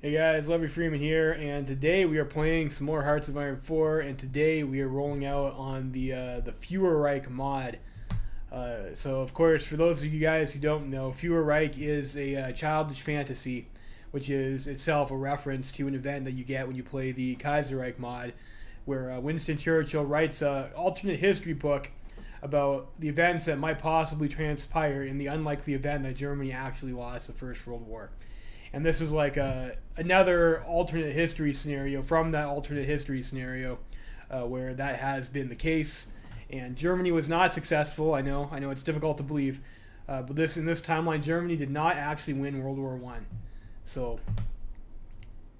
Hey guys, Levy Freeman here, and today we are playing some more Hearts of Iron 4, and today we are rolling out on the Fuhrerreich mod. So of course, for those of you guys who don't know, Fuhrerreich is a childish fantasy, which is itself a reference to an event that you get when you play the Kaiserreich mod, where Winston Churchill writes an alternate history book about the events that might possibly transpire in the unlikely event that Germany actually lost the First World War. And this is like another alternate history scenario from that alternate history scenario where that has been the case. And Germany was not successful. I know it's difficult to believe, but in this timeline, Germany did not actually win World War I. So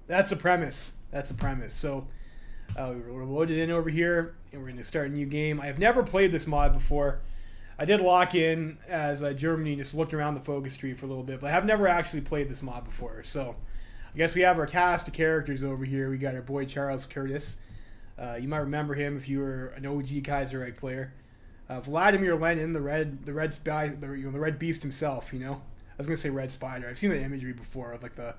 that's a premise. So we're loaded in over here, and we're going to start a new game. I have never played this mod before. I did lock in as Germany, just looked around the focus tree for a little bit, but I have never actually played this mod before. So I guess we have our cast of characters over here. We got our boy Charles Curtis. You might remember him if you were an OG Kaiserreich player. Vladimir Lenin, the red beast himself. I was gonna say red spider. I've seen that imagery before, like the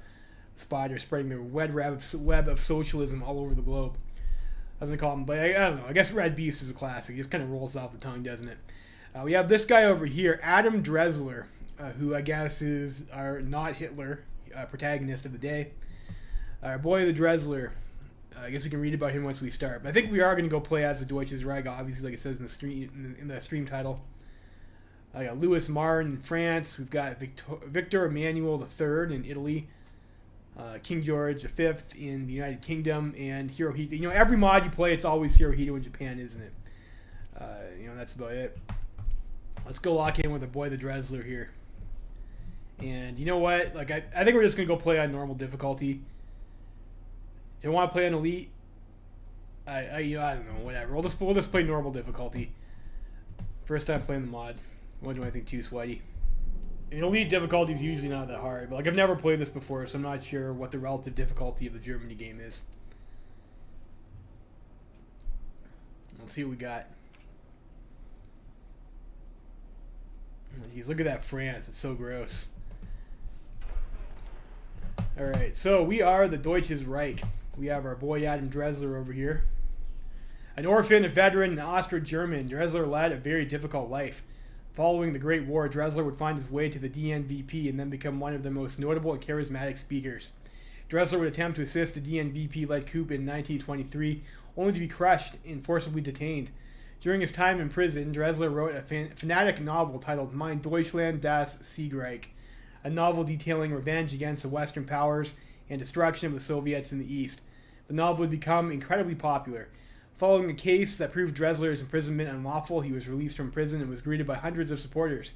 spider spreading the web of socialism all over the globe. I was gonna call him, but I don't know. I guess red beast is a classic. It just kind of rolls off the tongue, doesn't it? We have this guy over here, Adam Dressler, who I guess is our not Hitler protagonist of the day. Our boy the Dressler. I guess we can read about him once we start. But I think we are going to go play as the Deutsches Reich, obviously, like it says in the stream title. I got Louis Marne in France. We've got Victor Emmanuel III in Italy. King George V in the United Kingdom, and Hirohito. Every mod you play, it's always Hirohito in Japan, isn't it? That's about it. Let's go lock in with the boy the Dressler here. And you know what? Like I think we're just gonna go play on normal difficulty. Do you want to play on elite? I don't know. Whatever. We'll just play normal difficulty. First time playing the mod. Won't do anything too sweaty. And elite difficulty is usually not that hard, but I've never played this before, so I'm not sure what the relative difficulty of the Germany game is. Let's see what we got. Jeez, look at that France. It's so gross. Alright, so we are the Deutsches Reich. We have our boy Adam Dressler over here. An orphan, a veteran, an Austro-German, Dressler led a very difficult life. Following the Great War, Dressler would find his way to the DNVP and then become one of the most notable and charismatic speakers. Dressler would attempt to assist a DNVP-led coup in 1923, only to be crushed and forcibly detained. During his time in prison, Dressler wrote a fanatic novel titled Mein Deutschland das Siegreich, a novel detailing revenge against the Western powers and destruction of the Soviets in the East. The novel would become incredibly popular. Following a case that proved Dressler's imprisonment unlawful, he was released from prison and was greeted by hundreds of supporters.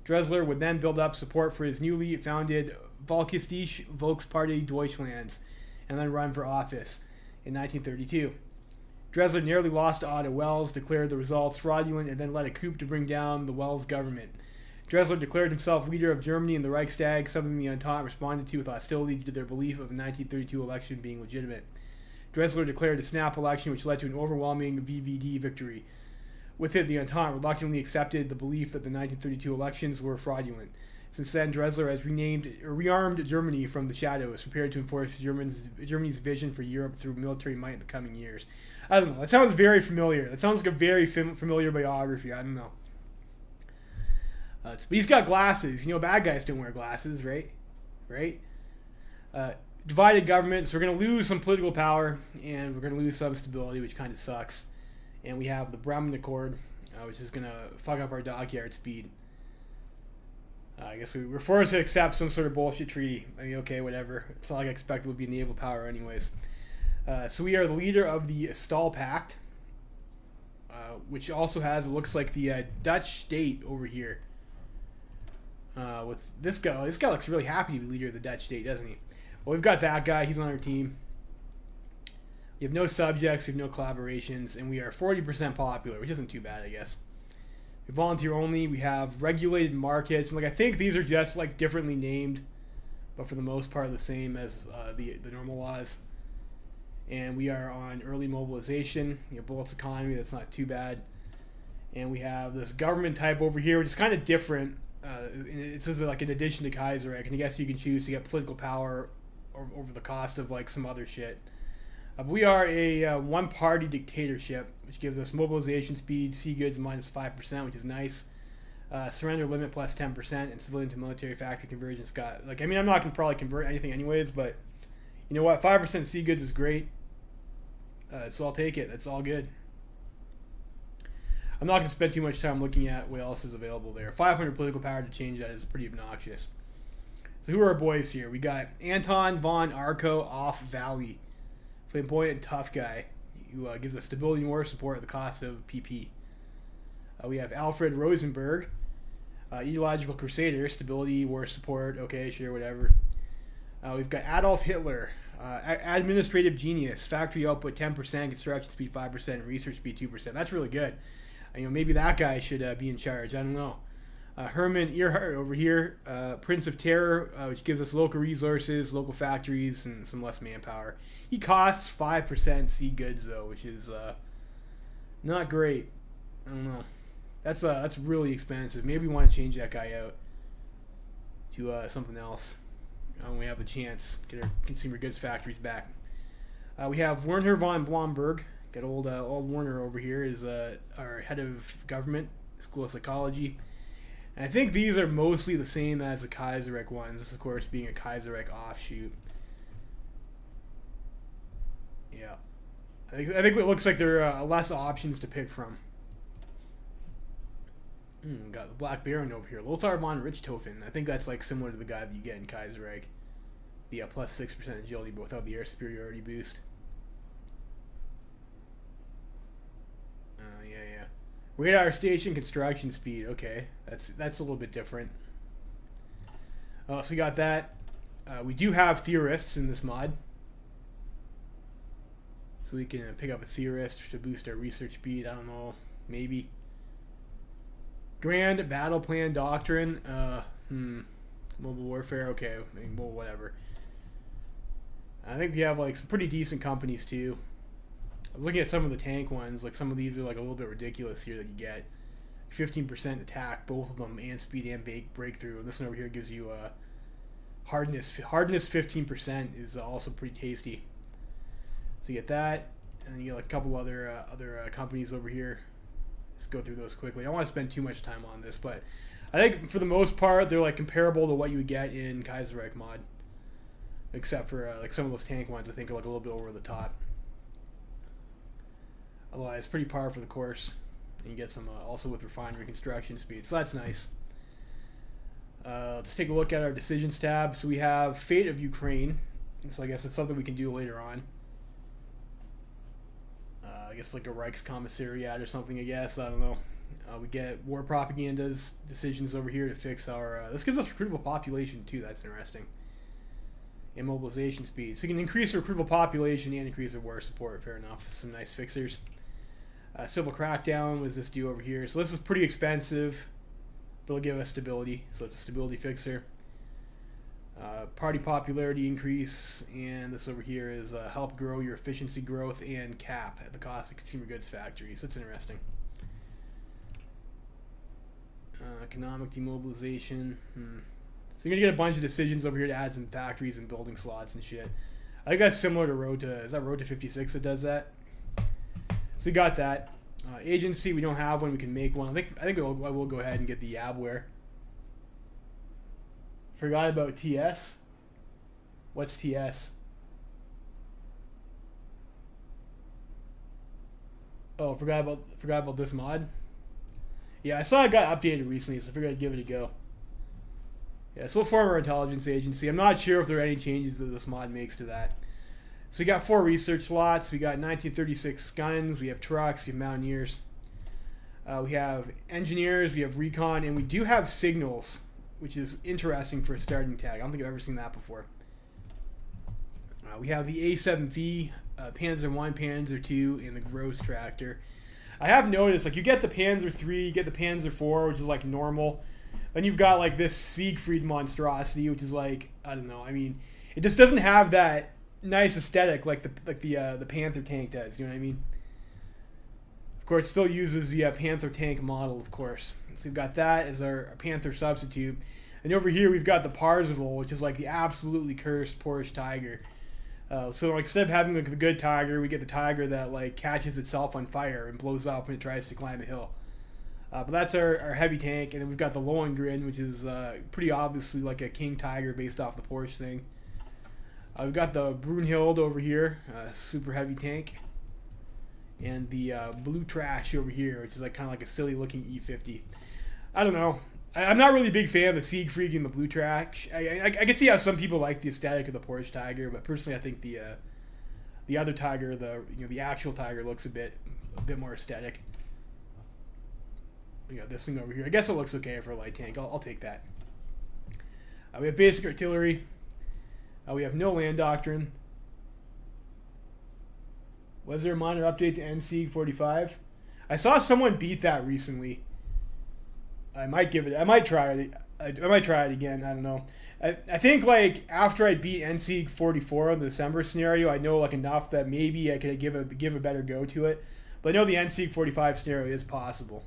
Dressler would then build up support for his newly founded Volkstische Volkspartei Deutschlands and then run for office in 1932. Dressler nearly lost to Otto Wels, declared the results fraudulent, and then led a coup to bring down the Wels government. Dressler declared himself leader of Germany in the Reichstag, something the Entente responded to with hostility due to their belief of the 1932 election being legitimate. Dressler declared a snap election which led to an overwhelming VVD victory. With it, the Entente reluctantly accepted the belief that the 1932 elections were fraudulent. Since then, Dressler has rearmed Germany from the shadows, prepared to enforce Germany's vision for Europe through military might in the coming years. I don't know. That sounds very familiar. That sounds like a very familiar biography. I don't know. But he's got glasses. Bad guys don't wear glasses, right? Right? Divided government, so we're going to lose some political power, and we're going to lose some stability, which kind of sucks. And we have the Bremen Accord, which is going to fuck up our dockyard speed. I guess we're forced to accept some sort of bullshit treaty. Okay, whatever. It's not like I expected would be naval power anyways. So we are the leader of the Stahl Pact, which also has, it looks like, the Dutch state over here. With this guy. This guy looks really happy to be leader of the Dutch state, doesn't he? Well, we've got that guy. He's on our team. We have no subjects. We have no collaborations. And we are 40% popular, which isn't too bad, I guess. We volunteer only. We have regulated markets. And I think these are just differently named, but for the most part the same as the normal laws. And we are on early mobilization. Bullets economy. That's not too bad. And we have this government type over here, which is kind of different. It says in addition to Kaiserreich, and I guess you can choose to get political power over the cost of like some other shit. But we are a one-party dictatorship, which gives us mobilization speed, sea goods -5%, which is nice. Surrender limit plus 10%, and civilian to military factory conversions got like, I mean, I'm not gonna probably convert anything anyways, but you know what, 5% sea goods is great. So I'll take it. That's all good. I'm not gonna spend too much time looking at what else is available there. 500 political power to change that is pretty obnoxious. So who are our boys here? We got Anton von Arco off Valley, flamboyant tough guy who gives us stability and war support at the cost of PP. We have Alfred Rosenberg, ideological crusader, stability, war support, okay, sure, whatever. We've got Adolf Hitler, administrative genius, factory output 10%, construction speed 5%, research speed 2%. That's really good. You know, maybe that guy should be in charge. I don't know. Hermann Earhart over here, Prince of Terror, which gives us local resources, local factories, and some less manpower. He costs 5% sea goods though, which is not great. I don't know. That's really expensive. Maybe we want to change that guy out to something else when we have the chance. Get our consumer goods factories back. We have Werner von Blomberg. Got old Werner over here is our head of government, school of psychology. And I think these are mostly the same as the Kaiserreich ones. This, of course, being a Kaiserreich offshoot. Yeah, I think it looks like there are less options to pick from. Got the Black Baron over here, Lothar von Richthofen. I think that's like similar to the guy that you get in Kaiserreich. The plus 6% agility, but without the air superiority boost. Yeah. Radar station construction speed. Okay, that's a little bit different. So we got that. We do have theorists in this mod, so we can pick up a theorist to boost our research speed. I don't know, maybe. Grand Battle Plan Doctrine. Mobile warfare. Okay, I mean, well, whatever. I think we have like some pretty decent companies too. I was looking at some of the tank ones. Like some of these are like a little bit ridiculous here that you get 15% attack, both of them, and speed and breakthrough. This one over here gives you hardness. Hardness 15% is also pretty tasty. So you get that, and then you get like a couple other companies over here. Let's go through those quickly. I don't want to spend too much time on this, but I think for the most part they're like comparable to what you would get in Kaiserreich mod, except for like some of those tank ones I think are like a little bit over the top. Otherwise, pretty par for the course, and you get some also with refinery construction speed, so that's nice. Let's take a look at our decisions tab. So we have Fate of Ukraine, so I guess it's something we can do later on. I guess like a Reichskommissariat or something, I guess. I don't know. We get war propaganda's decisions over here to fix our... this gives us recruitable population too. That's interesting. And mobilization speed. So we can increase our recruitable population and increase our war support. Fair enough. Some nice fixers. Civil crackdown. What does this do over here? So this is pretty expensive, but it'll give us stability. So it's a stability fixer. Party popularity increase, and this over here is help grow your efficiency growth and cap at the cost of consumer goods factories. That's interesting. Economic demobilization. So you're gonna get a bunch of decisions over here to add some factories and building slots and shit. I think that's similar to Road to... Is that Road to 56 that does that? So we got that. Agency, we don't have one. We can make one. I think I will go ahead and get the Yabware. Forgot about TS. What's TS? Oh, forgot about this mod. Yeah, I saw it got updated recently, so I figured I'd give it a go. Yeah, so we'll form our intelligence agency. I'm not sure if there are any changes that this mod makes to that. So we got 4 research slots. We got 1936 guns. We have trucks. We have mountaineers. We have engineers. We have recon, and we do have signals, which is interesting for a starting tag. I don't think I've ever seen that before. We have the A7V, Panzer 1, Panzer 2, and the Gross tractor. I have noticed, like, you get the Panzer 3, you get the Panzer 4, which is like normal. Then you've got like this Siegfried monstrosity, which is like, I don't know. I mean, it just doesn't have that nice aesthetic like the Panther tank does. You know what I mean? Of course, it still uses the Panther tank model, of course. So we've got that as our Panther substitute. And over here we've got the Parzival, which is like the absolutely cursed Porsche Tiger. So like instead of having like the good Tiger, we get the Tiger that like catches itself on fire and blows up when it tries to climb a hill. But that's our heavy tank, and then we've got the Lohengrin, which is pretty obviously like a King Tiger based off the Porsche thing. We've got the Brunhild over here, super heavy tank, and the Blue Trash over here, which is like kind of like a silly looking E50. I don't know. I'm not really a big fan of the Siegfried and the Blue Trash. I can see how some people like the aesthetic of the Porsche Tiger, but personally I think the other Tiger, the actual Tiger, looks a bit more aesthetic. We got this thing over here. I guess it looks okay for a light tank. I'll take that. We have basic artillery. We have no land doctrine. Was there a minor update to NSIG 45? I saw someone beat that recently. I might try it. I might try it again. I don't know. I think like after I beat NSIG 44 in the December scenario, I know like enough that maybe I could give a better go to it. But I know the NSIG 45 scenario is possible.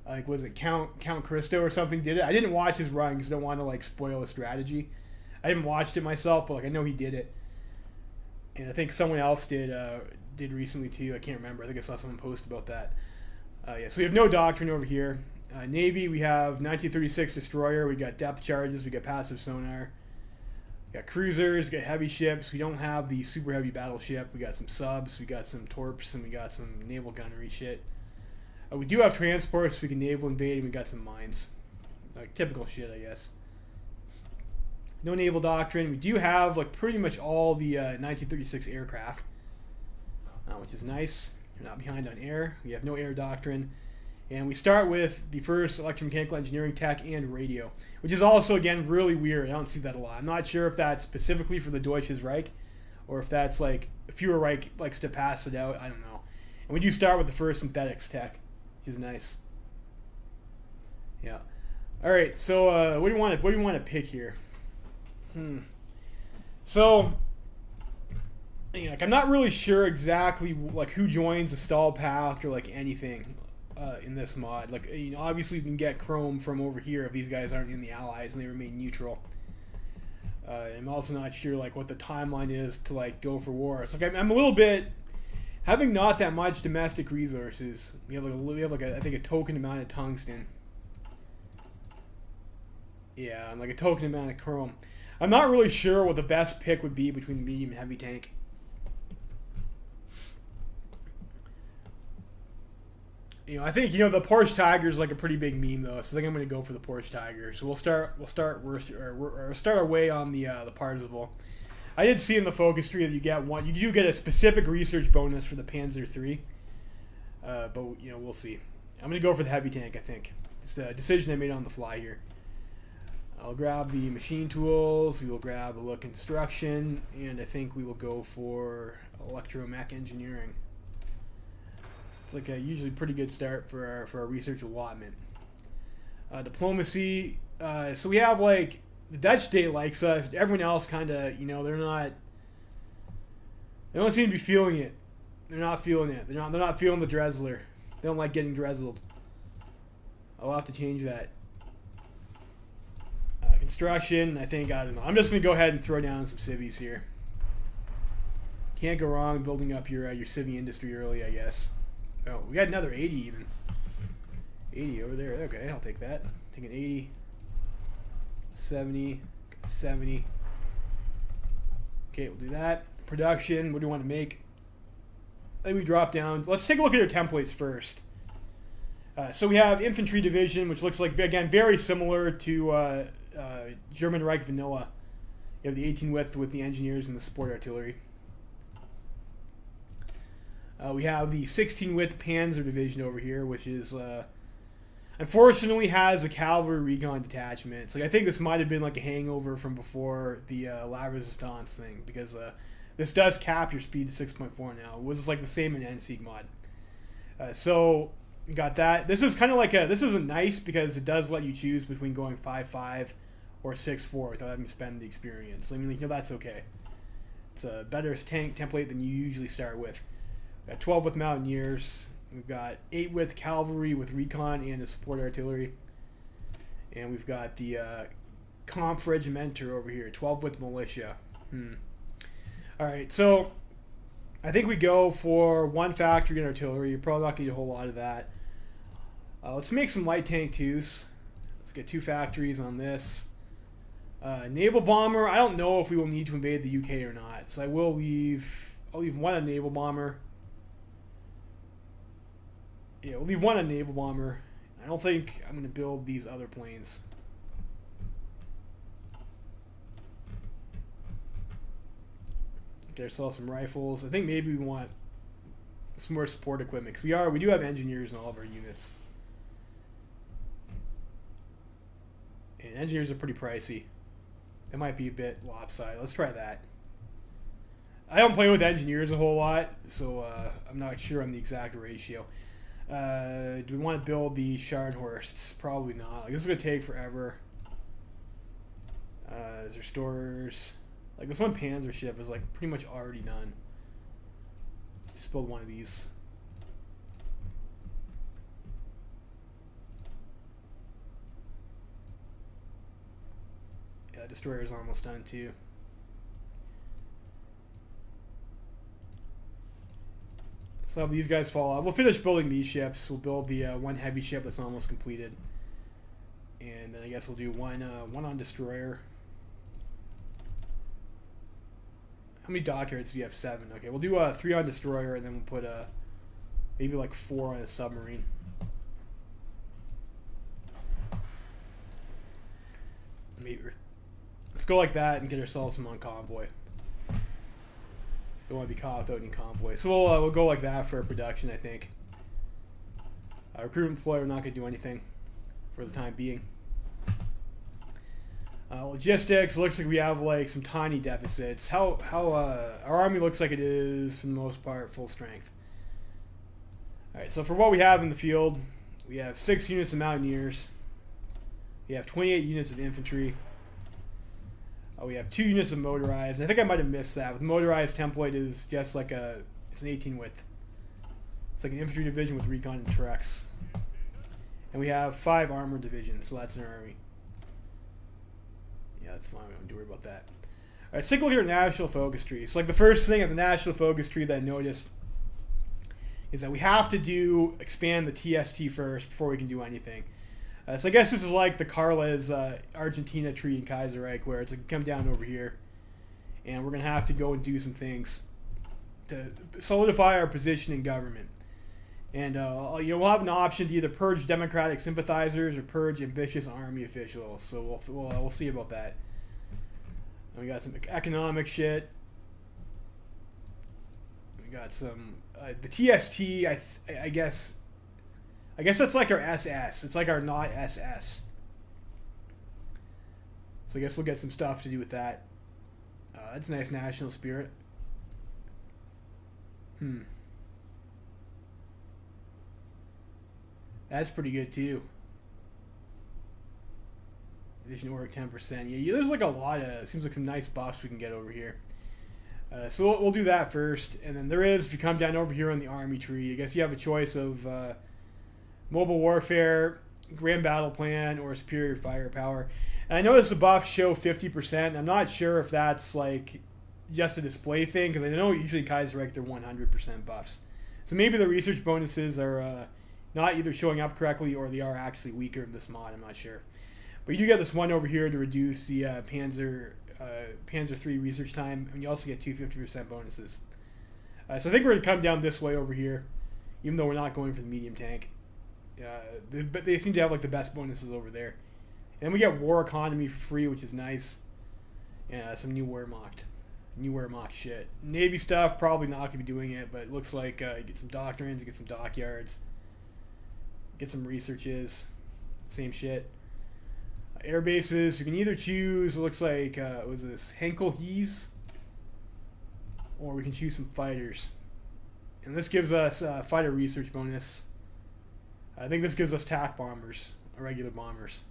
Like, was it Count Christo or something did it? I didn't watch his run because I don't want to like spoil the strategy. I haven't watched it myself, but like I know he did it, and I think someone else did recently too. I can't remember. I think I saw someone post about that. Yeah, so we have no doctrine over here. Navy, we have 1936 destroyer. We got depth charges. We got passive sonar. We got cruisers. We got heavy ships. We don't have the super heavy battleship. We got some subs. We got some torps, and we got some naval gunnery shit. We do have transports. We can naval invade, and we got some mines. Like typical shit, I guess. No naval doctrine. We do have like pretty much all the 1936 aircraft, which is nice. We're not behind on air. We have no air doctrine. And we start with the first electromechanical engineering tech and radio, which is also, again, really weird. I don't see that a lot. I'm not sure if that's specifically for the Deutsches Reich or if that's like Fuhrerreich likes to pass it out. I don't know. And we do start with the first synthetics tech, which is nice. Yeah. All right. So what do you want to pick here? So, like, I'm not really sure exactly like who joins the stall pack or like anything in this mod. Like, obviously you can get Chrome from over here if these guys aren't in the Allies and they remain neutral. I'm also not sure like what the timeline is to like go for war. It's like I'm a little bit having not that much domestic resources. We have like I think a token amount of tungsten. Yeah, and like a token amount of chrome. I'm not really sure what the best pick would be between the medium and heavy tank. I think the Porsche Tiger is like a pretty big meme though, so I think I'm going to go for the Porsche Tiger. So we'll start our way on the Parzival. I did see in the focus tree that you do get a specific research bonus for the Panzer III, but we'll see. I'm going to go for the heavy tank. I think it's a decision I made on the fly here. I'll grab the machine tools, we will grab a look instruction, and I think we will go for electromech engineering. It's like a usually pretty good start for our research allotment. Diplomacy, so we have like, the Dutch state likes us, everyone else kind of, they don't seem to be feeling it. They're not feeling it. They're not feeling the Dressler. They don't like getting Dressled. I'll have to change that. Construction, I don't know. I'm just going to go ahead and throw down some civvies here. Can't go wrong building up your civvy industry early, I guess. Oh, we got another 80 even. 80 over there. Okay, I'll take that. Take an 80. 70. 70. Okay, we'll do that. Production, what do you want to make? Then we drop down. Let's take a look at our templates first. So we have infantry division, which looks like, again, very similar to German Reich vanilla. You have the 18 width with the engineers and the support artillery. We have the 16 width Panzer division over here, which is unfortunately has a cavalry recon detachment. It's like I think this might have been like a hangover from before the La Resistance thing, because this does cap your speed to 6.4 now. It was like the same in NSIG mod. So you got that. This is kind of like this isn't nice because it does let you choose between going 5.5 or 6.4 without having to spend the experience. I mean, that's okay. It's a better tank template than you usually start with. We've got 12 with Mountaineers. We've got 8 with cavalry with recon and a support artillery. And we've got the Kampf Regimenter over here, 12 with militia. Alright, so I think we go for 1 factory and artillery. You're probably not going to need a whole lot of that. Let's make some light tank 2s. Let's get 2 factories on this. Naval bomber. I don't know if we will need to invade the UK or not. So I'll leave 1 on naval bomber. Yeah, we'll leave 1 on naval bomber. I don't think I'm going to build these other planes. Get ourselves some rifles. I think maybe we want some more support equipment because we do have engineers in all of our units. And engineers are pretty pricey. It might be a bit lopsided. Let's try that. I don't play with engineers a whole lot, so I'm not sure on the exact ratio. Do we want to build the Scharnhorsts? Probably not. Like, this is going to take forever. Is there stores? Like, this one Panzer ship is, like, pretty much already done. Let's just build one of these. Yeah, destroyer is almost done, too. So if these guys fall off, we'll finish building these ships. We'll build the 1 heavy ship that's almost completed. And then I guess we'll do one on destroyer. How many dockyards do you have? 7. Okay, we'll do 3 on destroyer, and then we'll put maybe like 4 on a submarine. Maybe let's go like that and get ourselves some on convoy. Don't want to be caught without any convoy, so we'll go like that for production. I think. Recruitment deploy, we're not going to do anything for the time being. Logistics, looks like we have like some tiny deficits. How our army looks like it is for the most part full strength. Alright, so for what we have in the field, we have 6 units of mountaineers. We have 28 units of infantry. We have 2 units of motorized. And I think I might have missed that. With motorized template is just like it's an 18 width. It's like an infantry division with recon and trucks. And we have 5 armored divisions, so that's an army. Yeah, that's fine. We don't have to worry about that. All right, let's take a look at our national focus tree. So, like, the first thing of the national focus tree that I noticed is that we have to expand the TST first before we can do anything. So I guess this is like the Carles Argentina tree in Kaiserreich, where it's like come down over here, and we're gonna have to go and do some things to solidify our position in government. And we'll have an option to either purge democratic sympathizers or purge ambitious army officials. So we'll see about that. And we got some economic shit. We got some the TST. I guess that's like our SS. It's like our not SS. So I guess we'll get some stuff to do with that. That's a nice national spirit. That's pretty good too. Division org 10%. Yeah, there's like a lot of. It seems like some nice buffs we can get over here. So we'll do that first, and then there is. If you come down over here on the army tree, I guess you have a choice of mobile warfare, grand battle plan, or superior firepower. And I noticed the buffs show 50%. I'm not sure if that's like just a display thing, because I know usually Kaiserreich they're 100% buffs. So maybe the research bonuses are not either showing up correctly or they are actually weaker in this mod. I'm not sure. But you do get this one over here to reduce the Panzer III research time, and you also get 250% bonuses. So I think we're going to come down this way over here, even though we're not going for the medium tank. But they seem to have like the best bonuses over there. And we get war economy for free, which is nice. And some new Wehrmacht shit. Navy stuff, probably not going to be doing it, but it looks like you get some doctrines, you get some dockyards, get some researches, same shit. Air bases, you can either choose, it looks like, was this Henkel Hees? Or we can choose some fighters. And this gives us fighter research bonus. I think this gives us TAC bombers, regular bombers.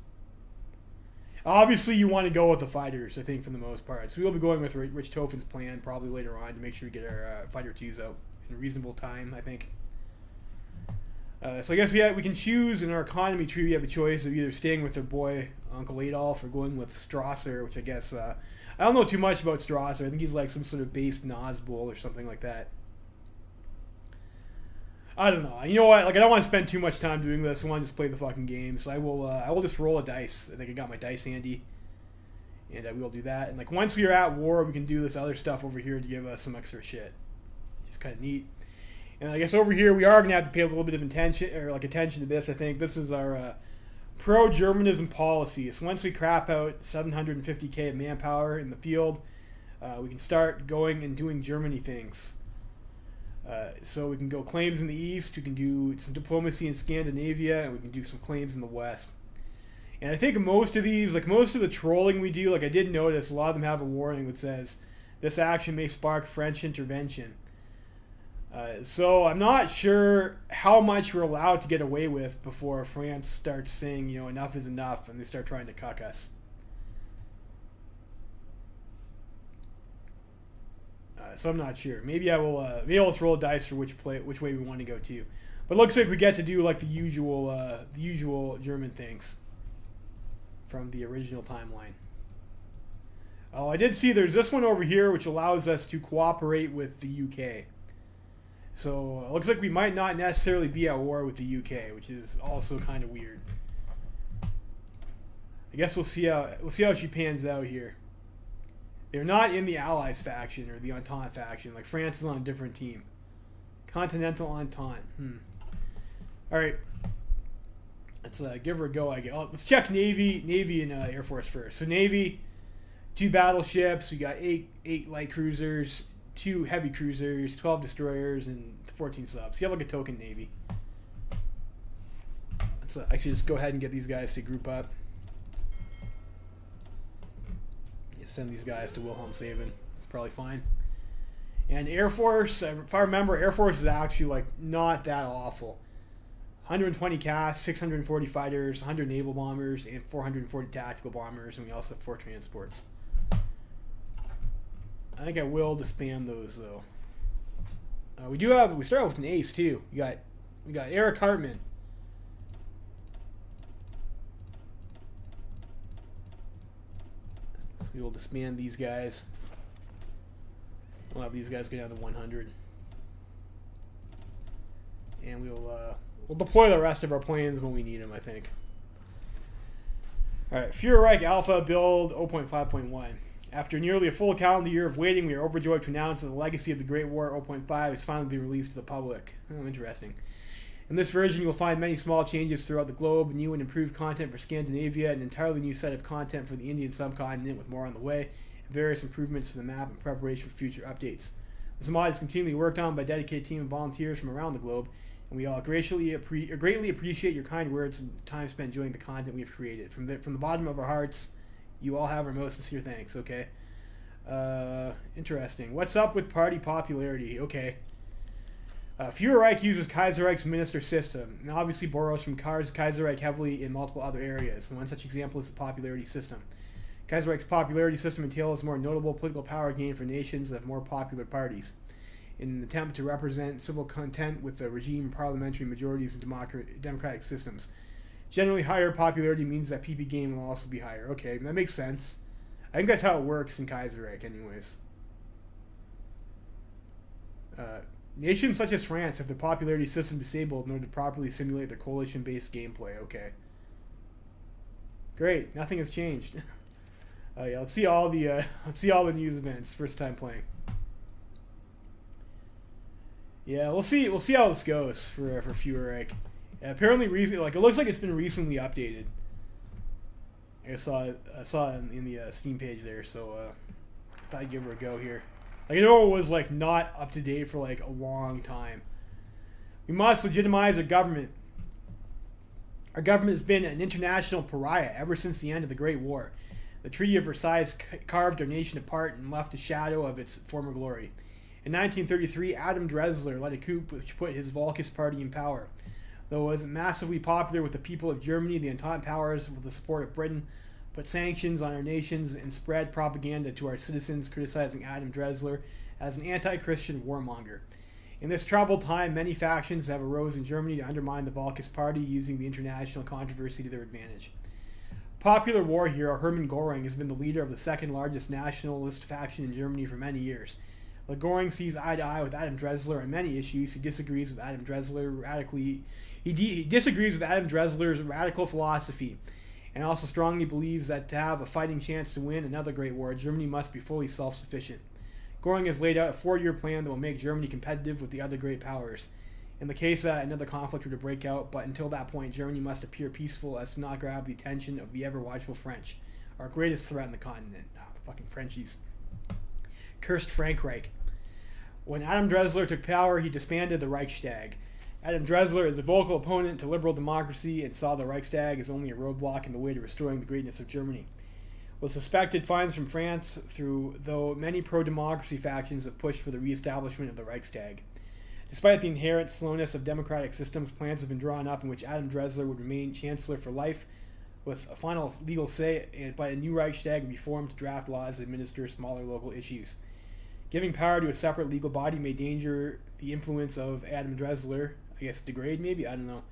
Obviously, you want to go with the fighters, I think, for the most part. So we'll be going with Rich Tofen's plan probably later on to make sure we get our fighter twos out in a reasonable time, I think. So I guess we can choose in our economy tree. We have a choice of either staying with their boy Uncle Adolf or going with Strasser, which I guess I don't know too much about Strasser. I think he's like some sort of based Nazgul or something like that. I don't know. You know what? Like I don't want to spend too much time doing this. I want to just play the fucking game. So I will just roll a dice. I think I got my dice handy, and we will do that. And like once we are at war, we can do this other stuff over here to give us some extra shit. Just kind of neat. And I guess over here we are going to have to pay a little bit of attention to this. I think this is our pro-Germanism policy. So once we crap out 750k of manpower in the field, we can start going and doing Germany things. So we can go claims in the east, we can do some diplomacy in Scandinavia, and we can do some claims in the west. And I think most of these, like most of the trolling we do, like I did notice, a lot of them have a warning that says, this action may spark French intervention. So I'm not sure how much we're allowed to get away with before France starts saying, you know, enough is enough, and they start trying to cuck us. So I'm not sure. Maybe I will. Maybe I'll just roll a dice for which way we want to go to. But it looks like we get to do like the usual German things from the original timeline. Oh, I did see there's this one over here which allows us to cooperate with the UK. So it looks like we might not necessarily be at war with the UK, which is also kind of weird. I guess we'll see how she pans out here. They're not in the Allies faction or the Entente faction. Like France is on a different team. Continental Entente. All right. Let's give her a go. I guess. Let's check Navy and Air Force first. So Navy, 2 battleships. We got 8 light cruisers, 2 heavy cruisers, 12 destroyers, and 14 subs. You have like a token Navy. Let's actually just go ahead and get these guys to group up. Send these guys to Wilhelmshaven. It's probably fine. And Air Force, if I remember, Air Force is actually like not that awful. 120 CAS, 640 fighters, 100 naval bombers, and 440 tactical bombers, and we also have 4 transports. I think I will disband those though. We start out with an ace too. We got Eric Hartmann. We will disband these guys. We'll have these guys go down to 100. And we'll deploy the rest of our planes when we need them, I think. Alright, Fuhrerreich Alpha build 0.5.1. After nearly a full calendar year of waiting, we are overjoyed to announce that the legacy of the Great War 0.5 has finally been released to the public. Oh, interesting. In this version, you will find many small changes throughout the globe, new and improved content for Scandinavia, an entirely new set of content for the Indian subcontinent with more on the way, and various improvements to the map in preparation for future updates. This mod is continually worked on by a dedicated team of volunteers from around the globe, and we all greatly appreciate your kind words and the time spent enjoying the content we have created. From the bottom of our hearts, you all have our most sincere thanks, okay? Interesting. What's up with party popularity? Okay. Fuhrerreich uses Kaiserreich's minister system, and obviously borrows from Kaiserreich heavily in multiple other areas, and one such example is the popularity system. Kaiserreich's popularity system entails more notable political power gain for nations that have more popular parties, in an attempt to represent civil content with the regime, parliamentary majorities, and democratic systems. Generally, higher popularity means that PP gain will also be higher. Okay, that makes sense. I think that's how it works in Kaiserreich anyways. Nations such as France have their popularity system disabled in order to properly simulate their coalition-based gameplay. Okay. Great. Nothing has changed. Yeah, let's see all the news events. First time playing. Yeah, we'll see how this goes for Fuhrerreich. Apparently, it looks like it's been recently updated. I saw it in the Steam page there, so I thought I'd give her a go here. Like, I know it was like not up to date for like a long time. We must legitimize our government. Our government has been an international pariah ever since the end of the Great War. The Treaty of Versailles carved our nation apart and left a shadow of its former glory. In 1933, Adam Dressler led a coup which put his Volkist party in power. Though it wasn't massively popular with the people of Germany, the Entente powers, with the support of Britain, put sanctions on our nations and spread propaganda to our citizens criticizing Adam Dressler as an anti-Christian warmonger. In this troubled time, many factions have arose in Germany to undermine the Volkist Party, using the international controversy to their advantage. Popular war hero Hermann Göring has been the leader of the second largest nationalist faction in Germany for many years. While Göring sees eye to eye with Adam Dressler on many issues, he disagrees with Adam Dressler's radical philosophy, and also strongly believes that to have a fighting chance to win another great war, Germany must be fully self-sufficient. Göring has laid out a 4-year plan that will make Germany competitive with the other great powers. In the case that another conflict were to break out, but until that point, Germany must appear peaceful as to not grab the attention of the ever-watchful French, our greatest threat on the continent. Fucking Frenchies. Cursed Frankreich. When Adam Dressler took power, he disbanded the Reichstag. Adam Dressler is a vocal opponent to liberal democracy and saw the Reichstag as only a roadblock in the way to restoring the greatness of Germany. With suspected fines from France, though many pro-democracy factions have pushed for the re-establishment of the Reichstag. Despite the inherent slowness of democratic systems, plans have been drawn up in which Adam Dressler would remain Chancellor for life, with a final legal say, but a new Reichstag would be formed to draft laws and administer smaller local issues. Giving power to a separate legal body may danger the influence of Adam Dressler, I guess degrade maybe, I don't know.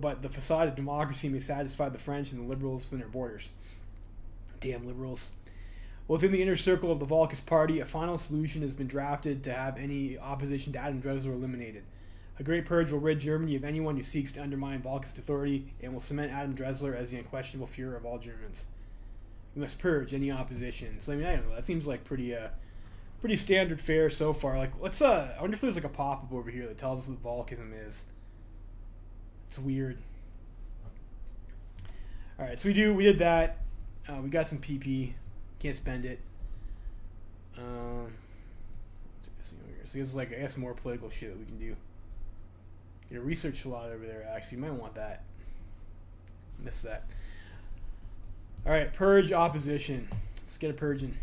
But the facade of democracy may satisfy the French and the liberals within their borders. Damn liberals. Within the inner circle of the Volkist Party, a final solution has been drafted to have any opposition to Adam Dressler eliminated. A great purge will rid Germany of anyone who seeks to undermine Volkist authority and will cement Adam Dressler as the unquestionable Führer of all Germans. We must purge any opposition. So I don't know. That seems like pretty standard fare so far. Like, I wonder if there's like a pop-up over here that tells us what Volkism is. It's weird. All right, so we did that. We got some PP. Can't spend it. So there's like, I guess, more political shit that we can do. Get a research slot over there, actually. You might want that. Miss that. Alright, Purge Opposition. Let's get a purging.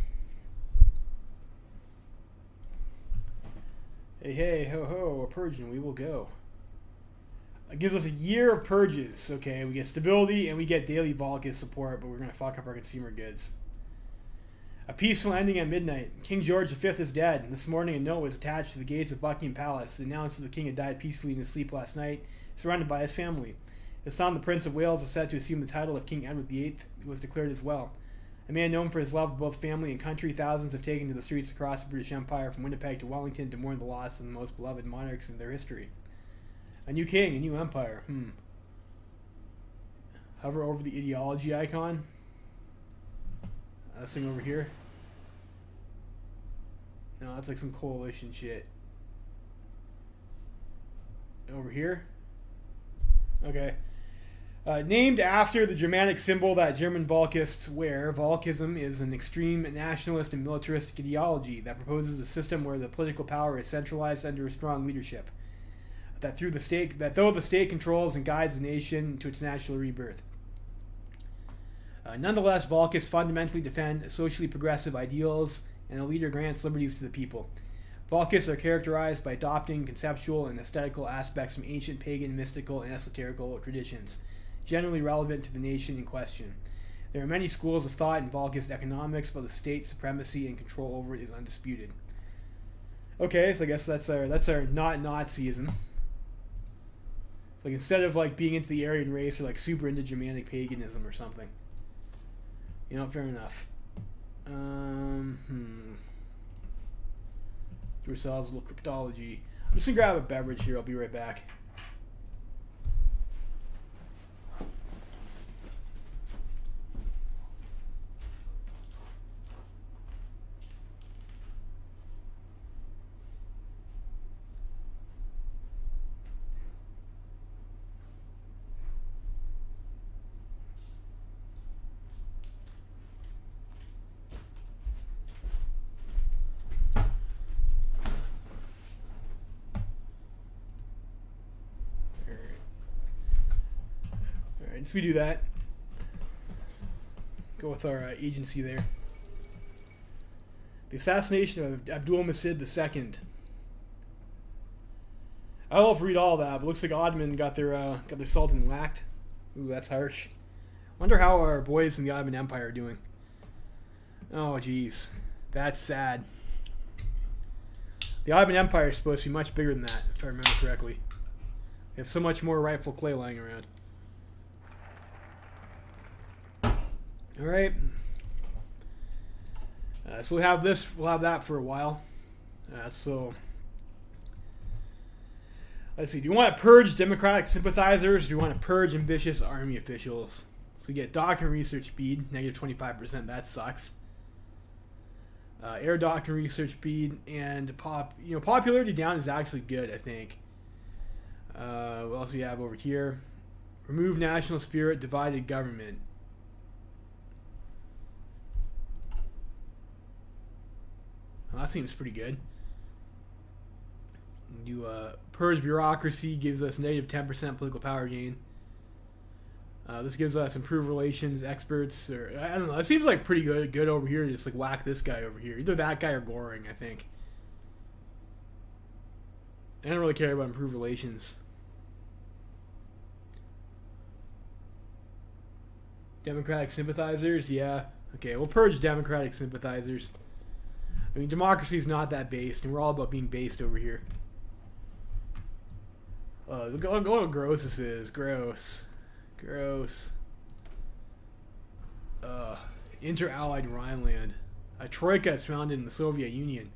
Hey, ho, ho, a purging. We will go. It gives us a year of purges. Okay, we get stability and we get daily Volkist support, but we're going to fuck up our consumer goods. A peaceful ending at midnight. King George V is dead. This morning a note was attached to the gates of Buckingham Palace. It announced that the king had died peacefully in his sleep last night, surrounded by his family. His son, the Prince of Wales, is set to assume the title of King Edward VIII, who was declared as well. A man known for his love of both family and country, thousands have taken to the streets across the British Empire from Winnipeg to Wellington to mourn the loss of the most beloved monarchs in their history. A new king, a new empire. Hover over the ideology icon. This thing over here. No, that's like some coalition shit. Over here. Okay. Named after the Germanic symbol that German Volkists wear, Volkism is an extreme nationalist and militaristic ideology that proposes a system where the political power is centralized under a strong leadership. That though the state controls and guides the nation to its natural rebirth. Nonetheless, Volkists fundamentally defend socially progressive ideals, and a leader grants liberties to the people. Volkists are characterized by adopting conceptual and aesthetical aspects from ancient pagan, mystical, and esoterical traditions, generally relevant to the nation in question. There are many schools of thought in Volkist economics, but the state's supremacy and control over it is undisputed. Okay, so I guess that's our not Nazism. It's like instead of like being into the Aryan race, or like super into Germanic paganism or something. You know, fair enough. Versailles, a little cryptology. I'm just gonna grab a beverage here. I'll be right back. So we do that. Go with our agency there. The assassination of Abdulmecid II. I don't know if I read all that, but it looks like Ottoman got their sultan whacked. Ooh, that's harsh. Wonder how our boys in the Ottoman Empire are doing. Oh, jeez. That's sad. The Ottoman Empire is supposed to be much bigger than that, if I remember correctly. They have so much more rightful clay lying around. Alright. So we'll have this, we'll have that for a while. So, let's see. Do you want to purge democratic sympathizers, or do you want to purge ambitious army officials? So we get doctrine research speed, negative 25%. That sucks. Air doctrine research speed and popularity down is actually good, I think. What else do we have over here? Remove national spirit, divided government. Well, that seems pretty good. Do purge bureaucracy, gives us negative 10% political power gain. This gives us improved relations, experts, or I don't know. It seems like pretty good over here. Just like whack this guy over here. Either that guy or Goring, I think. I don't really care about improved relations. Democratic sympathizers, yeah. Okay, we'll purge democratic sympathizers. I mean, democracy's not that based, and we're all about being based over here. Look how gross this is. Gross. Gross. Inter-Allied Rhineland. A troika is founded in the Soviet Union.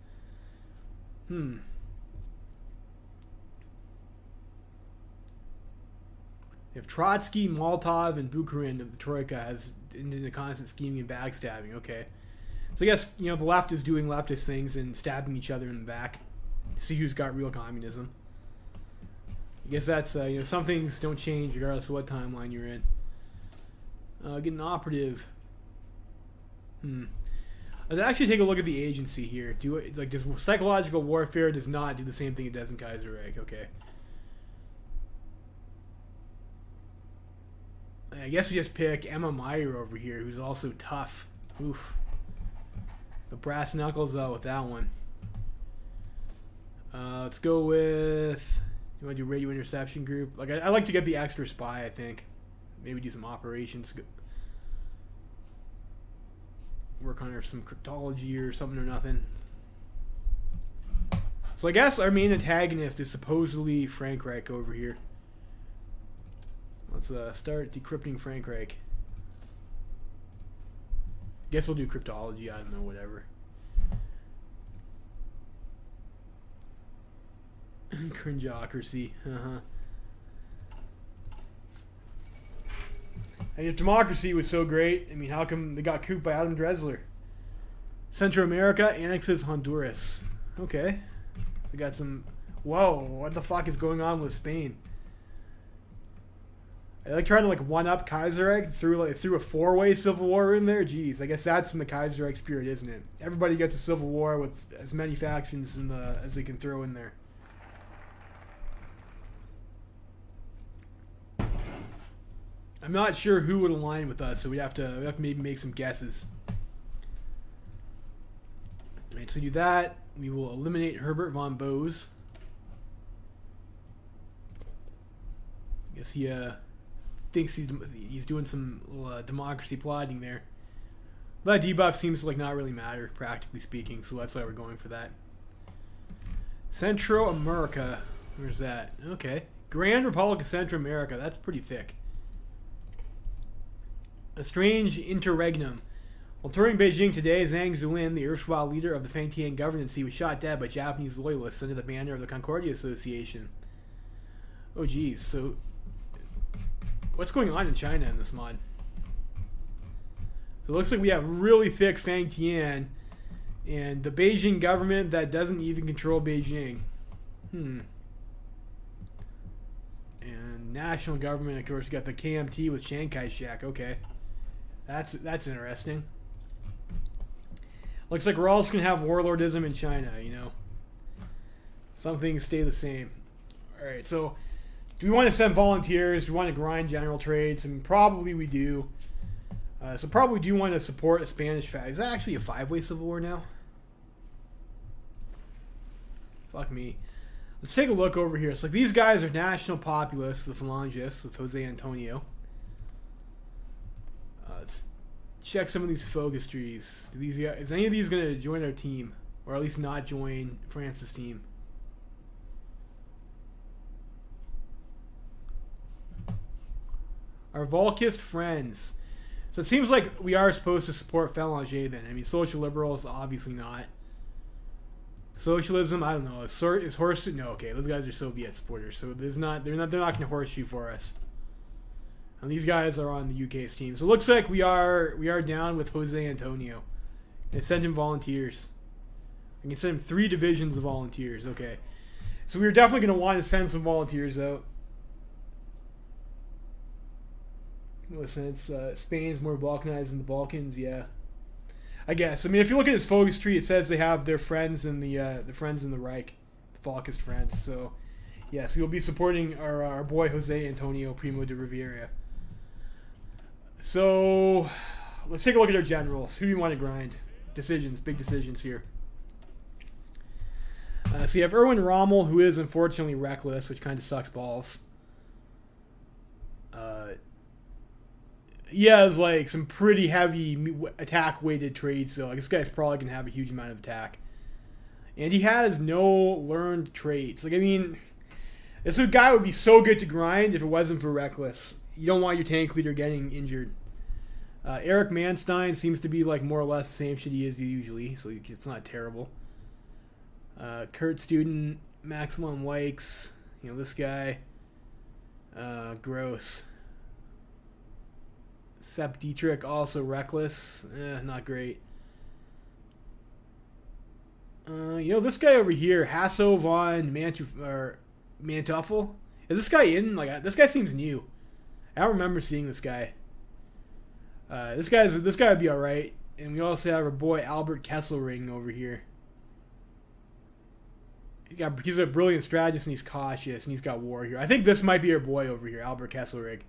If Trotsky, Molotov, and Bukharin of the troika has ended in constant scheming and backstabbing, okay. So I guess, the left is doing leftist things and stabbing each other in the back to see who's got real communism. I guess that's, some things don't change regardless of what timeline you're in. Get an operative. Let's actually take a look at the agency here. Does psychological warfare does not do the same thing it does in Kaiserreich, okay. I guess we just pick Emma Meyer over here, who's also tough. Oof. The brass knuckles out with that one. Let's go with... You want to do radio interception group? I like to get the extra spy, I think. Maybe do some operations. Work on some cryptology or something or nothing. So I guess our main antagonist is supposedly Frankreich over here. Let's start decrypting Frankreich. Guess we'll do cryptology. I don't know, whatever. Cringeocracy. And if democracy was so great, I mean, how come they got cooped by Adam Dressler? Central America annexes Honduras. Okay. So we got some... Whoa, what the fuck is going on with Spain? I like trying to one-up Kaiserreich through a four-way civil war in there. Jeez, I guess that's in the Kaiserreich spirit, isn't it? Everybody gets a civil war with as many factions as they can throw in there. I'm not sure who would align with us, so we have to maybe make some guesses. Alright, so we do that. We will eliminate Herbert von Bose. I guess he thinks he's doing some democracy plotting there. That debuff seems to not really matter, practically speaking, so that's why we're going for that. Central America. Where's that? Okay. Grand Republic of Central America. That's pretty thick. A strange interregnum. While touring Beijing today, Zhang Zuolin, the erstwhile leader of the Fangtian governance, was shot dead by Japanese loyalists under the banner of the Concordia Association. Oh geez, so what's going on in China in this mod? So it looks like we have really thick Fangtian and the Beijing government that doesn't even control Beijing. And national government, of course, got the KMT with Chiang Kai-shek. Okay. That's interesting. Looks like we're also going to have warlordism in China, Some things stay the same. Alright, so do we want to send volunteers? Do we want to grind general trades? I mean, probably we do. So probably do want to support a Spanish faction. Is that actually a 5-way civil war now? Fuck me. Let's take a look over here. So these guys are national populists, the Phalangists, with Jose Antonio. Let's check some of these focus trees. Is any of these going to join our team? Or at least not join France's team? Our Volkist friends. So it seems like we are supposed to support Phalange then. I mean, social liberals, obviously not. Socialism, I don't know. Is horseshoe? No, okay. Those guys are Soviet supporters, so there's not. They're not going to horseshoe for us. And these guys are on the UK's team, so it looks like we are down with Jose Antonio. And send him volunteers. I can send him 3 divisions of volunteers. Okay, so we're definitely going to want to send some volunteers out. No sense. Spain's more Balkanized than the Balkans. Yeah, I guess. I mean, if you look at his focus tree, it says they have their friends in the friends in the Reich, the Falkist friends. So, yes, we will be supporting our boy Jose Antonio Primo de Rivera. So, let's take a look at our generals. Who do you want to grind? Decisions, big decisions here. So you have Irwin Rommel, who is unfortunately reckless, which kind of sucks balls. He has like some pretty heavy attack-weighted trades, so like, this guy's probably gonna have a huge amount of attack. And he has no learned traits. Like, I mean, this guy would be so good to grind if it wasn't for reckless. You don't want your tank leader getting injured. Eric Manstein seems to be like more or less the same shit he is usually, so it's not terrible. Kurt Student, Maximum Wykes, you know, this guy. Gross. Sepp Dietrich, also reckless. Not great. You know, this guy over here, Hasso von Manteuffel. Is this guy in? Like, this guy seems new. I don't remember seeing this guy. This guy would be all right. And we also have our boy Albert Kesselring over here. He's a brilliant strategist and he's cautious and he's got war here. I think this might be our boy over here, Albert Kesselring.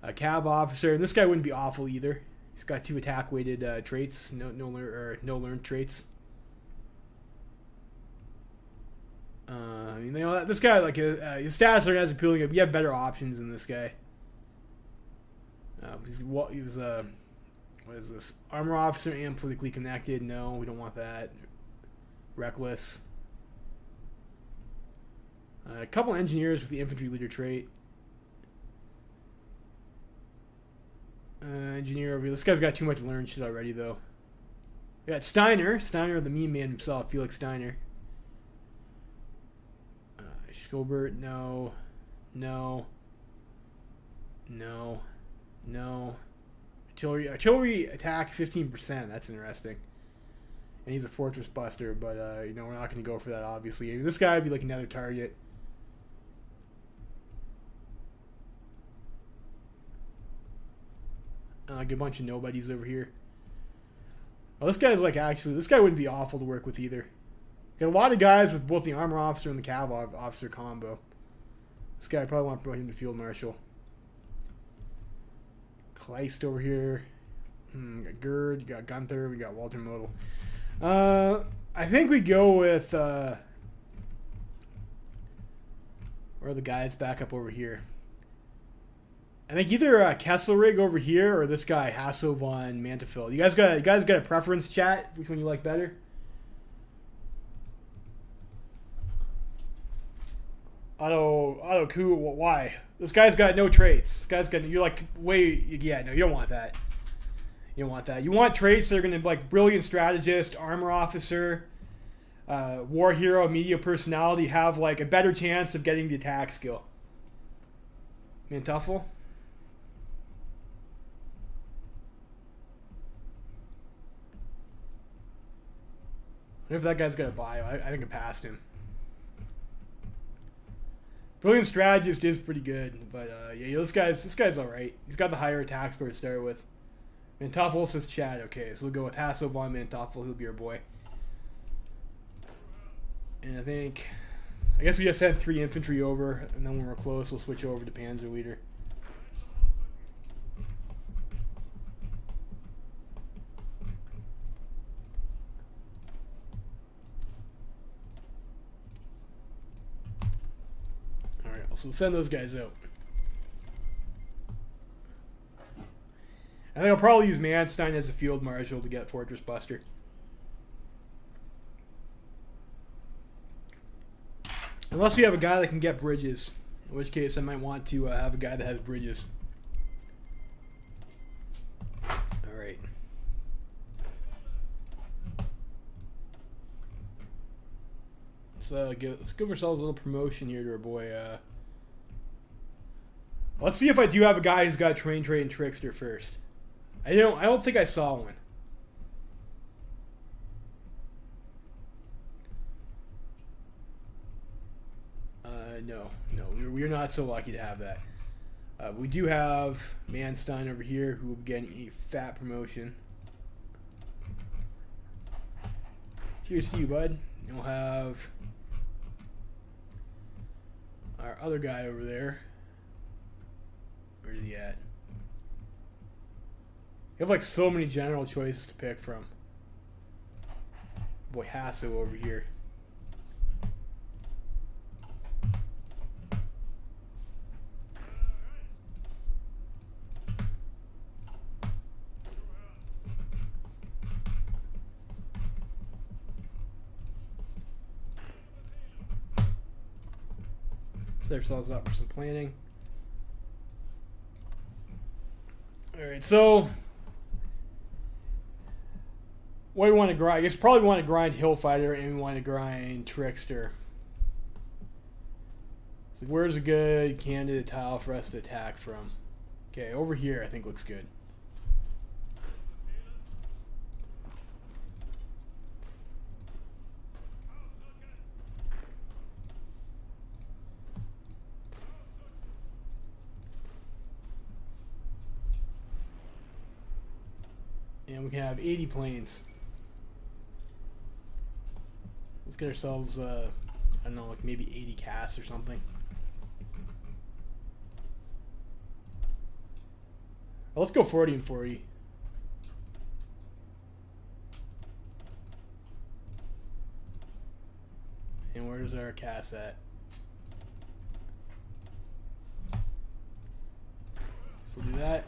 A cav officer, and this guy wouldn't be awful either. He's got 2 attack-weighted traits, no learned traits. I mean, you know, this guy, like, his stats aren't as appealing. You have better options than this guy. He was what is this? Armor officer and politically connected. No, we don't want that. Reckless. A couple engineers with the infantry leader trait. Engineer over here. This guy's got too much learned shit already, though. We got Steiner, the meme man himself, Felix Steiner. Schobert, no. Artillery attack 15%. That's interesting. And he's a fortress buster, but you know, we're not going to go for that, obviously. I mean, this guy would be like another target. Like a bunch of nobodies over here. Well, this guy's like, actually, this guy wouldn't be awful to work with either. Got a lot of guys with both the armor officer and the cav officer combo. This guy, I probably want to promote him to field marshal. Kleist over here. We got Gerd, you got Gunther, we got Walter Model. I think we go with where are the guys back up over here? I think either Kesselrig over here or this guy Hasso von Manteuffel. You guys got a preference, chat? Which one you like better? Auto coup. Why? This guy's got no traits. This guy's got, you're like way, yeah, no, you don't want that. You don't want that. You want traits that are gonna be like brilliant strategist, armor officer, war hero, media personality, have like a better chance of getting the attack skill. Manteuffel. What if that guy's got a bio? I think I passed him. Brilliant strategist is pretty good, but yeah, this guy's all right. He's got the higher attack score to start with. Manteuffel says Chad. Okay, so we'll go with Hasso von Manteuffel. He'll be our boy. And I guess we just sent 3 infantry over, and then when we're close, we'll switch over to Panzer Leader. So send those guys out. I think I'll probably use Manstein as a field marshal to get Fortress Buster. Unless we have a guy that can get bridges. In which case I might want to have a guy that has bridges. let's give ourselves a little promotion here to our boy. Let's see if I do have a guy who's got train trade and trickster first. I don't think I saw one. No, we're not so lucky to have that. We do have Manstein over here who will be getting a fat promotion. Cheers to you, bud. And we'll have our other guy over there. Where's he at? You have like so many general choices to pick from. Boy, Hasso over here. Set ourselves up for some planning. Alright, so what do we want to grind? I guess probably we want to grind Hill Fighter and we want to grind Trickster. So where's a good candidate tile for us to attack from? Okay, over here I think looks good. And we can have 80 planes. Let's get ourselves, I don't know, like maybe 80 casts or something. Well, let's go 40 and 40. And where's our cast at? So we'll do that.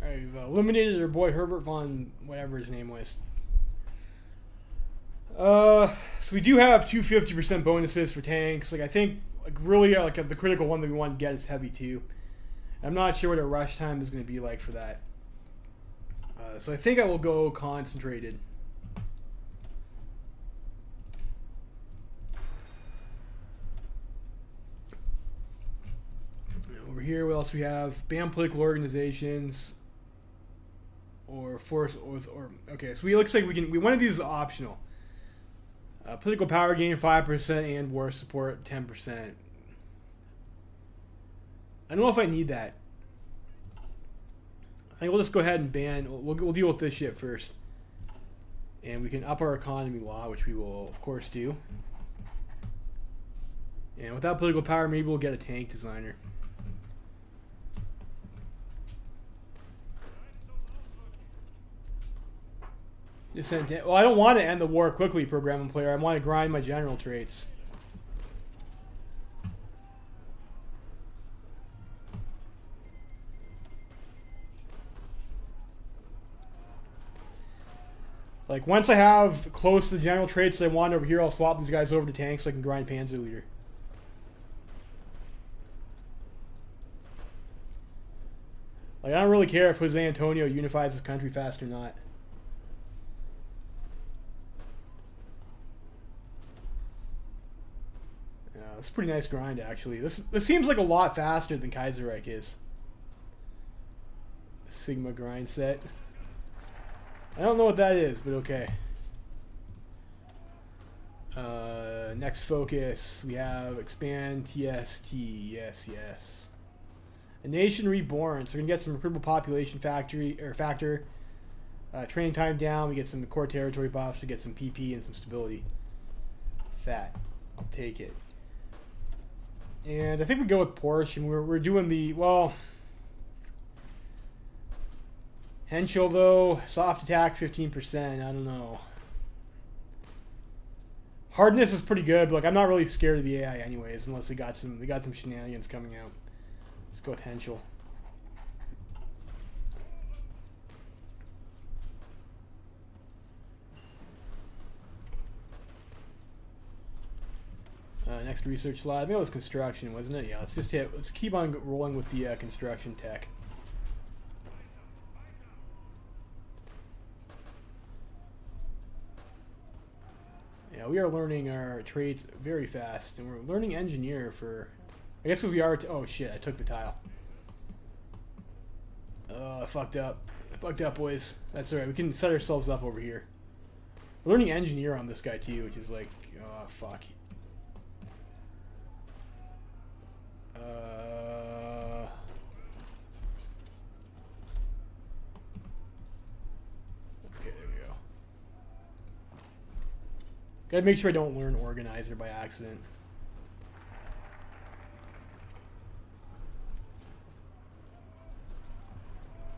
Alright, we've eliminated our boy Herbert von whatever his name was. So we do have 250% bonuses for tanks. Like I think like really like the critical one that we want to get is heavy too. I'm not sure what our rush time is going to be like for that. So I think I will go concentrated. Over here, what else we have? Ban political organizations. Or force or okay, so it looks like we one of these is optional. Political power gain 5% and war support 10%. I don't know if I need that. I think we'll just go ahead and ban. We'll deal with this shit first, and we can up our economy law, which we will of course do. And without political power, maybe we'll get a tank designer. Well, I don't want to end the war quickly, programming player. I want to grind my general traits. Like, once I have close to the general traits I want over here, I'll swap these guys over to tanks so I can grind Panzer Leader. Like, I don't really care if Jose Antonio unifies his country fast or not. It's a pretty nice grind, actually. This seems like a lot faster than Kaiserreich is. Sigma grind set. I don't know what that is, but okay. Next focus, we have expand TST. Yes. A nation reborn. So we're gonna get some recruitable population factor. Training time down. We get some core territory buffs. We get some PP and some stability. Fat. I'll take it. And I think we go with Porsche, and we're doing the, well, Henschel though, soft attack 15%, I don't know. Hardness is pretty good, but like I'm not really scared of the AI anyways, unless they got some shenanigans coming out. Let's go with Henschel. Next research slide. I think it was construction, wasn't it? Yeah, let's keep on rolling with the construction tech. Yeah, we are learning our traits very fast, and we're learning engineer for, I guess because we are, oh shit, I took the tile. Fucked up, boys. That's alright, we can set ourselves up over here. We're learning engineer on this guy too, which is like, oh fuck. Okay, there we go. Gotta make sure I don't learn organizer by accident.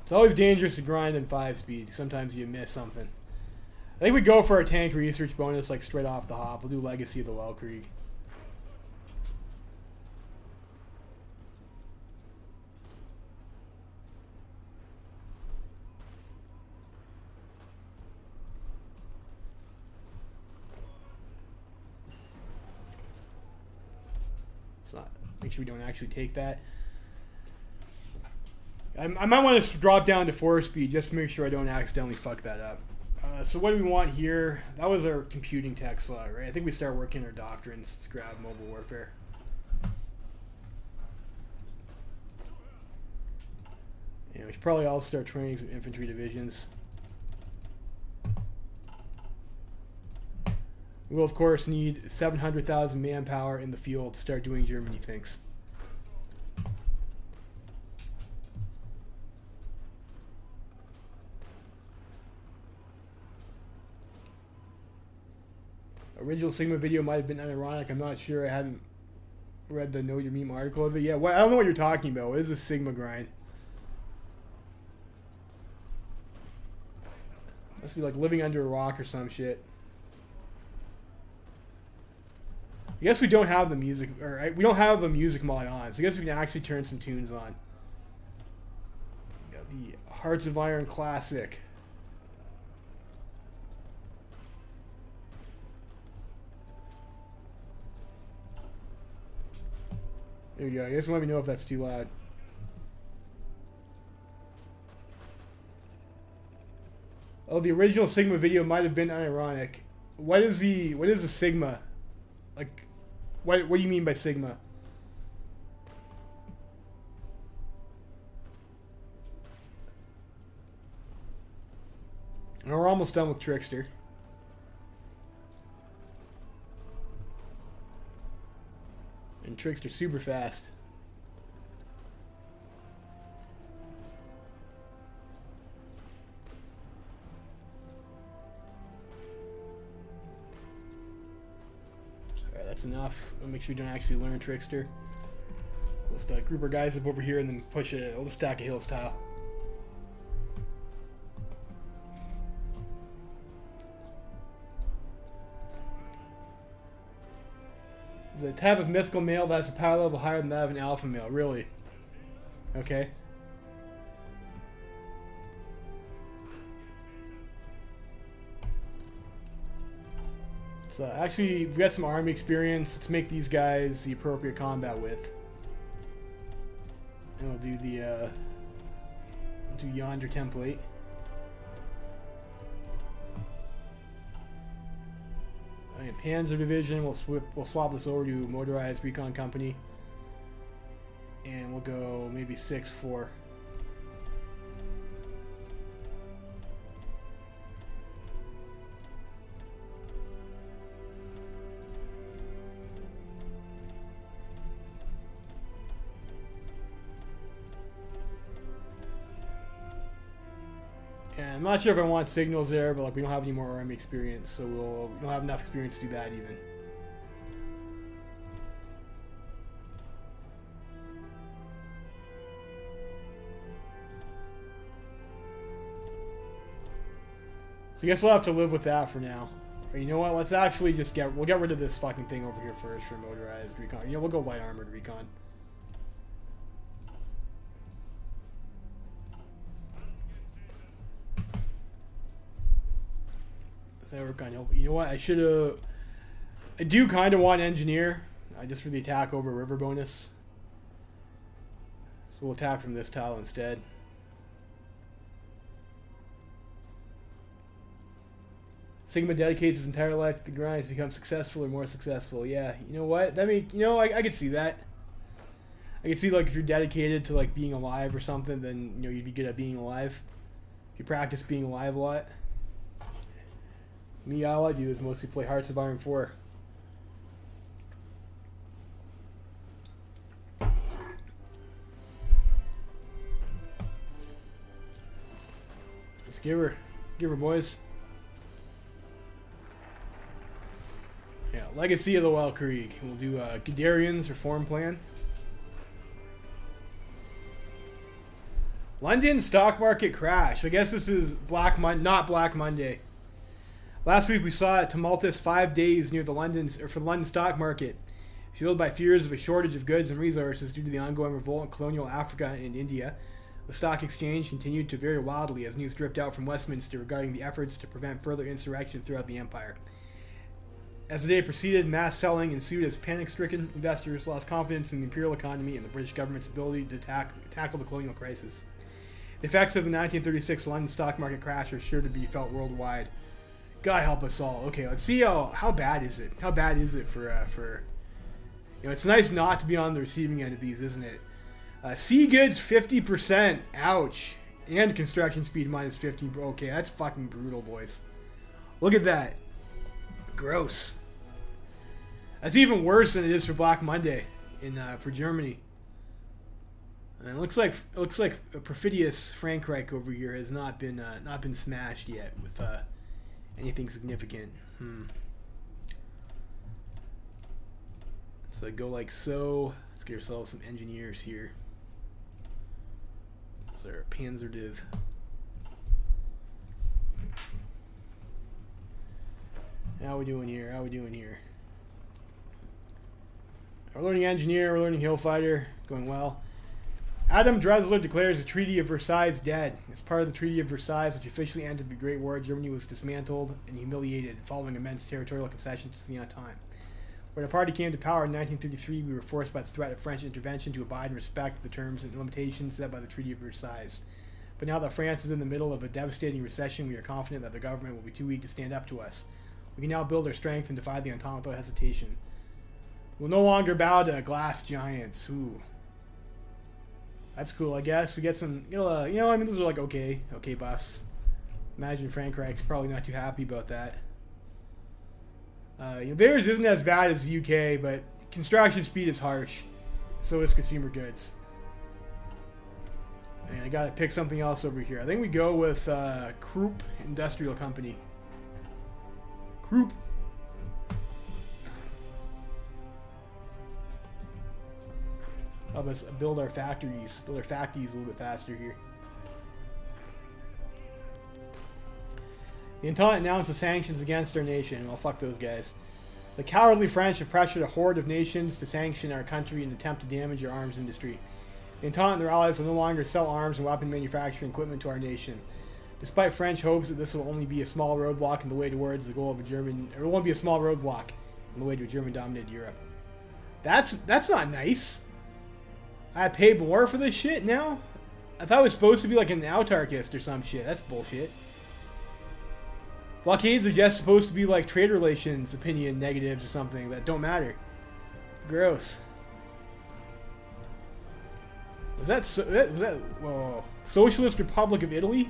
It's always dangerous to grind in 5-speed. Sometimes you miss something. I think we go for our tank research bonus like straight off the hop. We'll do Legacy of the Weltkrieg. It's not. Make sure we don't actually take that. I might want to drop down to 4-speed just to make sure I don't accidentally fuck that up. So what do we want here? That was our computing tech slot, right? I think we start working our doctrines. Let's grab mobile warfare. Yeah, we should probably all start training some infantry divisions. We will, of course, need 700,000 manpower in the field to start doing Germany things. Original Sigma video might have been unironic. I'm not sure. I hadn't read the Know Your Meme article of it. Yeah, I don't know what you're talking about. What is a Sigma grind? Must be like living under a rock or some shit. I guess we don't have the music, or we don't have the music mod on, so I guess we can actually turn some tunes on. We got the Hearts of Iron Classic. There we go. I guess let me know if that's too loud. Oh, the original Sigma video might have been unironic. What is the Sigma? Like, what do you mean by Sigma? And we're almost done with Trickster. And Trickster super fast. Alright, that's enough. We'll make sure we don't actually learn Trickster. We'll just group our guys up over here and then push it. We'll just stack a hill style. There's a type of mythical male that's a power level higher than that of an alpha male. Really? Okay. So actually, we've got some army experience. Let's make these guys the appropriate combat width. And we'll do the do yonder template. Panzer Division, we'll swap this over to Motorized Recon Company. And we'll go maybe 6-4. And I'm not sure if I want signals there, but like we don't have any more army experience, so we don't have enough experience to do that even. So I guess we'll have to live with that for now. Or you know what? Let's actually just we'll get rid of this fucking thing over here first for motorized recon. You know, we'll go light armored recon. You know what? I do kind of want engineer, just for the attack over river bonus. So we'll attack from this tile instead. Sigma dedicates his entire life to the grind to become successful or more successful. Yeah, you know what? That mean, you know, I could see that. I could see, like, if you're dedicated to, like, being alive or something, then, you know, you'd be good at being alive. If you practice being alive a lot. Me, all I do is mostly play Hearts of Iron 4. Let's give her, boys. Yeah, Legacy of the Weltkrieg. We'll do Guderian's Reform Plan. London stock market crash. I guess this is not Black Monday. Last week we saw a tumultuous 5 days near the London stock market, fueled by fears of a shortage of goods and resources due to the ongoing revolt in colonial Africa and India. The stock exchange continued to vary wildly as news dripped out from Westminster regarding the efforts to prevent further insurrection throughout the empire. As the day proceeded, mass selling ensued as panic-stricken investors lost confidence in the imperial economy and the British government's ability to tackle the colonial crisis. The effects of the 1936 London stock market crash are sure to be felt worldwide. God help us all. Okay, let's see how bad is it? How bad is it for you know, it's nice not to be on the receiving end of these, isn't it? Sea goods 50%. Ouch. And construction speed minus 15. Okay, that's fucking brutal, boys. Look at that. Gross. That's even worse than it is for Black Monday for Germany. And it looks like a perfidious Frankreich over here has not been smashed yet with anything significant. So I go like so. Let's get ourselves some engineers here. So our Panzerdiv. How we doing here? We're learning engineer, we're learning hillfighter, going well. Adam Dressler declares the Treaty of Versailles dead. As part of the Treaty of Versailles, which officially ended the Great War, Germany was dismantled and humiliated following immense territorial concessions to the Entente. When the party came to power in 1933, we were forced by the threat of French intervention to abide and respect the terms and limitations set by the Treaty of Versailles. But now that France is in the middle of a devastating recession, we are confident that the government will be too weak to stand up to us. We can now build our strength and defy the Entente without hesitation. We'll no longer bow to glass giants. Ooh. That's cool, I guess. We get some, you know, I mean, those are like okay buffs. Imagine Frankreich's probably not too happy about that. You know, theirs isn't as bad as the UK, but construction speed is harsh. So is consumer goods. And I gotta pick something else over here. I think we go with Krupp Industrial Company. Krupp. Help us build our factories a little bit faster here. The Entente announced the sanctions against our nation. Well, fuck those guys. The cowardly French have pressured a horde of nations to sanction our country in an attempt to damage our arms industry. The Entente and their allies will no longer sell arms and weapon manufacturing equipment to our nation. Despite French hopes that this will only be a small roadblock in the way towards the goal of it won't be a small roadblock in the way to a German-dominated Europe. That's not nice. I pay more for this shit now? I thought it was supposed to be like an autarkist or some shit. That's bullshit. Blockades are just supposed to be like trade relations opinion negatives or something that don't matter. Gross. Was that whoa, Socialist Republic of Italy?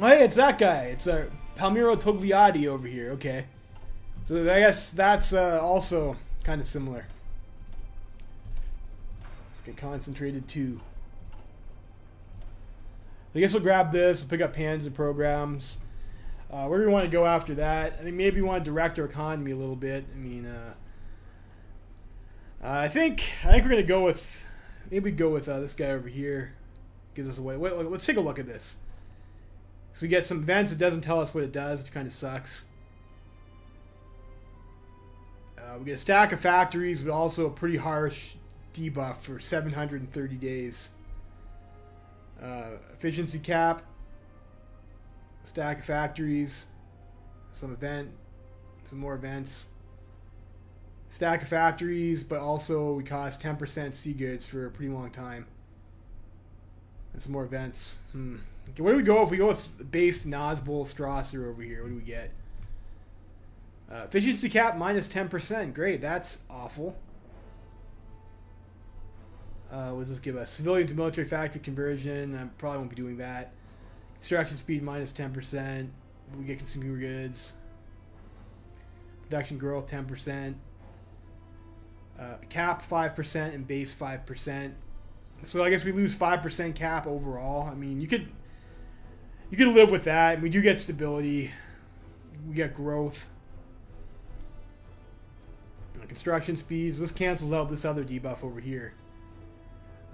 Oh, hey, it's that guy. It's Palmiro Togliatti over here. Okay. So I guess that's also kind of similar. Get concentrated too. I guess we'll grab this. We'll pick up Panzer programs. Where do we want to go after that? I think maybe we want to direct our economy a little bit. I mean, I think we're gonna go with this guy over here. Gives us away. Wait, let's take a look at this. So we get some events. It doesn't tell us what it does, which kind of sucks. We get a stack of factories, but also a pretty harsh debuff for 730 days. Efficiency cap, stack of factories, some more events, stack of factories, but also we cost 10% sea goods for a pretty long time, and some more events. Okay, where do we go if we go with based Nosbull Strasser over here? What do we get? Efficiency cap minus 10%. Great, that's awful. What does this give us? Civilian to military factory conversion. I probably won't be doing that. Construction speed minus 10%. We get consumer goods. Production growth 10%. Cap 5% and base 5%. So I guess we lose 5% cap overall. I mean, you could live with that. We do get stability. We get growth. Construction speeds. This cancels out this other debuff over here.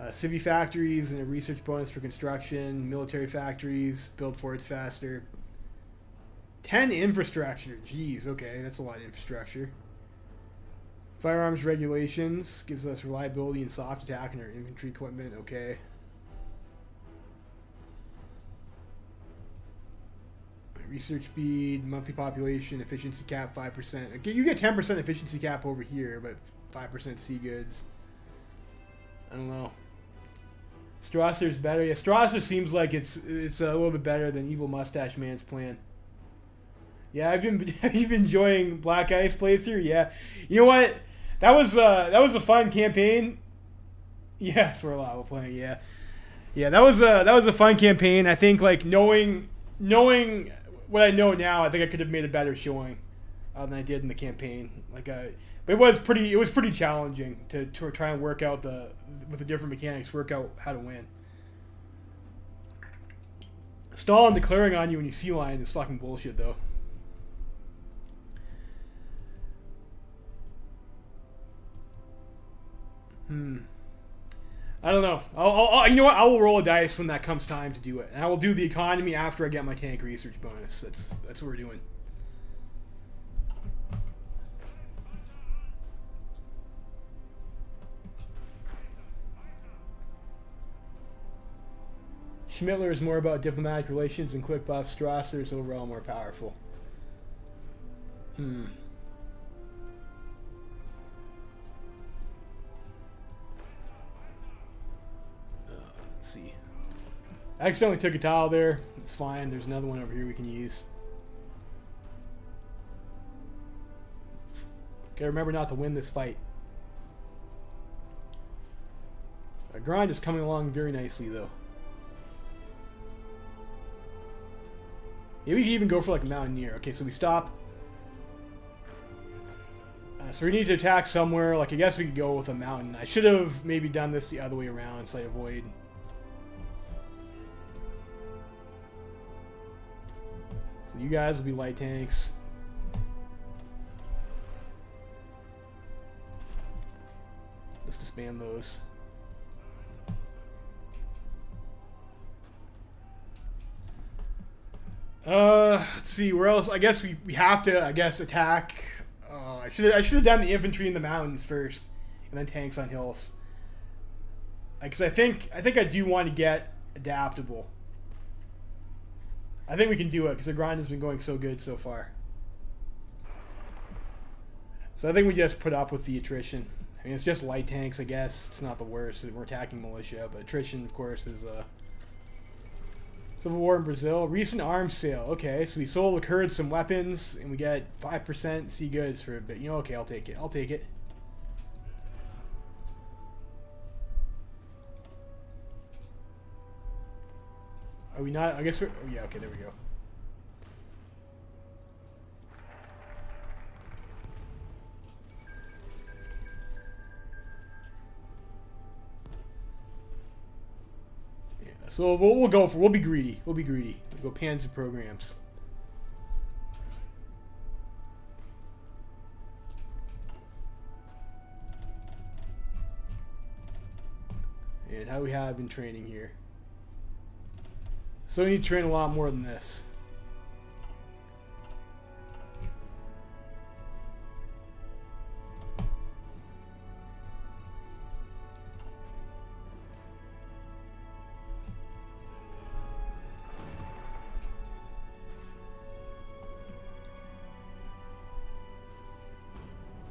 Civvy factories and a research bonus for construction. Military factories. Build forts faster. 10 infrastructure. Jeez, okay. That's a lot of infrastructure. Firearms regulations. Gives us reliability and soft attack in our infantry equipment. Okay. Research speed. Monthly population. Efficiency cap 5%. Okay, you get 10% efficiency cap over here, but 5% sea goods. I don't know. Strasser's better. Yeah, Strasser seems like it's a little bit better than Evil Mustache Man's plan. Yeah, I've been enjoying Black Ice playthrough. Yeah, you know what? That was a fun campaign. Yes, we're allowed playing. Yeah, that was a fun campaign. I think like knowing what I know now, I think I could have made a better showing than I did in the campaign. Like, but it was pretty challenging to try and work out with the different mechanics, work out how to win. Stalin declaring on you when you sea lion is fucking bullshit, though. I don't know. I'll you know what? I will roll a dice when that comes time to do it, and I will do the economy after I get my tank research bonus. That's what we're doing. Schmittler is more about diplomatic relations and quick buff. Strasser is overall more powerful. Let's see. I accidentally took a tile there. It's fine. There's another one over here we can use. Okay, remember not to win this fight. Our grind is coming along very nicely, though. Yeah, we can even go for like a mountaineer. Okay, so we stop. So we need to attack somewhere. Like, I guess we could go with a mountain. I should have maybe done this the other way around so I avoid. So you guys will be light tanks. Let's disband those. Let's see where else. I guess we have to. I guess attack. I should have done the infantry in the mountains first, and then tanks on hills. Because I think I do want to get adaptable. I think we can do it because the grind has been going so good so far. So I think we just put up with the attrition. I mean, it's just light tanks. I guess it's not the worst. We're attacking militia, but attrition, of course, is Civil War in Brazil. Recent arms sale. Okay, so we sold the Kurds some weapons, and we get 5% sea goods for a bit. You know, okay, I'll take it. I'll take it. Are we not? I guess we're... Oh, yeah, okay, there we go. So we'll go for. We'll be greedy. We'll be greedy. We'll go Panzer programs. And how we have in training here. So we need to train a lot more than this.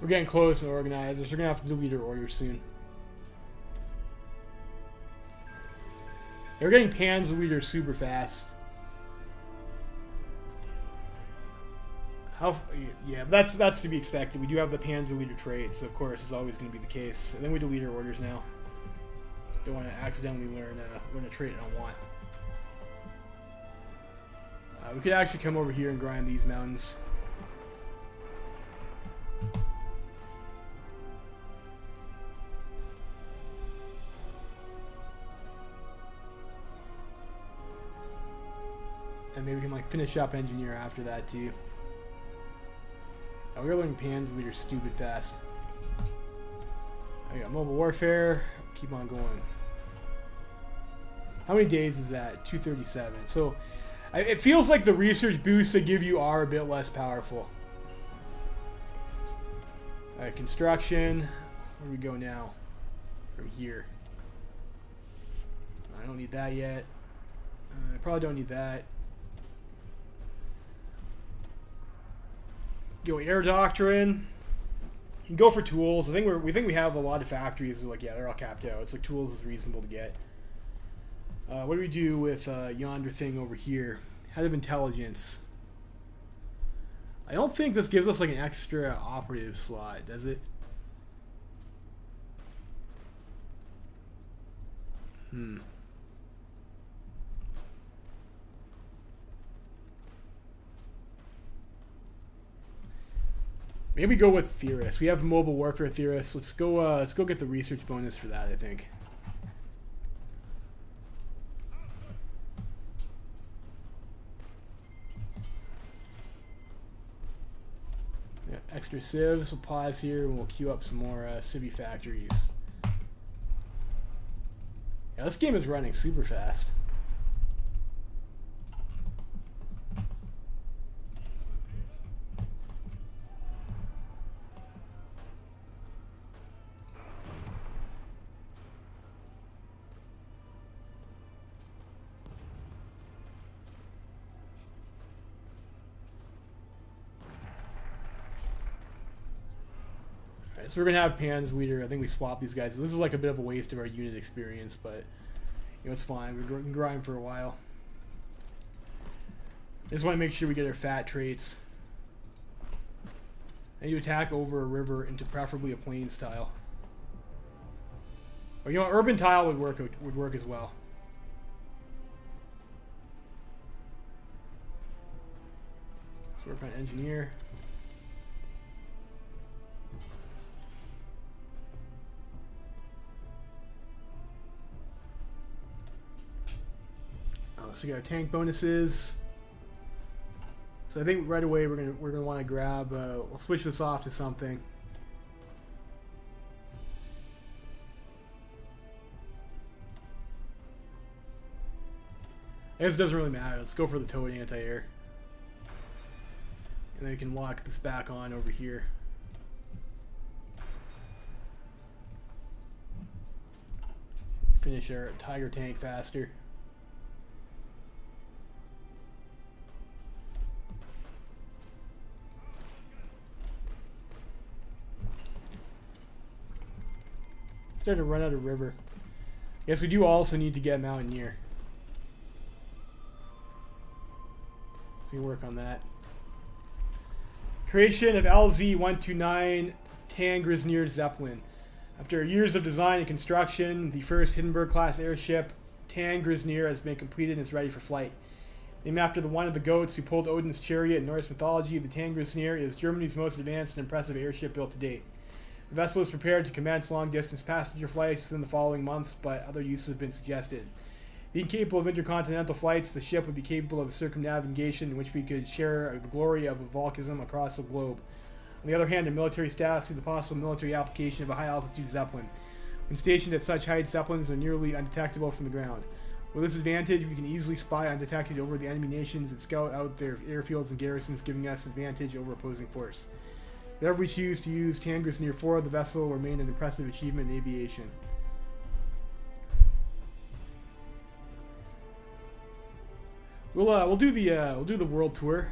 We're getting close and organized. We're gonna have to delete our orders soon. They're getting Panzerleader super fast. Yeah, that's to be expected. We do have the Panzerleader trait, so of course it's always going to be the case. And then we delete our orders now. Don't want to accidentally learn a trait I don't want. We could actually come over here and grind these mountains. And maybe we can like finish up engineer after that too. Oh, we're learning Panzerleader stupid fast. I got mobile warfare. Keep on going. How many days is that? 237. So it feels like the research boosts they give you are a bit less powerful. Alright, construction. Where do we go now? From here. I don't need that yet. I probably don't need that. Go air doctrine. You can go for tools. I think we think we have a lot of factories. Like, yeah, they're all capped out. It's like tools is reasonable to get. What do we do with yonder thing over here? Head of intelligence. I don't think this gives us like an extra operative slot, does it? Maybe go with theorist. We have mobile warfare theorists. Let's go get the research bonus for that, I think. Yeah, extra civs. We'll pause here and we'll queue up some more civvy factories. Yeah, this game is running super fast. So we're going to have Panzerleader. I think we swap these guys. This is like a bit of a waste of our unit experience, but you know, it's fine. We can grind for a while. I just want to make sure we get our fat traits. And you attack over a river into preferably a plains tile. Or you know, urban tile would work as well. Let's work on engineer. So we got our tank bonuses. So I think right away we're gonna want to grab. We'll switch this off to something. I guess it doesn't really matter. Let's go for the towed anti-air, and then we can lock this back on over here. Finish our Tiger tank faster. Starting to run out of river. Yes, we do also need to get Mountaineer. So we work on that. Creation of LZ-129 Tangrisneer Zeppelin. After years of design and construction, the first Hindenburg-class airship, Tangrisneer, has been completed and is ready for flight. Named after one of the goats who pulled Odin's chariot in Norse mythology, the Tangrisneer is Germany's most advanced and impressive airship built to date. The vessel is prepared to commence long-distance passenger flights within the following months, but other uses have been suggested. Being capable of intercontinental flights, the ship would be capable of circumnavigation in which we could share the glory of volcanism across the globe. On the other hand, the military staff see the possible military application of a high-altitude Zeppelin. When stationed at such height, Zeppelins are nearly undetectable from the ground. With this advantage, we can easily spy undetected over the enemy nations and scout out their airfields and garrisons, giving us advantage over opposing force. Whenever we choose to use Tangrisneer 4, the vessel will remain an impressive achievement in aviation. We'll do the world tour.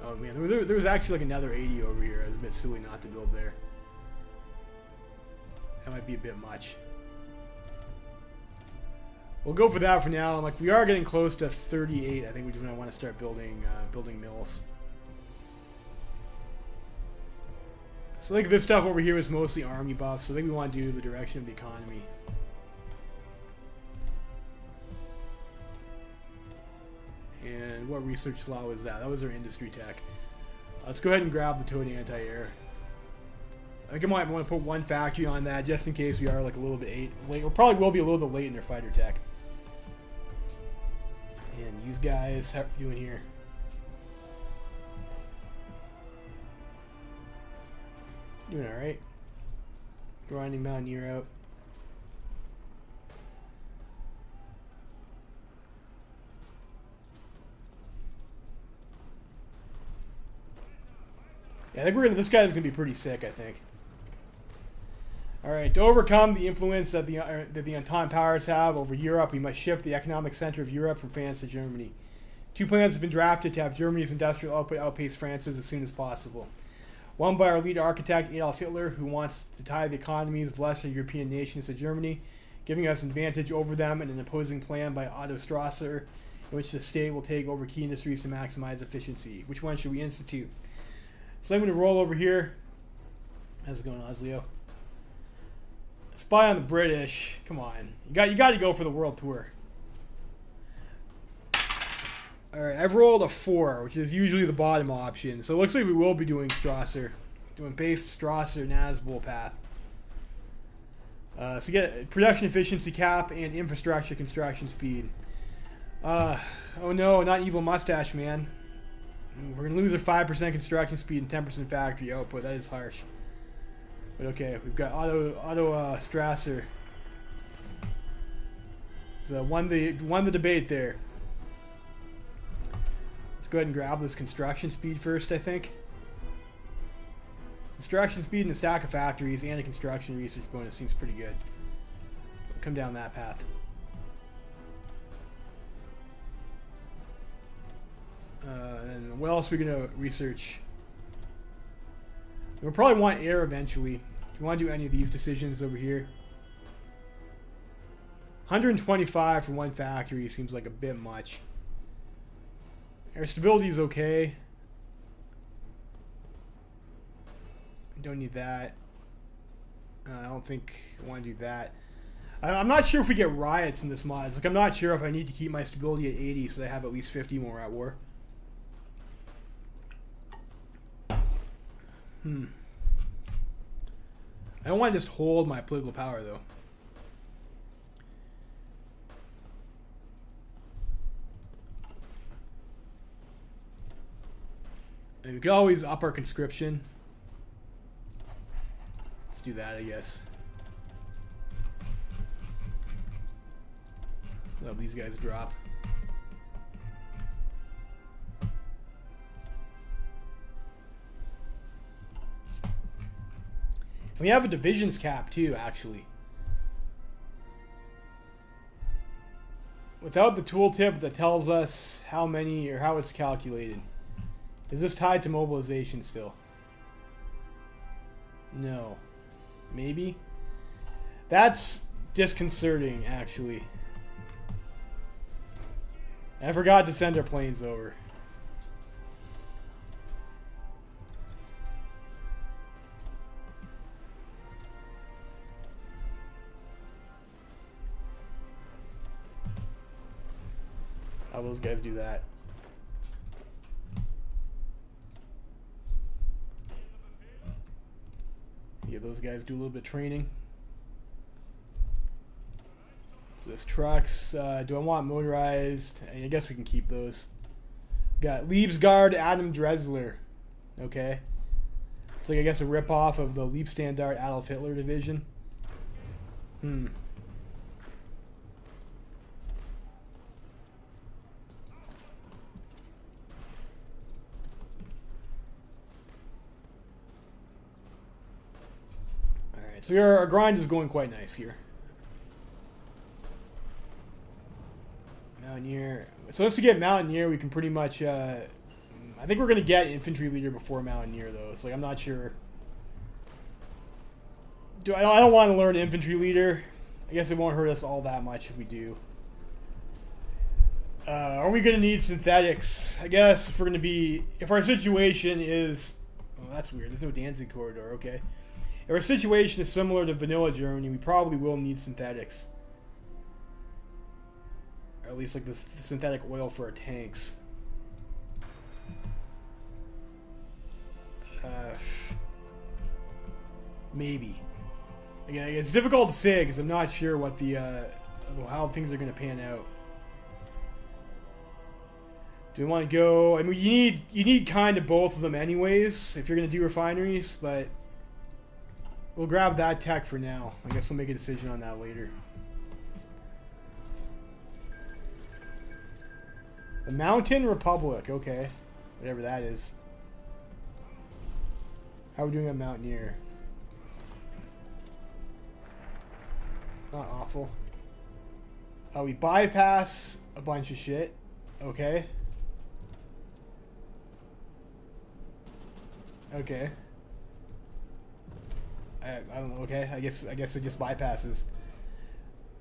Oh man, there was actually like another 80 over here. I was a bit silly not to build there. That might be a bit much. We'll go for that for now. Like, we are getting close to 38. I think we just want to start building building mills. So I think this stuff over here is mostly army buffs. So I think we want to do the direction of the economy. And what research law was that? That was our industry tech. Let's go ahead and grab the towed anti-air. I think I might want to put one factory on that just in case we are like a little bit late. We probably will be a little bit late in their fighter tech. And you guys, how are you doing here? Doing alright. Grinding Mountaineer out. Yeah, I think this guy's gonna be pretty sick, I think. Alright, to overcome the influence that the Entente powers have over Europe, we must shift the economic center of Europe from France to Germany. 2 plans have been drafted to have Germany's industrial output outpace France's as soon as possible. One by our lead architect, Adolf Hitler, who wants to tie the economies of lesser European nations to Germany, giving us an advantage over them, and an opposing plan by Otto Strasser, in which the state will take over key industries to maximize efficiency. Which one should we institute? So I'm going to roll over here. How's it going, Osleo? Spy on the British. Come on. You got to go for the world tour. Alright, I've rolled a 4, which is usually the bottom option. So it looks like we will be doing Strasser. Doing based Strasser Nazbol path. So we get production efficiency cap and infrastructure construction speed. Oh no, not evil mustache man. We're going to lose our 5% construction speed and 10% factory output. That is harsh. But okay, we've got Otto Strasser. So won the debate there. Let's go ahead and grab this construction speed first, I think. Construction speed and a stack of factories and a construction research bonus seems pretty good. Come down that path. And what else are we going to research? We'll probably want air eventually. Do you want to do any of these decisions over here? 125 for one factory seems like a bit much. Air stability is okay. Don't need that. I don't think I want to do that. I'm not sure if we get riots in this mod. It's like I'm not sure if I need to keep my stability at 80 so I have at least 50 more at war. I don't want to just hold my political power though. And we could always up our conscription. Let's do that, I guess. Let these guys drop. We have a divisions cap too, actually. Without the tooltip that tells us how many or how it's calculated. Is this tied to mobilization still? No. Maybe? That's disconcerting, actually. I forgot to send our planes over. How those guys do that? Yeah, those guys do a little bit of training. So this trucks. Do I want motorized? I guess we can keep those. Got Liebsgard Adam Dressler. Okay. It's like I guess a ripoff of the Liebstandard Adolf Hitler division. So our grind is going quite nice here. Mountaineer. So once we get Mountaineer, we can pretty much... I think we're going to get Infantry Leader before Mountaineer, though. It's like, I'm not sure. I don't want to learn infantry leader. I guess it won't hurt us all that much if we do. Are we going to need synthetics? I guess if we're going to be... If our situation is... Oh, that's weird. There's no Danzig corridor. Okay. If our situation is similar to vanilla Germany, we probably will need synthetics. Or at least like the synthetic oil for our tanks. Maybe. Again, it's difficult to say because I'm not sure what the how things are going to pan out. Do we want to go? I mean, you need kind of both of them anyways if you're going to do refineries, but we'll grab that tech for now. I guess we'll make a decision on that later. The Mountain Republic, okay, whatever that is. How are we doing on Mountaineer? Not awful. We bypass a bunch of shit. Okay. Okay. I don't know. Okay. I guess it just bypasses.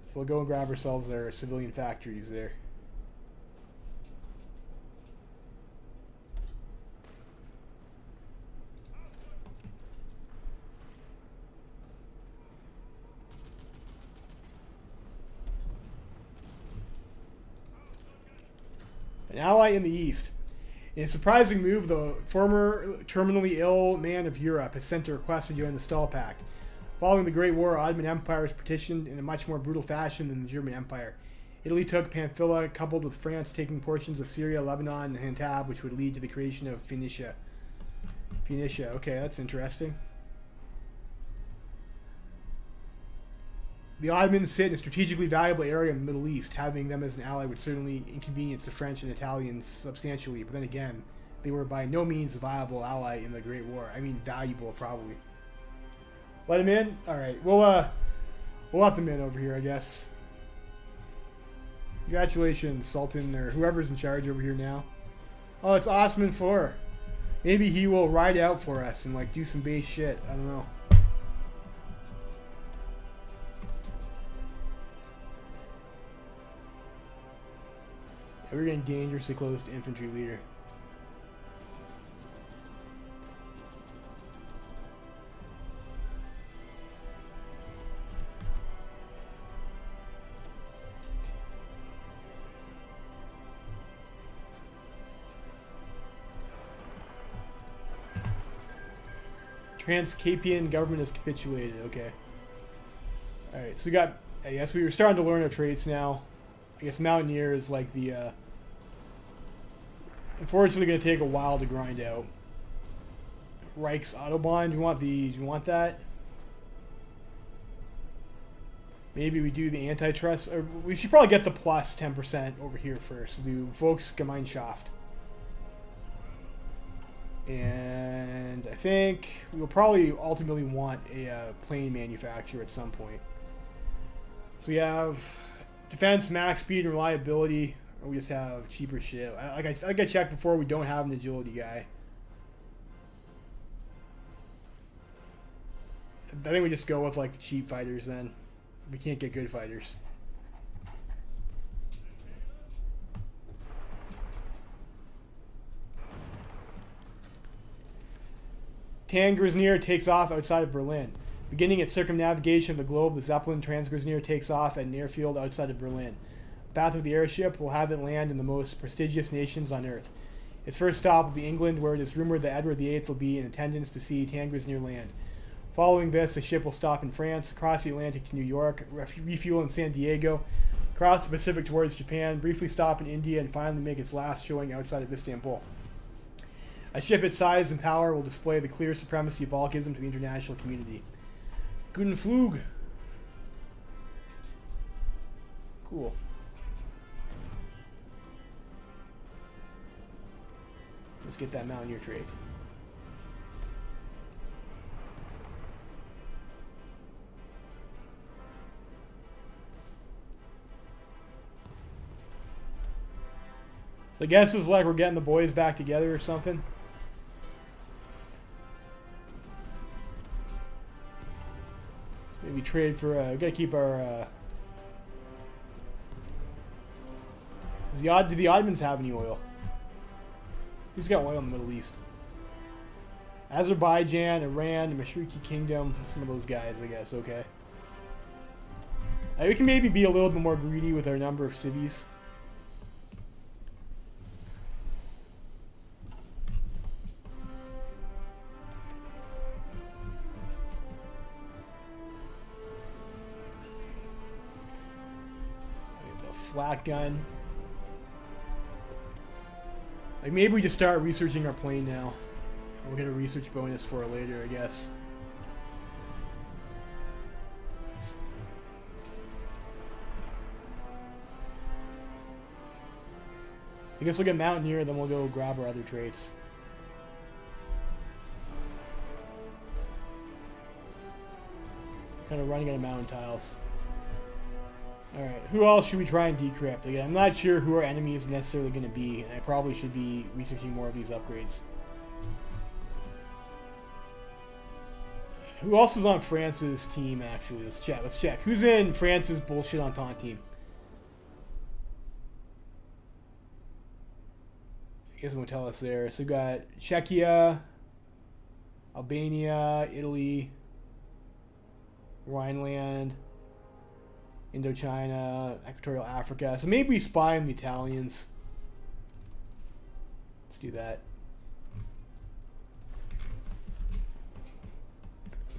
So we'll go and grab ourselves our civilian factories there. An ally in the east. In a surprising move, the former terminally ill man of Europe has sent a request to join the Stahl Pact. Following the Great War, Ottoman Empire was partitioned in a much more brutal fashion than the German Empire. Italy took Pamphylia, coupled with France taking portions of Syria, Lebanon, and Hintab, which would lead to the creation of Phoenicia. Phoenicia, okay, that's interesting. The Ottomans sit in a strategically valuable area in the Middle East. Having them as an ally would certainly inconvenience the French and Italians substantially, but then again, they were by no means a viable ally in the Great War. I mean, valuable, probably. Let them in? Alright, we'll let them in over here, I guess. Congratulations, Sultan, or whoever's in charge over here now. Oh, it's Osman IV. Maybe he will ride out for us and, like, do some base shit. I don't know. We're getting dangerously close to infantry leader. Transcaspian government has capitulated. Okay. Alright, so we got... I guess we were starting to learn our traits now. I guess Mountaineer is like the, unfortunately going to take a while to grind out. Reich's Autobahn, do you want that? Maybe we do the antitrust, or we should probably get the plus 10% over here first. We'll do Volksgemeinschaft. And I think we'll probably ultimately want a plane manufacturer at some point. So we have... defense, max speed, and reliability, or we just have cheaper shit. Like I checked before, we don't have an agility guy. I think we just go with like the cheap fighters then. We can't get good fighters. Tangrisneer takes off outside of Berlin. Beginning its circumnavigation of the globe, the Zeppelin Transgrisneer takes off at an airfield outside of Berlin. The path of the airship will have it land in the most prestigious nations on Earth. Its first stop will be England, where it is rumored that Edward VIII will be in attendance to see Tangrisneer land. Following this, the ship will stop in France, cross the Atlantic to New York, refuel in San Diego, cross the Pacific towards Japan, briefly stop in India, and finally make its last showing outside of Istanbul. A ship its size and power will display the clear supremacy of Volkism to the international community. Guten Flug. Cool. Let's get that Mountaineer trade. So I guess it's like we're getting the boys back together or something. Maybe trade for, we gotta keep our, do the Ottomans have any oil? Who's got oil in the Middle East? Azerbaijan, Iran, the Mashriki Kingdom, some of those guys, I guess, okay. We can maybe be a little bit more greedy with our number of cities. Flat gun. Like maybe we just start researching our plane now. We'll get a research bonus for it later, I guess. So I guess we'll get Mountaineer, then we'll go grab our other traits. Kind of running out of mountain tiles. Alright, who else should we try and decrypt? Again, I'm not sure who our enemy is necessarily going to be, and I probably should be researching more of these upgrades. Who else is on France's team, actually? Let's check. Who's in France's bullshit Entente team? I guess it won't tell us there. So we've got Czechia, Albania, Italy, Rhineland, Indochina, Equatorial Africa. So maybe we spy on the Italians. Let's do that.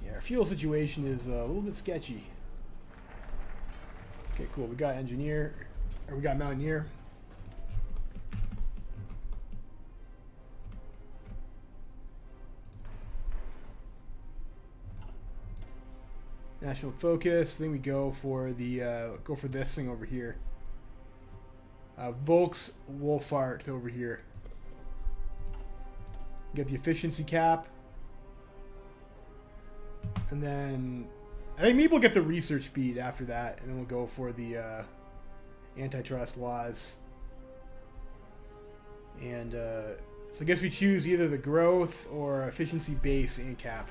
Yeah, our fuel situation is a little bit sketchy. Okay, cool. We got Engineer, or we got Mountaineer. National focus. Then we go for the this thing over here. Volks Wolfart over here. Get the efficiency cap, and then I think maybe we'll get the research speed after that, and then we'll go for the antitrust laws. And so I guess we choose either the growth or efficiency base and cap.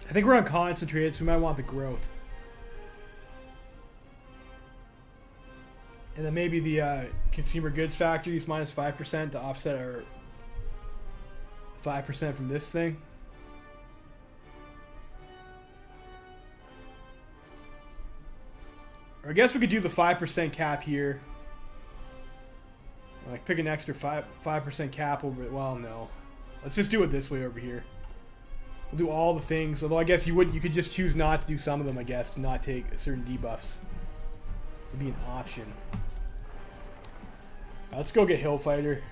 I think we're on concentrated, so we might want the growth. And then maybe the consumer goods factories -5% to offset our 5% from this thing. Or I guess we could do the 5% cap here. Like pick an extra 5% cap over it. Well, no. Let's just do it this way over here. We'll do all the things, although I guess you could just choose not to do some of them, I guess, to not take certain debuffs. It'd be an option. Let's go get Hillfighter.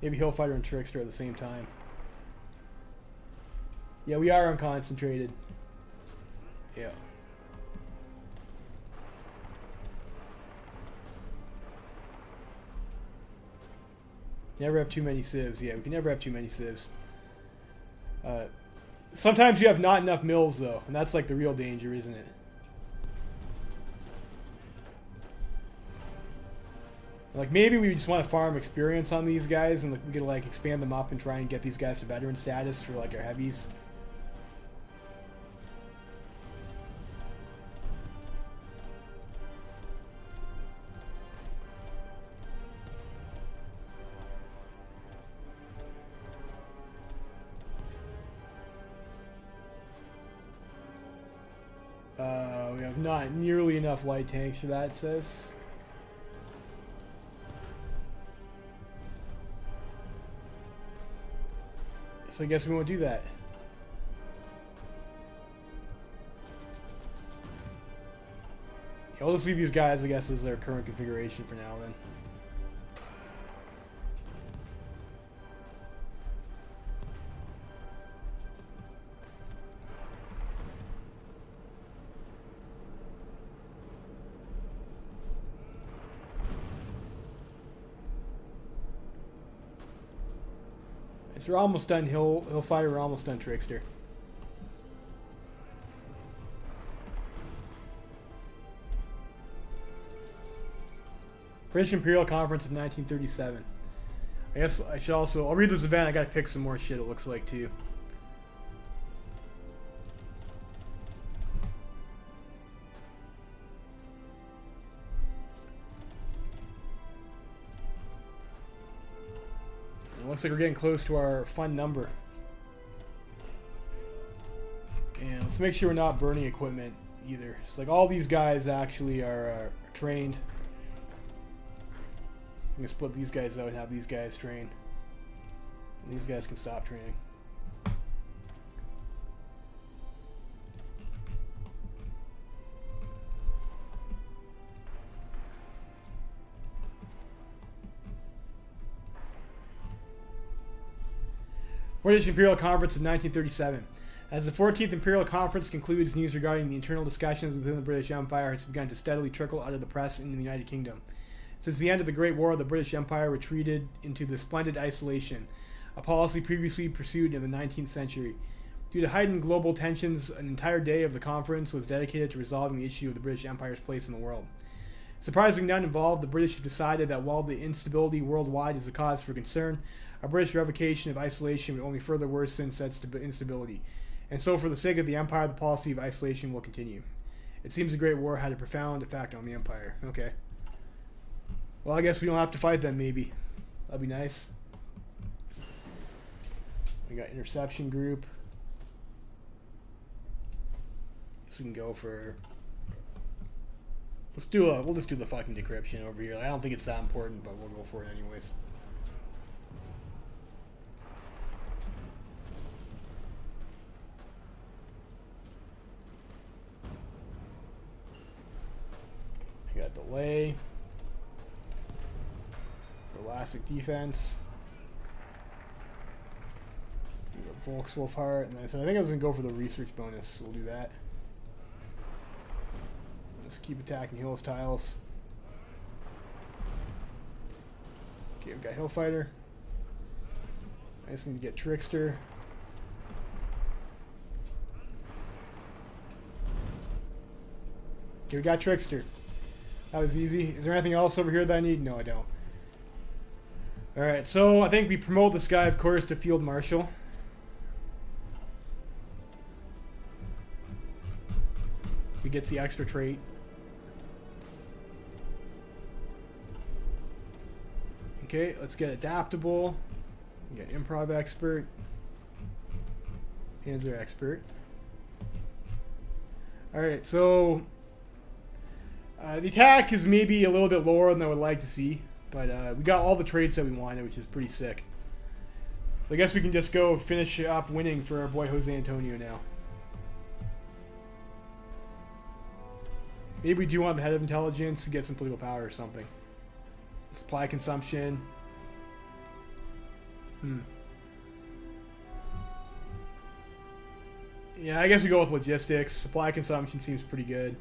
Maybe Hillfighter and Trickster at the same time. Yeah, we are unconcentrated. Yeah. Never have too many civs. Yeah, we can never have too many civs. Sometimes you have not enough mills, though, and that's like the real danger, isn't it? Like maybe we just want to farm experience on these guys, and we can like expand them up and try and get these guys to veteran status for like our heavies. We have not nearly enough light tanks for that, it says. So I guess we won't do that. Yeah, we'll just leave these guys, I guess, as their current configuration for now then. We're almost done Hillfighter, we're almost done Trickster. British Imperial Conference of 1937. I guess I should also... I'll read this event. I gotta pick some more shit, it looks like, too. It looks like we're getting close to our fun number. And let's make sure we're not burning equipment either. It's like all these guys actually are trained. I'm gonna split these guys out and have these guys train. And these guys can stop training. British Imperial Conference of 1937. As the 14th Imperial Conference concludes, news regarding the internal discussions within the British Empire has begun to steadily trickle out of the press in the United Kingdom. Since the end of the Great War, the British Empire retreated into the splendid isolation, a policy previously pursued in the 19th century. Due to heightened global tensions, an entire day of the conference was dedicated to resolving the issue of the British Empire's place in the world. Surprising none involved, the British have decided that while the instability worldwide is a cause for concern, a British revocation of isolation would only further worsen such instability. And so, for the sake of the Empire, the policy of isolation will continue. It seems the Great War had a profound effect on the Empire. Okay. Well, I guess we don't have to fight them, maybe. That'd be nice. We got interception group. Guess we can go for... We'll just do the fucking decryption over here. I don't think it's that important, but we'll go for it anyways. I got delay. Elastic defense. Volkswolf heart, and then I said I think I was gonna go for the research bonus. So we'll do that. Just keep attacking Hill's tiles. Okay, we've got Hillfighter. I just need to get Trickster. Okay, we got Trickster. That was easy. Is there anything else over here that I need? No, I don't. Alright, so I think we promote this guy, of course, to Field Marshal. He gets the extra trait. Okay, let's get Adaptable. We get Improv Expert. Panzer Expert. Alright, so... the attack is maybe a little bit lower than I would like to see. But we got all the traits that we wanted, which is pretty sick. So I guess we can just go finish up winning for our boy Jose Antonio now. Maybe we do want the head of intelligence to get some political power or something. Supply consumption. Yeah, I guess we go with logistics. Supply consumption seems pretty good.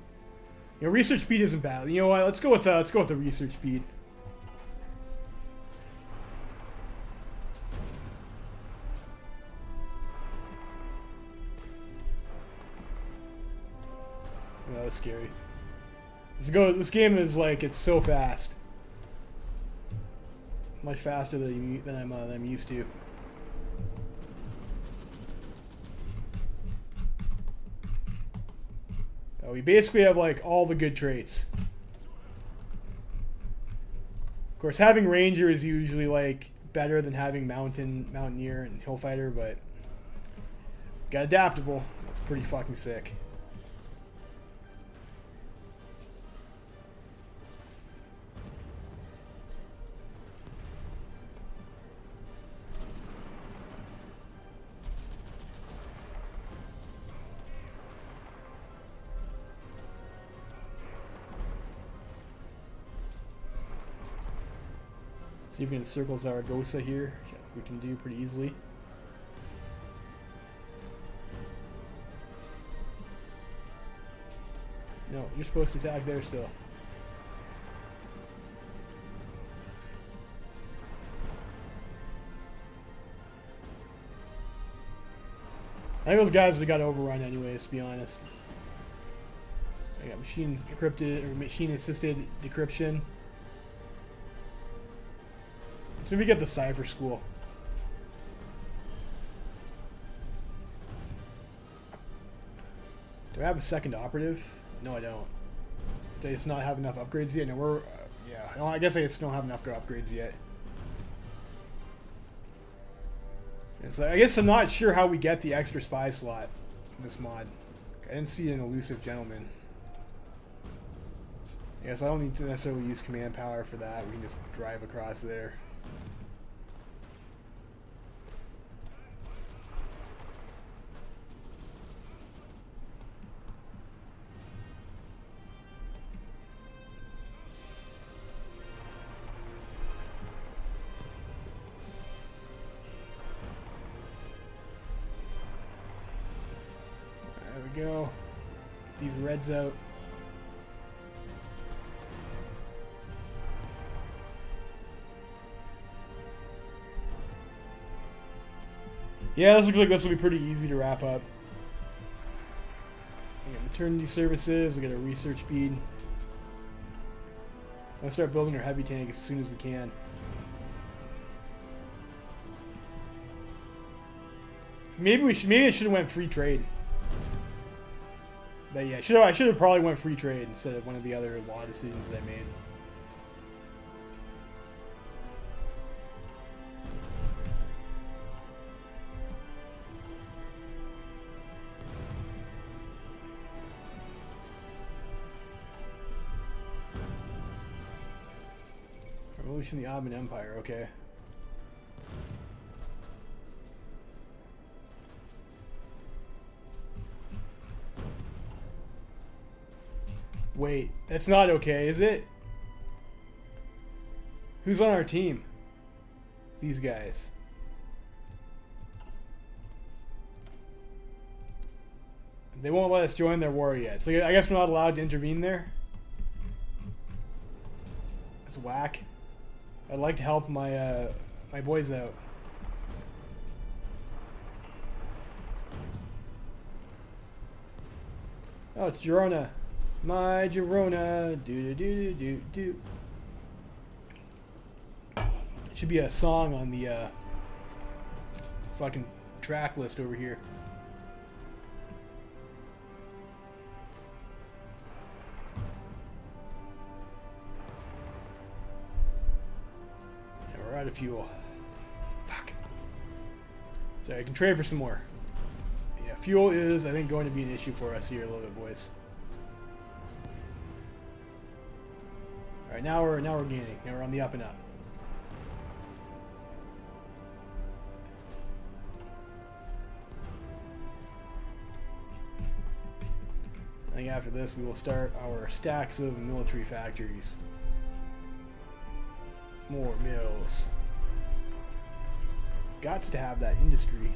You know, research speed isn't bad. You know what? Let's go with the research speed. That was scary. This game is like, it's so fast. Much faster than I'm used to. We basically have like all the good traits. Of course, having Ranger is usually like better than having Mountaineer, and Hillfighter, but got Adaptable. That's pretty fucking sick. See if we can circle Zaragoza here, which we can do pretty easily. No, you're supposed to attack there still. I think those guys we got overrun anyways, to be honest. I got machine encrypted or machine assisted decryption. Let's maybe get the Cipher School. Do I have a second operative? No, I don't. Do I just not have enough upgrades yet? No, we're... yeah, I guess I just don't have enough upgrades yet. And so I guess I'm not sure how we get the extra spy slot in this mod. I didn't see an elusive gentleman. I guess I don't need to necessarily use command power for that. We can just drive across there. There we go. Get these reds out. Yeah, this looks like this will be pretty easy to wrap up. We got maternity services, we got a research speed. Let's start building our heavy tank as soon as we can. Maybe I should have went free trade. But yeah, I should have probably went free trade instead of one of the other law decisions that I made. Revolution of the Ottoman Empire, okay. Wait, that's not okay, is it? Who's on our team? These guys. They won't let us join their war yet. So I guess we're not allowed to intervene there? That's whack. I'd like to help my my boys out. Oh, it's Girona. My Girona. Do do do do do do. Should be a song on the fucking track list over here. Out of fuel. Fuck. Sorry, I can trade for some more. Yeah, fuel is, I think, going to be an issue for us here a little bit, boys. All right, now we're gaining. Now we're on the up and up. I think after this, we will start our stacks of military factories. More mills. Gots to have that industry.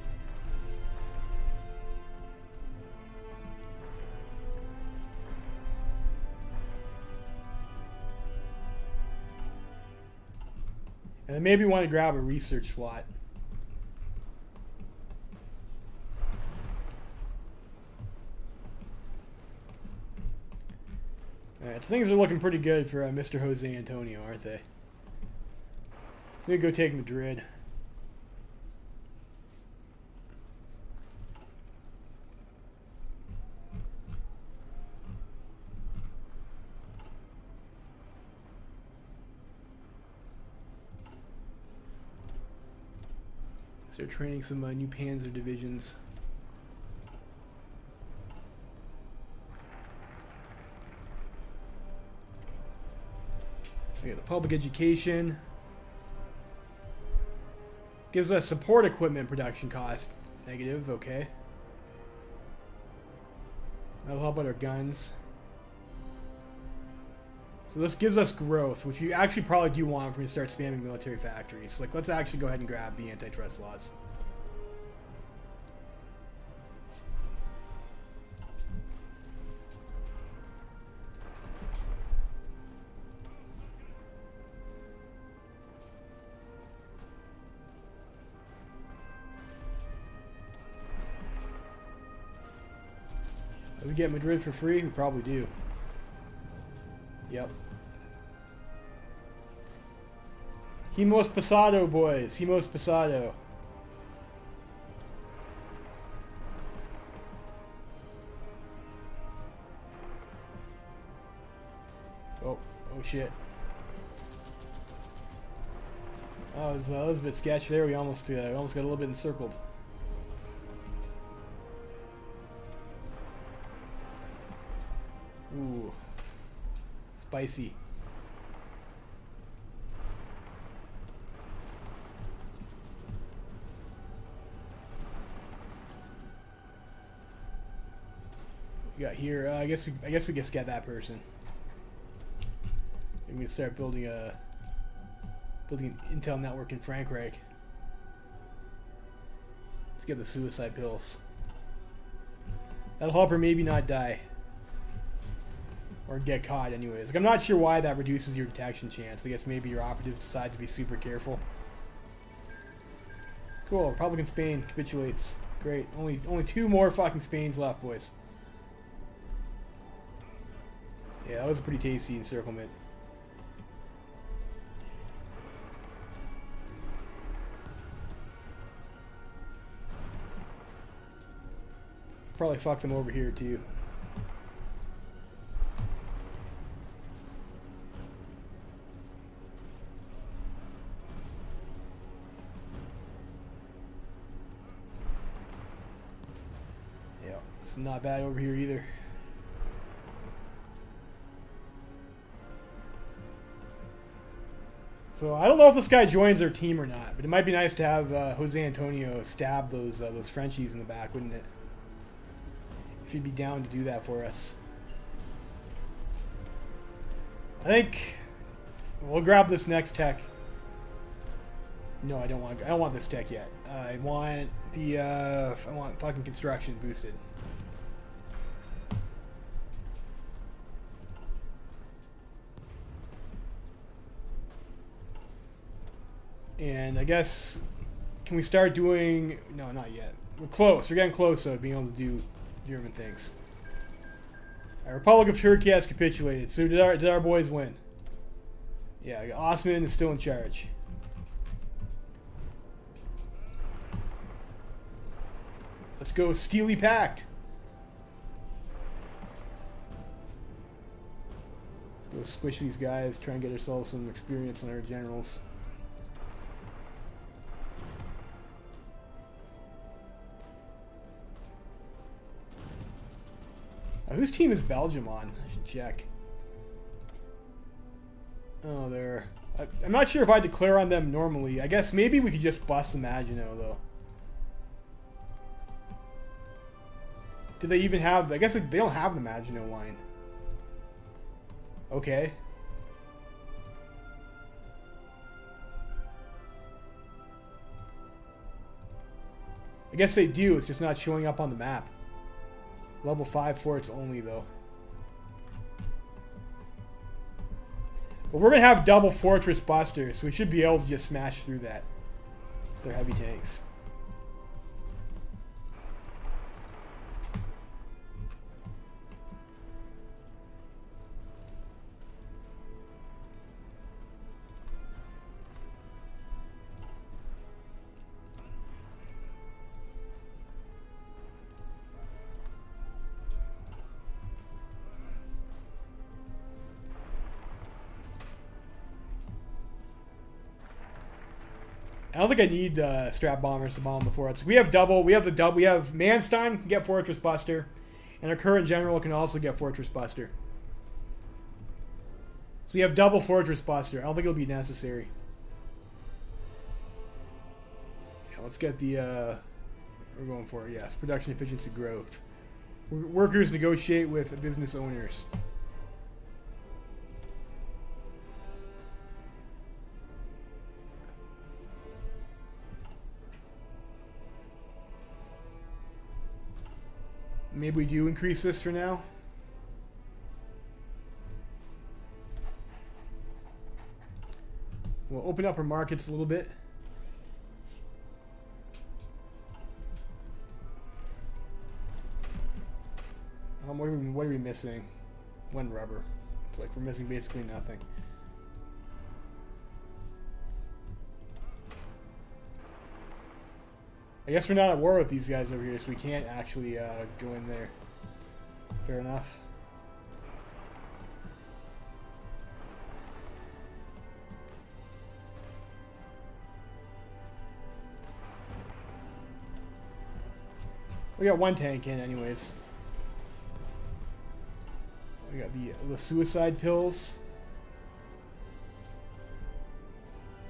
And then maybe want to grab a research slot. Alright, so things are looking pretty good for Mr. Jose Antonio, aren't they? So we go take Madrid. Start training some new Panzer divisions. We got the public education. Gives us support equipment production cost. Negative, okay. That'll help with our guns. So this gives us growth, which you actually probably do want if we start spamming military factories. Like, let's actually go ahead and grab the antitrust laws. Do we get Madrid for free? We probably do. Yep. Hemos pasado, boys. Hemos pasado. Oh shit. Oh, that was a bit sketchy there. We almost got a little bit encircled. Ooh. Spicy. We got here. I guess we just get that person. And we can start building an intel network in Frankreich. Let's get the suicide pills. That'll help her maybe not die. Or get caught anyways. Like, I'm not sure why that reduces your detection chance. I guess maybe your operatives decide to be super careful. Cool. Republican Spain capitulates. Great. Only 2 more fucking Spains left, boys. Yeah, that was a pretty tasty encirclement. Probably fuck them over here too. Yeah, it's not bad over here either. So I don't know if this guy joins their team or not, but it might be nice to have Jose Antonio stab those Frenchies in the back, wouldn't it? If he'd be down to do that for us. I think we'll grab this next tech. No, I don't want this tech yet. I want fucking construction boosted. And I guess, can we start doing... No, not yet. We're close. We're getting close to being able to do German things. Right, Republic of Turkey has capitulated. So did our boys win? Yeah, Osman is still in charge. Let's go Steely Pact. Let's go squish these guys, try and get ourselves some experience on our generals. Whose team is Belgium on? I should check. Oh, they're... I'm not sure if I declare on them normally. I guess maybe we could just bust the Maginot, though. Do they even have... I guess they don't have the Maginot line. Okay. I guess they do. It's just not showing up on the map. Level 5 forts only, though. But we're going to have double fortress busters, so we should be able to just smash through that. They're heavy tanks. I don't think I need strap bombers to bomb the forts. We have double. We have Manstein can get Fortress Buster, and our current general can also get Fortress Buster. So we have double Fortress Buster. I don't think it'll be necessary. Yeah, let's get the. We're going for it. Yes, production efficiency growth. Workers negotiate with business owners. Maybe we do increase this for now. We'll open up our markets a little bit. What are we missing? 1 rubber. It's like we're missing basically nothing. I guess we're not at war with these guys over here, so we can't actually go in there. Fair enough. We got one tank in anyways. We got the suicide pills.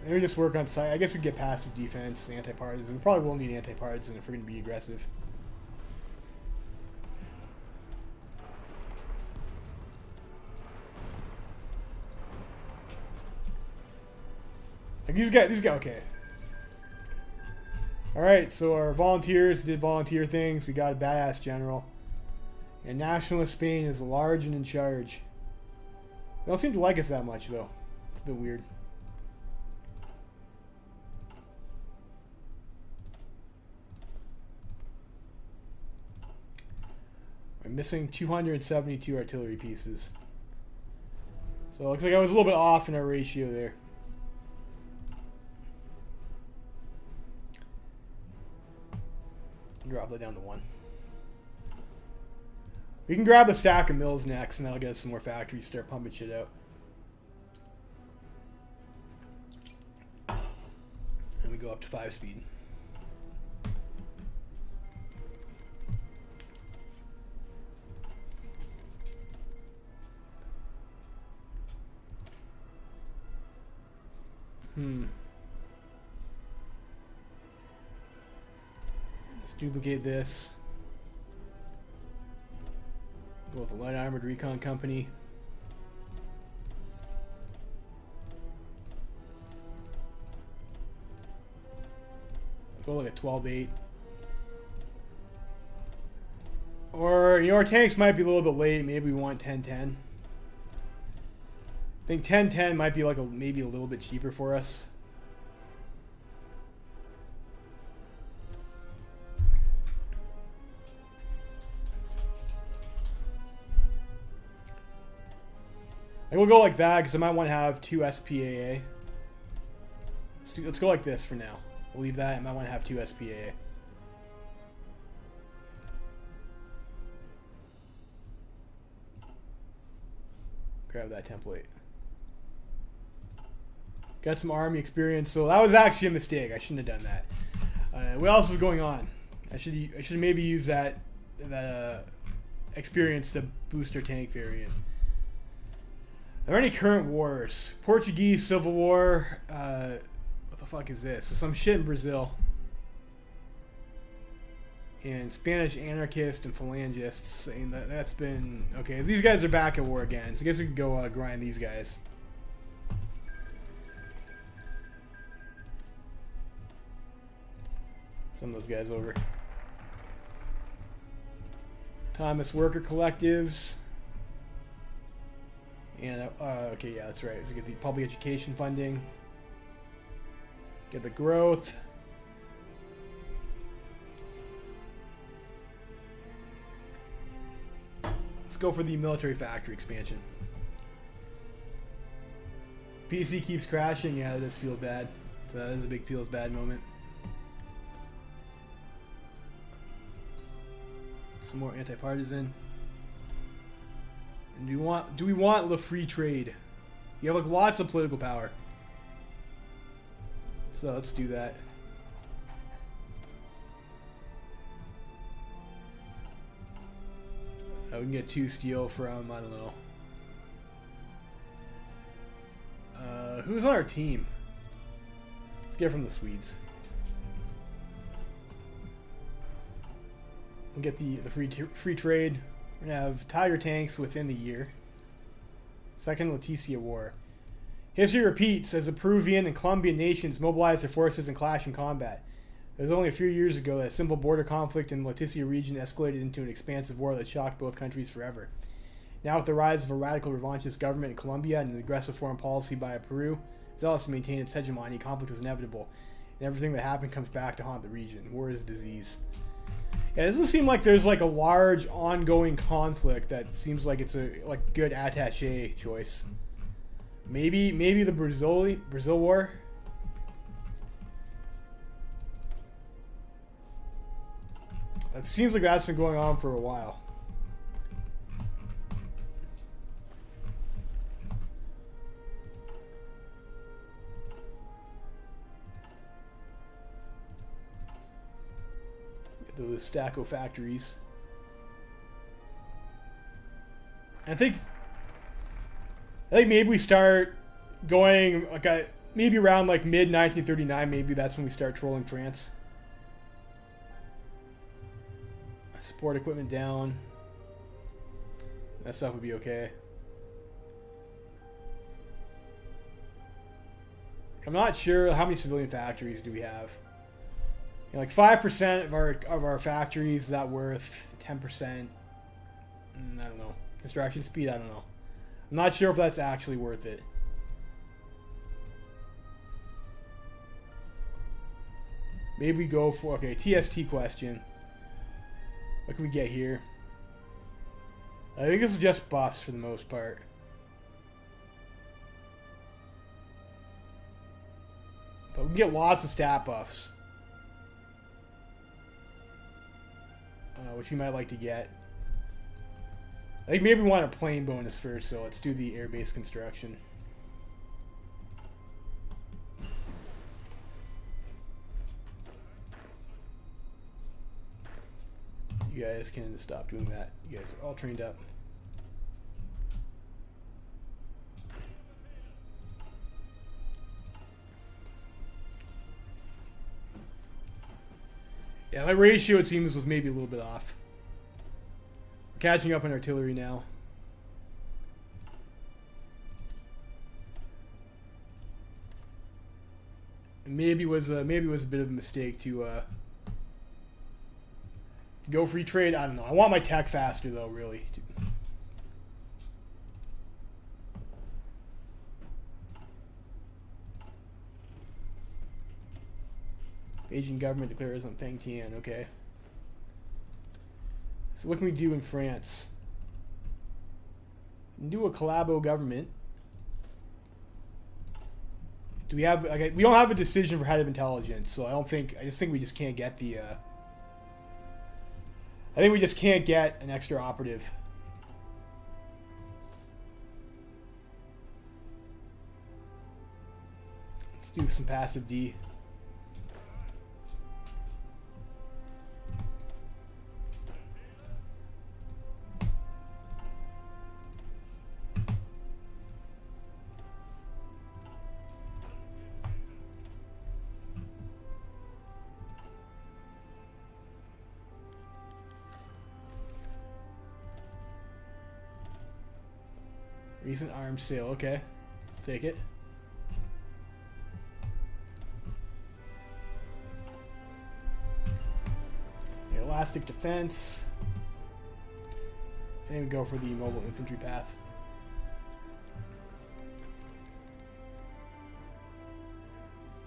Maybe just work on site. I guess we get passive defense, anti-partisan. We probably will need anti-partisan if we're going to be aggressive. Like these guys, okay. Alright, so our volunteers did volunteer things. We got a badass general. And nationalist Spain is large and in charge. They don't seem to like us that much, though. It's a bit weird. We're missing 272 artillery pieces. So it looks like I was a little bit off in our ratio there. Drop that down to 1. We can grab a stack of mills next, and that'll get us some more factories, start pumping shit out. And we go up to 5 speed. Let's duplicate this. Go with the Light Armored Recon Company. Go like a 12-8. Or, you know, our tanks might be a little bit late. Maybe we want 10-10. I think 10-10 might be like maybe a little bit cheaper for us. I will go like that because I might want to have 2 SPAA. Let's go like this for now. We'll leave that. I might want to have 2 SPAA. Grab that template. Got some army experience, so that was actually a mistake. I shouldn't have done that. What else is going on? I should maybe use that experience to boost our tank variant. Are there any current wars? Portuguese Civil War. What the fuck is this? Some shit in Brazil. And Spanish anarchists and phalangists saying that's been... Okay, these guys are back at war again, so I guess we can go grind these guys. Send those guys over. Thomas Worker Collectives. And, okay, yeah, that's right. We get the public education funding. Get the growth. Let's go for the military factory expansion. PC keeps crashing. Yeah, this feels bad. So that is a big feels bad moment. Some more anti-partisan. And do we want the free trade? You have like lots of political power. So let's do that. We can get 2 steel from, I don't know. Who's on our team? Let's get it from the Swedes. We'll get the free trade. We're going to have Tiger tanks within the year. Second Leticia War. History repeats as the Peruvian and Colombian nations mobilized their forces and clash in combat. It was only a few years ago that a simple border conflict in the Leticia region escalated into an expansive war that shocked both countries forever. Now with the rise of a radical revanchist government in Colombia and an aggressive foreign policy by Peru, zealous to maintain its hegemony, conflict was inevitable. And everything that happened comes back to haunt the region. War is disease. Yeah, it doesn't seem like there's like a large ongoing conflict that seems like it's a good attaché choice. Maybe the Brazil War. It seems like that's been going on for a while. Get those Stacko factories. I think maybe we start going like maybe around like mid 1939. Maybe that's when we start trolling France. Support equipment down. That stuff would be okay. I'm not sure how many civilian factories do we have. You know, like 5% of our factories, is that worth 10%? I don't know. Construction speed, I don't know. I'm not sure if that's actually worth it. Maybe we go for, okay, TST question. What can we get here? I think this is just buffs for the most part. But we can get lots of stat buffs. Which we might like to get. I think maybe we want a plane bonus first, so let's do the airbase construction. You guys can stop doing that. You guys are all trained up. Yeah, my ratio, it seems, was maybe a little bit off. We're catching up on artillery now. And maybe it was a bit of a mistake to go free trade. I don't know. I want my tech faster though, really. Asian government declares on Peng Tian. Okay. So what can we do in France? We can do a collabo government. Do we have? Like, we don't have a decision for head of intelligence, so I just think we just can't get the. I think we just can't get an extra operative. Let's do some passive D. Recent arms sale, okay. Take it. The elastic defense. I think we go for the mobile infantry path.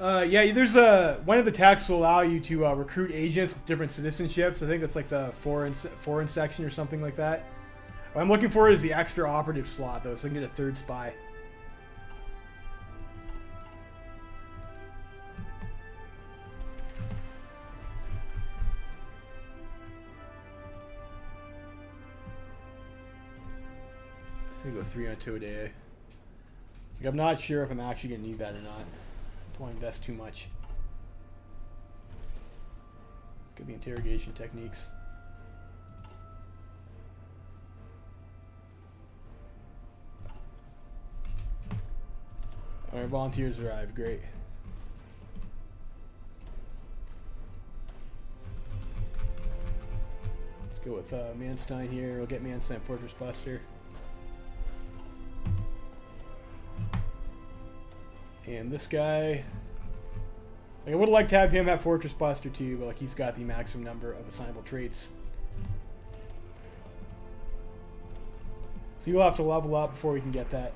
Yeah, there's one of the texts will allow you to recruit agents with different citizenships. I think it's like the foreign section or something like that. What I'm looking for is the extra operative slot, though, so I can get a third spy. I'm going to go 3 on Today. Like, I'm not sure if I'm actually going to need that or not. Don't want to invest too much. Let's get the interrogation techniques. Our volunteers arrived. Great. Let's go with Manstein here. We'll get Manstein Fortress Buster. And this guy, like, I would like to have him have Fortress Buster too, but like he's got the maximum number of assignable traits. So you'll have to level up before we can get that.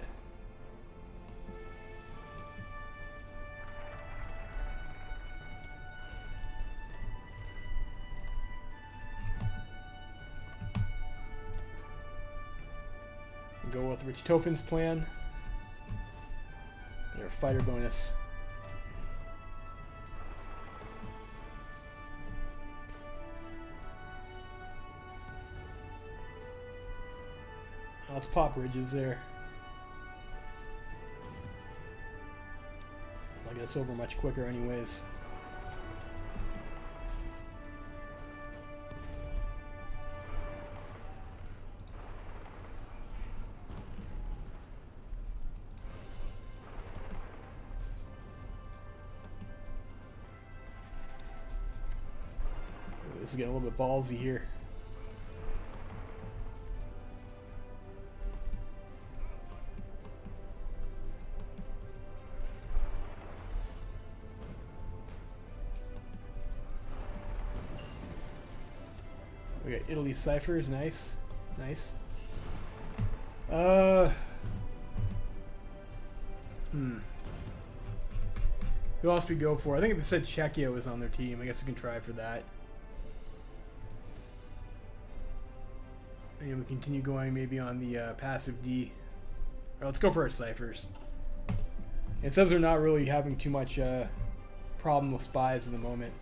Go with Rich Tofen's plan. Their fighter bonus. let's pop bridges there. I'll get this over much quicker anyways. This is getting a little bit ballsy here. We got Italy ciphers, nice, nice. Who else we go for? I think they said Czechia was on their team. I guess we can try for that. And we continue going maybe on the passive D. Or let's go for our ciphers. It says they're not really having too much problem with spies at the moment.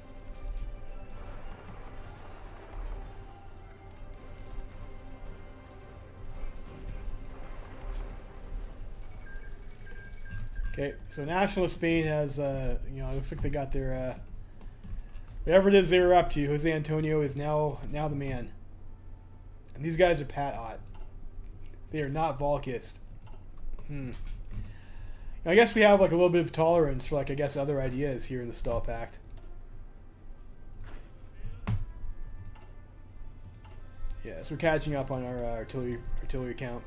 Okay, so Nationalist Spain has, you know, it looks like they got their, whatever it is they were up to. Jose Antonio is now the man. And these guys are Pat-Hot. They are not Volkist. I guess we have like a little bit of tolerance for like, I guess, other ideas here in the Stahl Pact. Yeah, so we're catching up on our artillery count.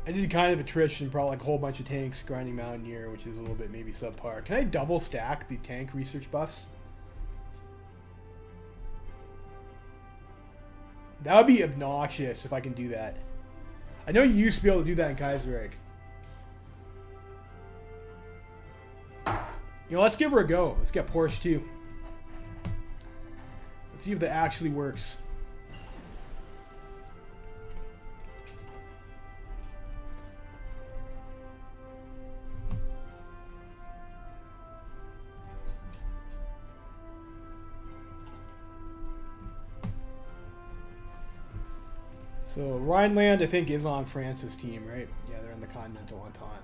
I did kind of attrition, probably like a whole bunch of tanks grinding Mountaineer, which is a little bit maybe subpar. Can I double stack the tank research buffs? That would be obnoxious if I can do that. I know you used to be able to do that in Kaiserreich. You know, let's give her a go. Let's get Porsche too. Let's see if that actually works. So Rhineland, I think, is on France's team, right? Yeah, they're in the Continental Entente.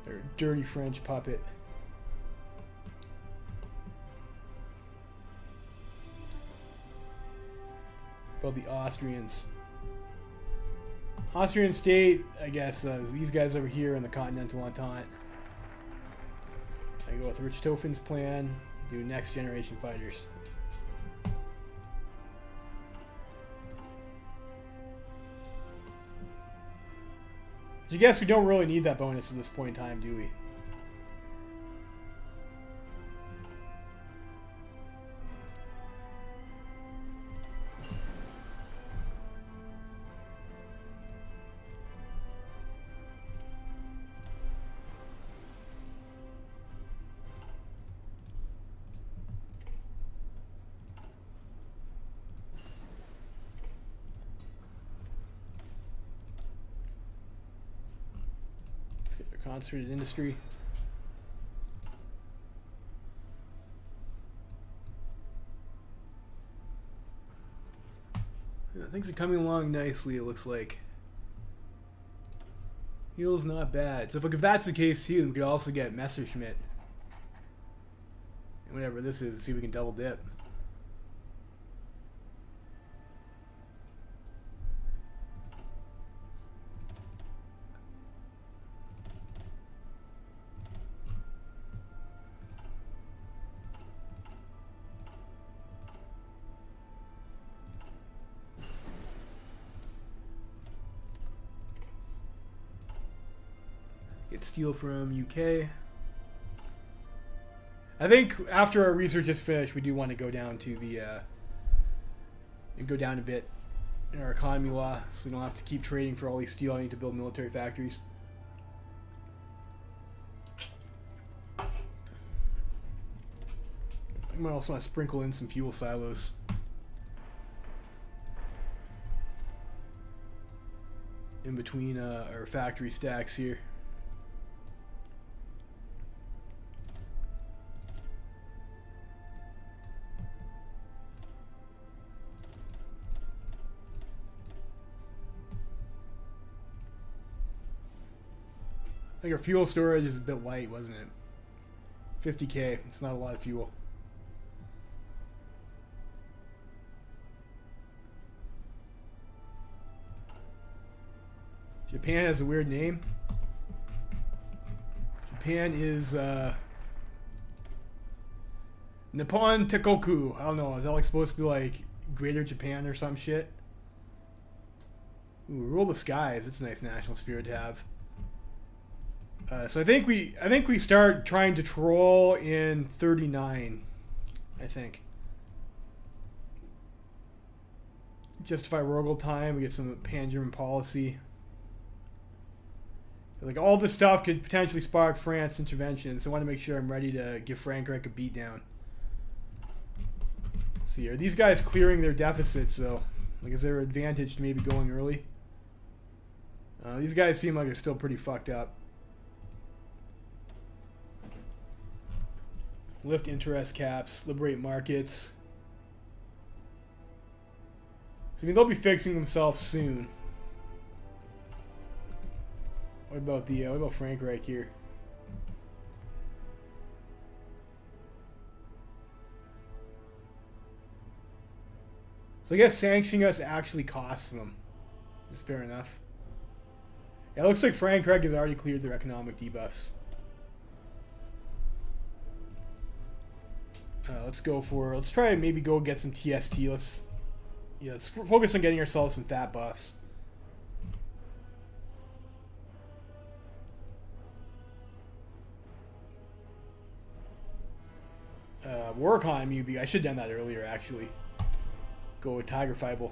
They're a dirty French puppet. About the Austrians. Austrian state, I guess, these guys over here in the Continental Entente. I go with Richthofen's plan, do next generation fighters. I guess we don't really need that bonus at this point in time, do we? Concentrated industry. Yeah, things are coming along nicely, it looks like. Heal's not bad. So if that's the case too, then we could also get Messerschmitt. And whatever this is, see if we can double dip. Get steel from UK. I think after our research is finished, we do want to go down to the go down a bit in our economy law, so we don't have to keep trading for all these steel I need to build military factories. I might also want to sprinkle in some fuel silos. In between our factory stacks here. think our fuel storage is a bit light, wasn't it? 50k. It's not a lot of fuel. Japan has a weird name. Japan is Nippon Tekoku. I don't know. Is that like supposed to be like Greater Japan or some shit? Ooh, Rule the Skies. It's a nice national spirit to have. So I think we start trying to troll in 39. I think. Justify Rogel time. We get some pan-German policy. Like all this stuff could potentially spark France intervention, so I want to make sure I'm ready to give Frankreich a beatdown. See, are these guys clearing their deficits though? Like, is there an advantage to maybe going early? These guys seem like they're still pretty fucked up. Lift interest caps, liberate markets. So I mean, they'll be fixing themselves soon. What about Frankreich here? So I guess sanctioning us actually costs them. Is fair enough. Yeah, it looks like Frankreich has already cleared their economic debuffs. Let's try and maybe go get some TST. Let's focus on getting ourselves some fat buffs. War economy would be. I should have done that earlier, actually. Go with Tiger Fibel.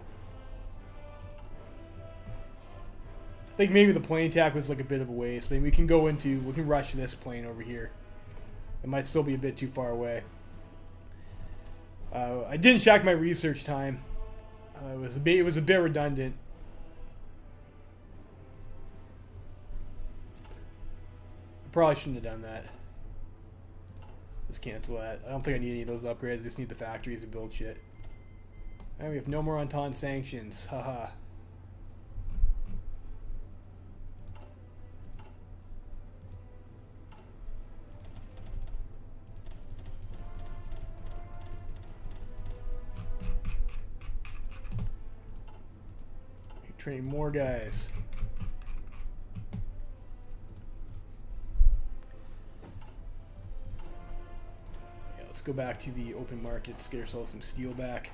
I think maybe the plane attack was like a bit of a waste, but we can rush this plane over here. It might still be a bit too far away. I didn't check my research time. It was a bit redundant. I probably shouldn't have done that. Let's cancel that. I don't think I need any of those upgrades. I just need the factories to build shit. And we have no more Entente sanctions. Haha. Train more guys. Yeah, let's go back to the open markets, get ourselves some steel back.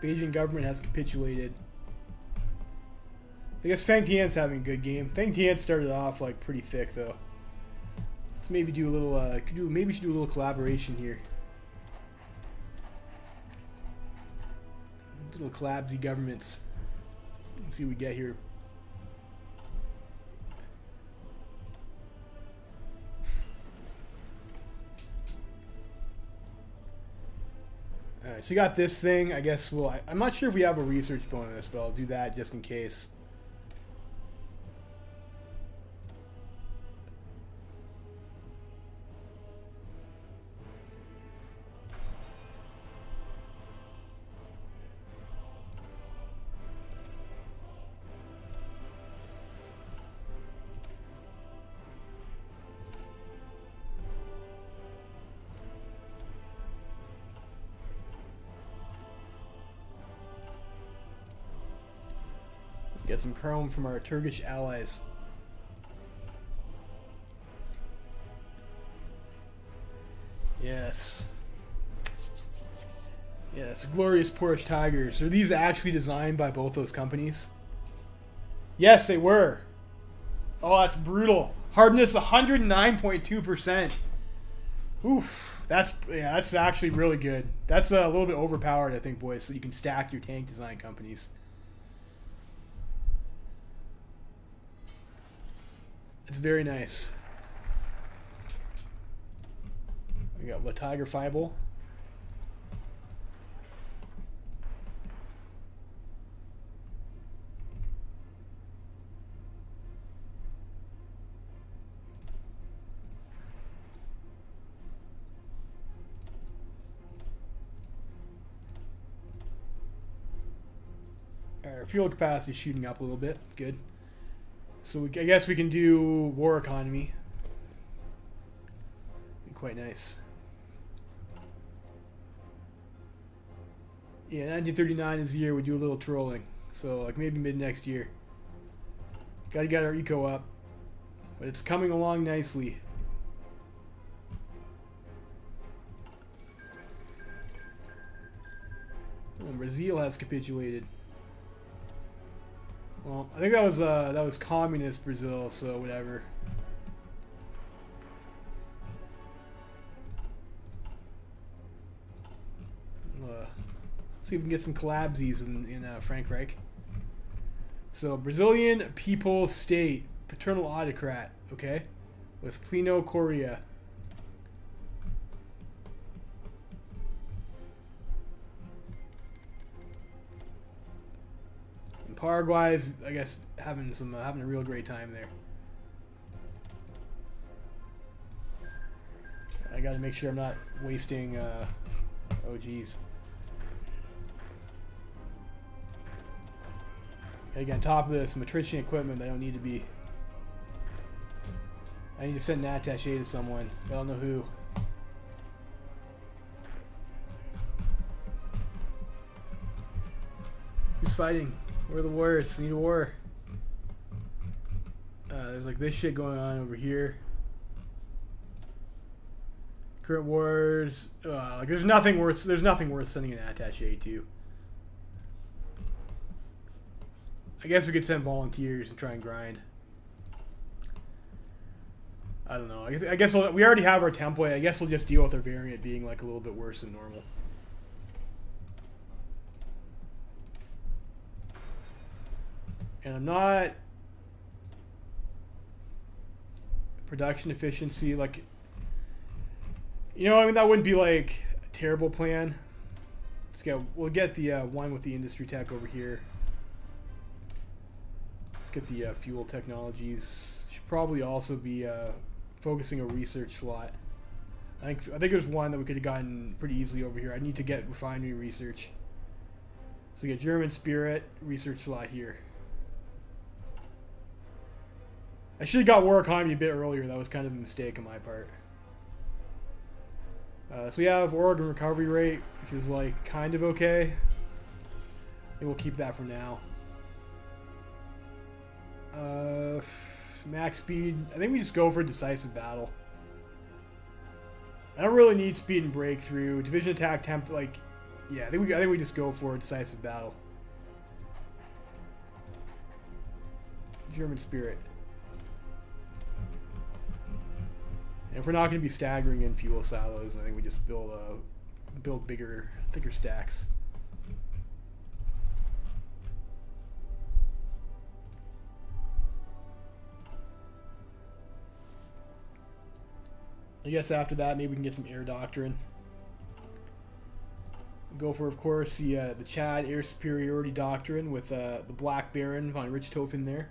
Beijing government has capitulated. I guess Feng Tian's having a good game. Feng Tian started off like pretty thick though. Let's maybe do a little. Maybe we should do a little collaboration here. Little collabsy governments. Let's see what we get here. Alright, so you got this thing. I guess I'm not sure if we have a research bonus, but I'll do that just in case. Get some chrome from our Turkish allies. Yes. Yes, glorious Porsche Tigers. Are these actually designed by both those companies? Yes, they were. Oh, that's brutal. Hardness 109.2%. Oof. That's actually really good. That's a little bit overpowered, I think, boys, so you can stack your tank design companies. It's very nice. We got Le Tiger Fibel. Our fuel capacity is shooting up a little bit. Good. So I guess we can do war economy. Be quite nice. Yeah, 1939 is the year we do a little trolling. So like maybe mid next year. Gotta get our eco up. But it's coming along nicely. Oh, Brazil has capitulated. Well, I think that was communist Brazil, so whatever. See if we can get some collabsies in Frank Reich. So Brazilian People's State, paternal autocrat, okay, with Pleno Coria. And Paraguay's, I guess, having a real great time there. I got to make sure I'm not wasting. Oh geez. Again, on top of this, some attrition equipment that I don't need to be. I need to send an attaché to someone. I don't know who. Who's fighting? Where are the warriors? I need a war. There's like this shit going on over here. Current wars. Like there's nothing worth sending an attaché to. I guess we could send volunteers and try and grind. I don't know. I guess we already have our template. I guess we'll just deal with our variant being like a little bit worse than normal. And I'm not... Production efficiency, like... You know, I mean, that wouldn't be like a terrible plan. We'll get the one with the industry tech over here. Let's get the fuel technologies. Should probably also be focusing a research slot. I think there's one that we could have gotten pretty easily over here. I need to get refinery research. So we get German Spirit research slot here. I should have got war economy a bit earlier. That was kind of a mistake on my part. So we have Oregon recovery rate, which is like kind of okay. I think we'll keep that for now. Max speed. I think we just go for decisive battle. I don't really need speed and breakthrough. Division attack temp. Like, yeah, I think we just go for decisive battle. German Spirit. And if we're not going to be staggering in fuel silos, I think we just build bigger, thicker stacks. I guess after that, maybe we can get some air doctrine. Go for, of course, the Chad air superiority doctrine with the Black Baron von Richthofen there.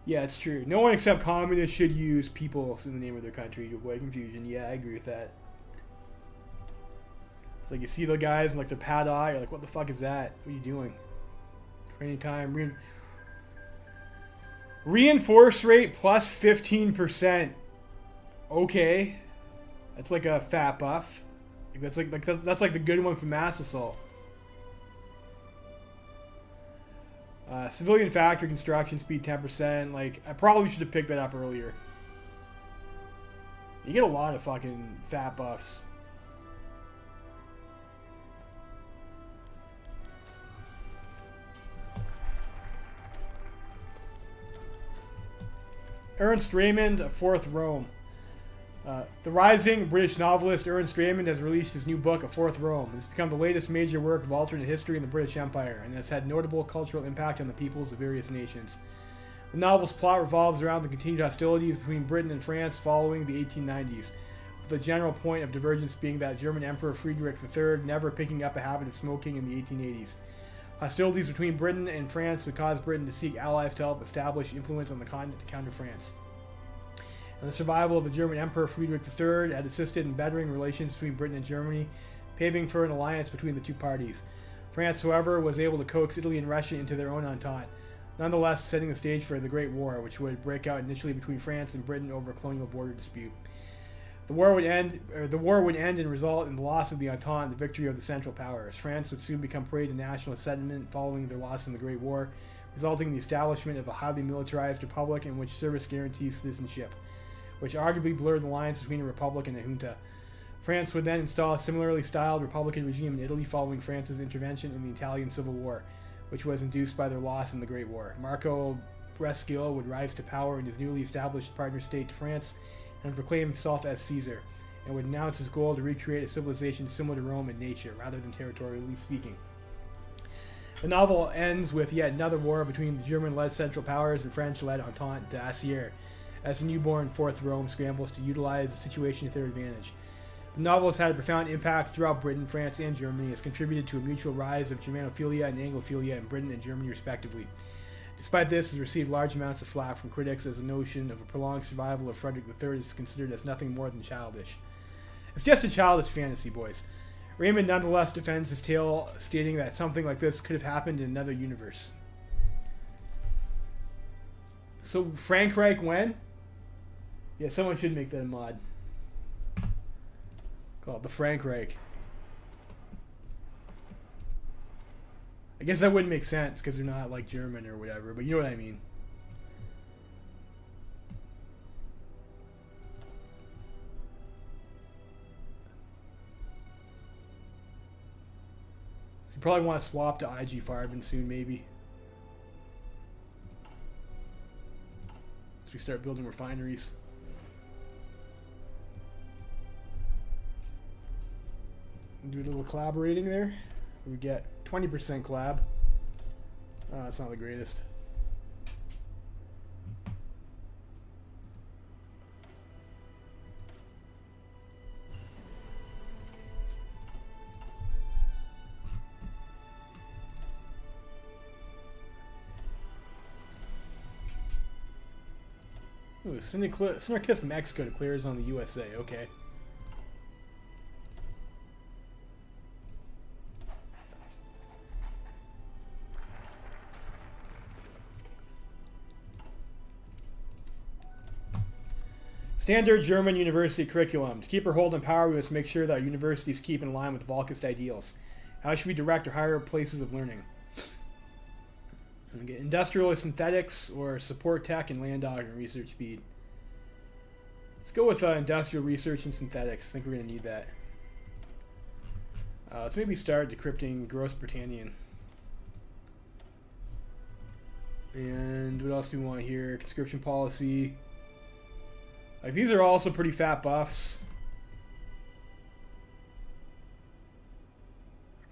Yeah, it's true. No one except communists should use peoples in the name of their country to avoid confusion. Yeah, I agree with that. It's like you see the guys in like their pad eye, you're like, what the fuck is that? What are you doing? Training time. Reinforce rate plus 15%. Okay. That's like a fat buff. That's like the good one from Mass Assault. Civilian factory construction speed 10%. Like, I probably should have picked that up earlier. You get a lot of fucking fat buffs. Ernst Raymond, Fourth Rome. The rising British novelist Ernst Raymond has released his new book, A Fourth Rome. It has become the latest major work of alternate history in the British Empire, and has had notable cultural impact on the peoples of various nations. The novel's plot revolves around the continued hostilities between Britain and France following the 1890s, with the general point of divergence being that German Emperor Friedrich III never picking up a habit of smoking in the 1880s. Hostilities between Britain and France would cause Britain to seek allies to help establish influence on the continent to counter France. And the survival of the German Emperor Friedrich III had assisted in bettering relations between Britain and Germany, paving for an alliance between the two parties. France, however, was able to coax Italy and Russia into their own entente, nonetheless setting the stage for the Great War, which would break out initially between France and Britain over a colonial border dispute. The war would end and result in the loss of the Entente and the victory of the Central Powers. France would soon become prey to nationalist sentiment following their loss in the Great War, resulting in the establishment of a highly militarized republic in which service guarantees citizenship, which arguably blurred the lines between a republic and a junta. France would then install a similarly styled republican regime in Italy following France's intervention in the Italian Civil War, which was induced by their loss in the Great War. Marco Brescia would rise to power in his newly established partner state to France and proclaim himself as Caesar, and would announce his goal to recreate a civilization similar to Rome in nature, rather than territorially speaking. The novel ends with yet another war between the German-led Central Powers and French-led Entente d'Acier, as the newborn Fourth Rome scrambles to utilize the situation to their advantage. The novel has had a profound impact throughout Britain, France, and Germany, has contributed to a mutual rise of Germanophilia and Anglophilia in Britain and Germany respectively. Despite this, it has received large amounts of flack from critics as the notion of a prolonged survival of Frederick III is considered as nothing more than childish. It's just a childish fantasy, boys. Raymond nonetheless defends his tale, stating that something like this could have happened in another universe. So, Frankreich when? Yeah, someone should make that a mod. Call it the Frankreich. I guess that wouldn't make sense because they're not like German or whatever, but you know what I mean. So you probably want to swap to IG5 soon, maybe. As we start building refineries. Do a little collaborating there. We get 20% collab. It's not the greatest. Ooh, Synarchist Mexico declares on the USA. Okay. Standard German university curriculum. To keep our hold on power, we must make sure that our universities keep in line with Volkist ideals. How should we direct our higher places of learning? Industrial synthetics or support tech and land dog and research speed. Let's go with industrial research and synthetics. I think we're going to need that. Let's maybe start decrypting Gross Britannian. And what else do we want here? Conscription policy. Like, these are also pretty fat buffs.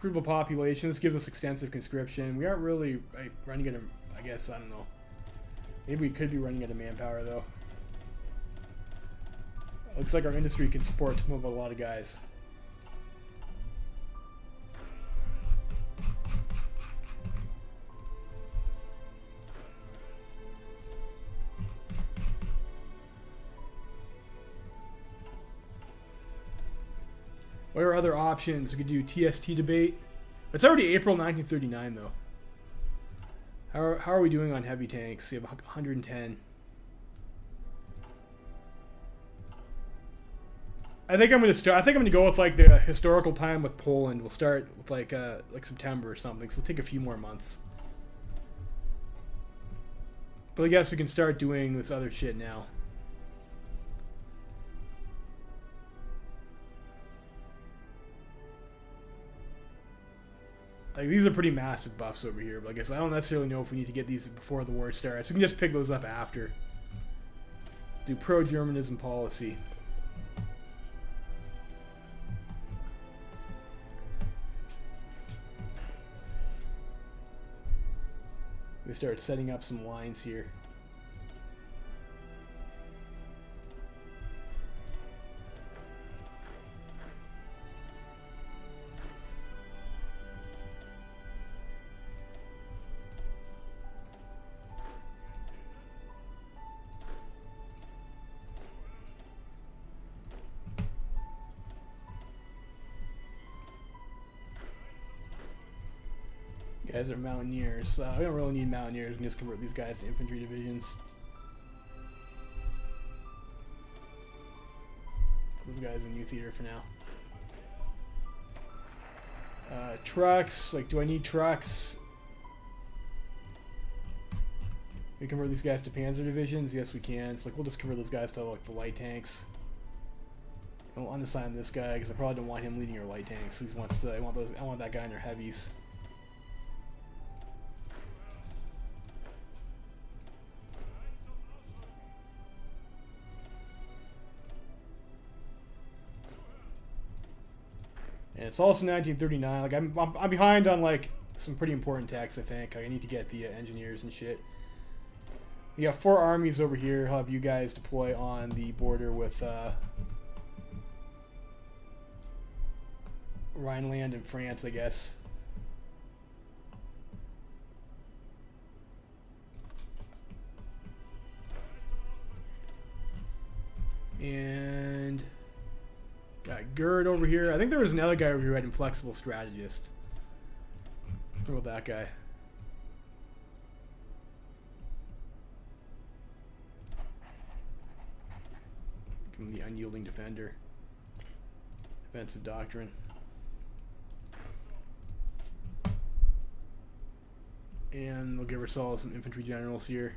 Recruitable population. This gives us extensive conscription. We aren't really running at a... I guess, I don't know. Maybe we could be running out of manpower, though. Looks like our industry can support to move a lot of guys. What are other options? We could do TST debate. It's already April 1939, though. How are we doing on heavy tanks? We have 110. I think I'm gonna go with like the historical time with Poland. We'll start with like September or something. So it'll take a few more months. But I guess we can start doing this other shit now. Like, these are pretty massive buffs over here, but I guess I don't necessarily know if we need to get these before the war starts. We can just pick those up after. Do pro-Germanism policy. We start setting up some lines here. You guys are mountaineers. We don't really need mountaineers. We can just convert these guys to infantry divisions. Put those guys in new theater for now. Trucks. Like, do I need trucks? We convert these guys to panzer divisions? Yes, we can. So, like, we'll just convert those guys to, like, the light tanks. I'll unassign this guy because I probably don't want him leading our light tanks. He wants to. I want that guy in their heavies. And it's also 1939. Like I'm behind on like some pretty important techs. I think I need to get the engineers and shit. We got 4 armies over here. I'll have you guys deploy on the border with Rhineland and France, I guess. And got Gerd over here. I think there was another guy over here who had inflexible strategist. What about that guy? Give him the unyielding defender. Defensive doctrine. And we'll give ourselves some infantry generals here.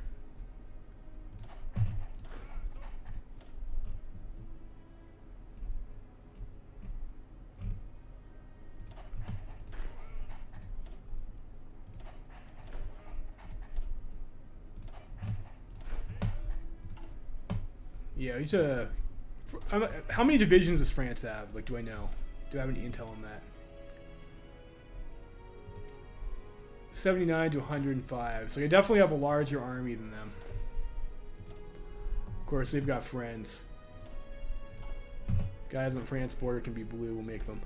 Yeah, we need to. How many divisions does France have? Like, do I know? Do I have any intel on that? 79 to 105. So I definitely have a larger army than them. Of course, they've got friends. Guys on France border can be blue. We'll make them.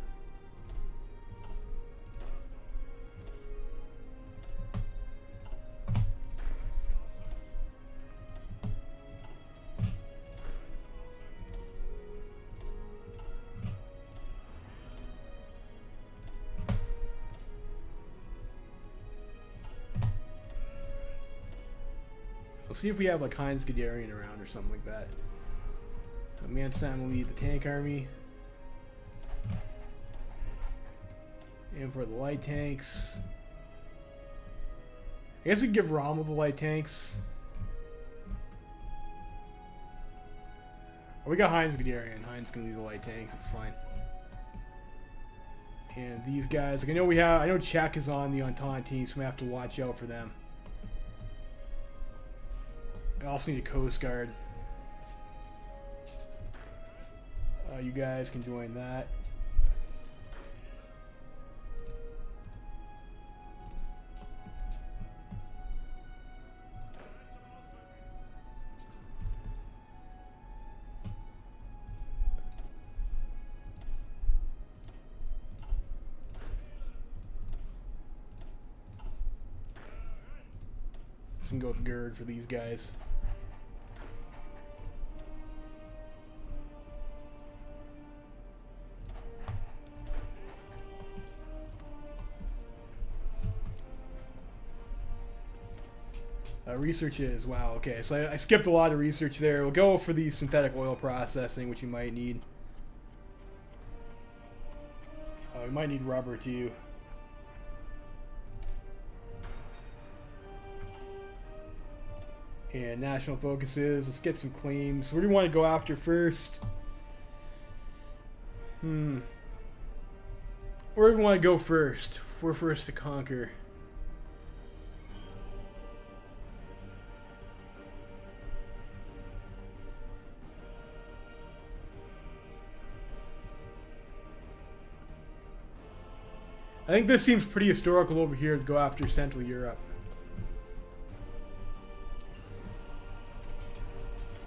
Let's see if we have like Heinz Guderian around or something like that. Manstein will lead the tank army. And for the light tanks, I guess we can give Rommel the light tanks. Oh, we got Heinz Guderian. Heinz can lead the light tanks. It's fine. And these guys, like I know Czech is on the Entente team, so we have to watch out for them. I also need a Coast Guard. You guys can join that. So we can go with Gerd for these guys. Researches, wow, okay, so I skipped a lot of research there. We'll go for the synthetic oil processing, which you might need. We might need rubber too. And national focuses, let's get some claims. Where do we want to go after first? Where do we want to go first? We're first to conquer. I think this seems pretty historical over here to go after Central Europe.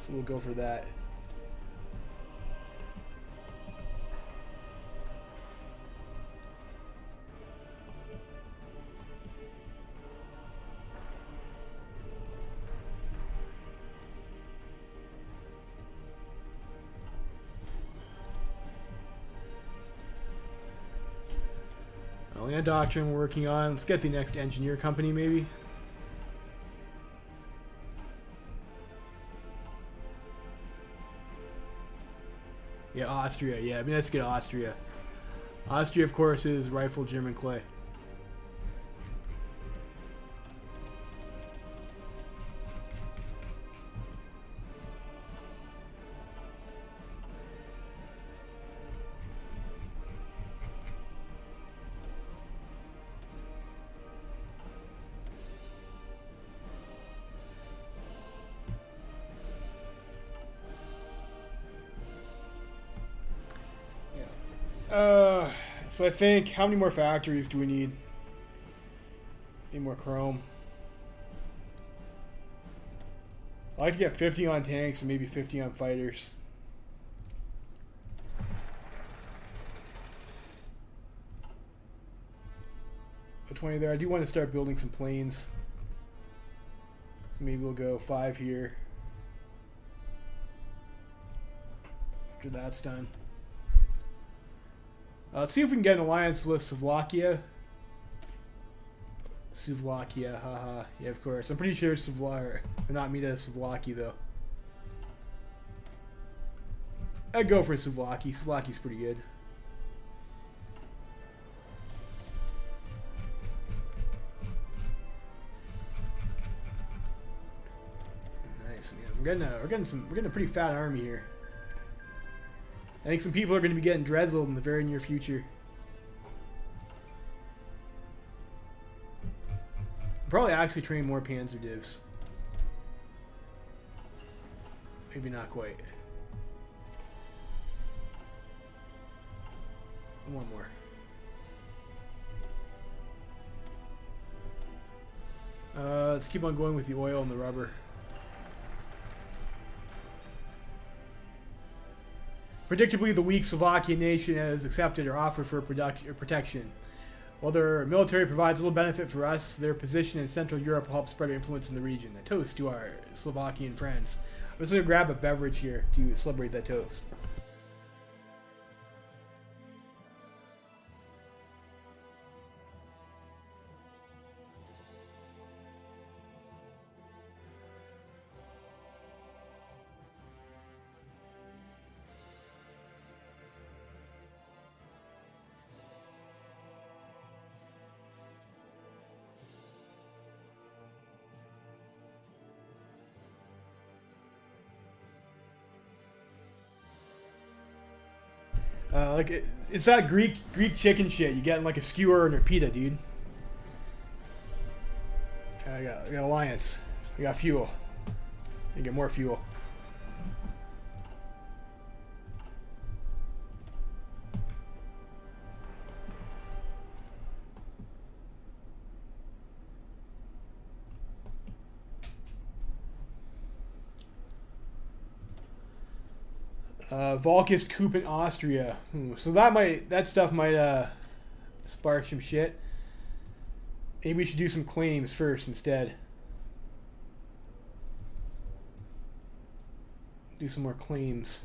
So we'll go for that. Land doctrine we're working on. Let's get the next engineer company, maybe. Yeah, Austria. Yeah, I mean, let's get Austria. Austria, of course, is rifle German clay. So I think, how many more factories do we need? Need more chrome. I'd like to get 50 on tanks and maybe 50 on fighters. A 20 there. I do want to start building some planes. So maybe we'll go 5 here. After that's done. Let's see if we can get an alliance with Slovakia. Slovakia, haha. Yeah, of course. I'm pretty sure Slovakia, not me to Slovakia though. I'd go for Slovakia. Slovakia's pretty good. Nice, man. We're getting a pretty fat army here. I think some people are going to be getting Drezzled in the very near future. Probably actually train more Panzer divs. Maybe not quite. One more. Let's keep on going with the oil and the rubber. Predictably, the weak Slovakian nation has accepted our offer for protection. While their military provides little benefit for us, their position in Central Europe will help spread their influence in the region. A toast to our Slovakian friends. I'm just going to grab a beverage here to celebrate that toast. It's that Greek chicken shit. You get like a skewer and a pita, dude. I got alliance. We got fuel. You get more fuel. Volkist coup in Austria. So that stuff might spark some shit. Maybe we should do some claims first instead. Do some more claims.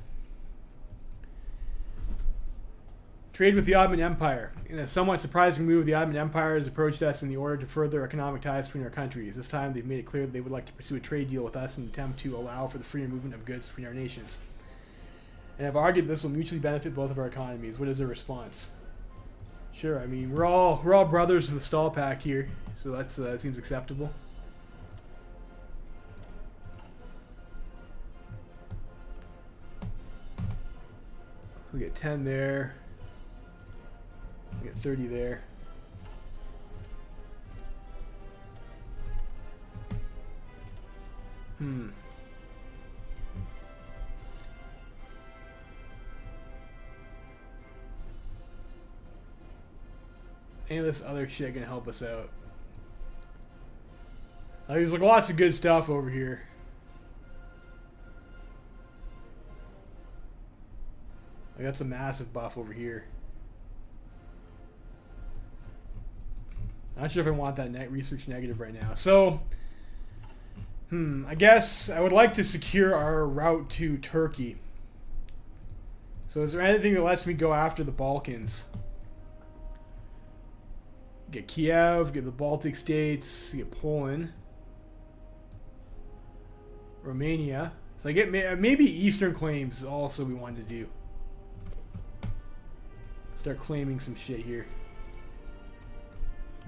Trade with the Ottoman Empire. In a somewhat surprising move, the Ottoman Empire has approached us in the order to further economic ties between our countries. This time they've made it clear that they would like to pursue a trade deal with us in an attempt to allow for the freer movement of goods between our nations. And I've argued this will mutually benefit both of our economies. What is their response? Sure, I mean, we're all brothers with the Stahl Pact here, so that seems acceptable. So we get 10 there. We get 30 there. Any of this other shit gonna help us out? There's like lots of good stuff over here. I got some massive buff over here. Not sure if I want that research negative right now. So, I guess I would like to secure our route to Turkey. So is there anything that lets me go after the Balkans? Get Kiev, get the Baltic states, get Poland, Romania. So I get maybe Eastern claims also we wanted to do. Start claiming some shit here.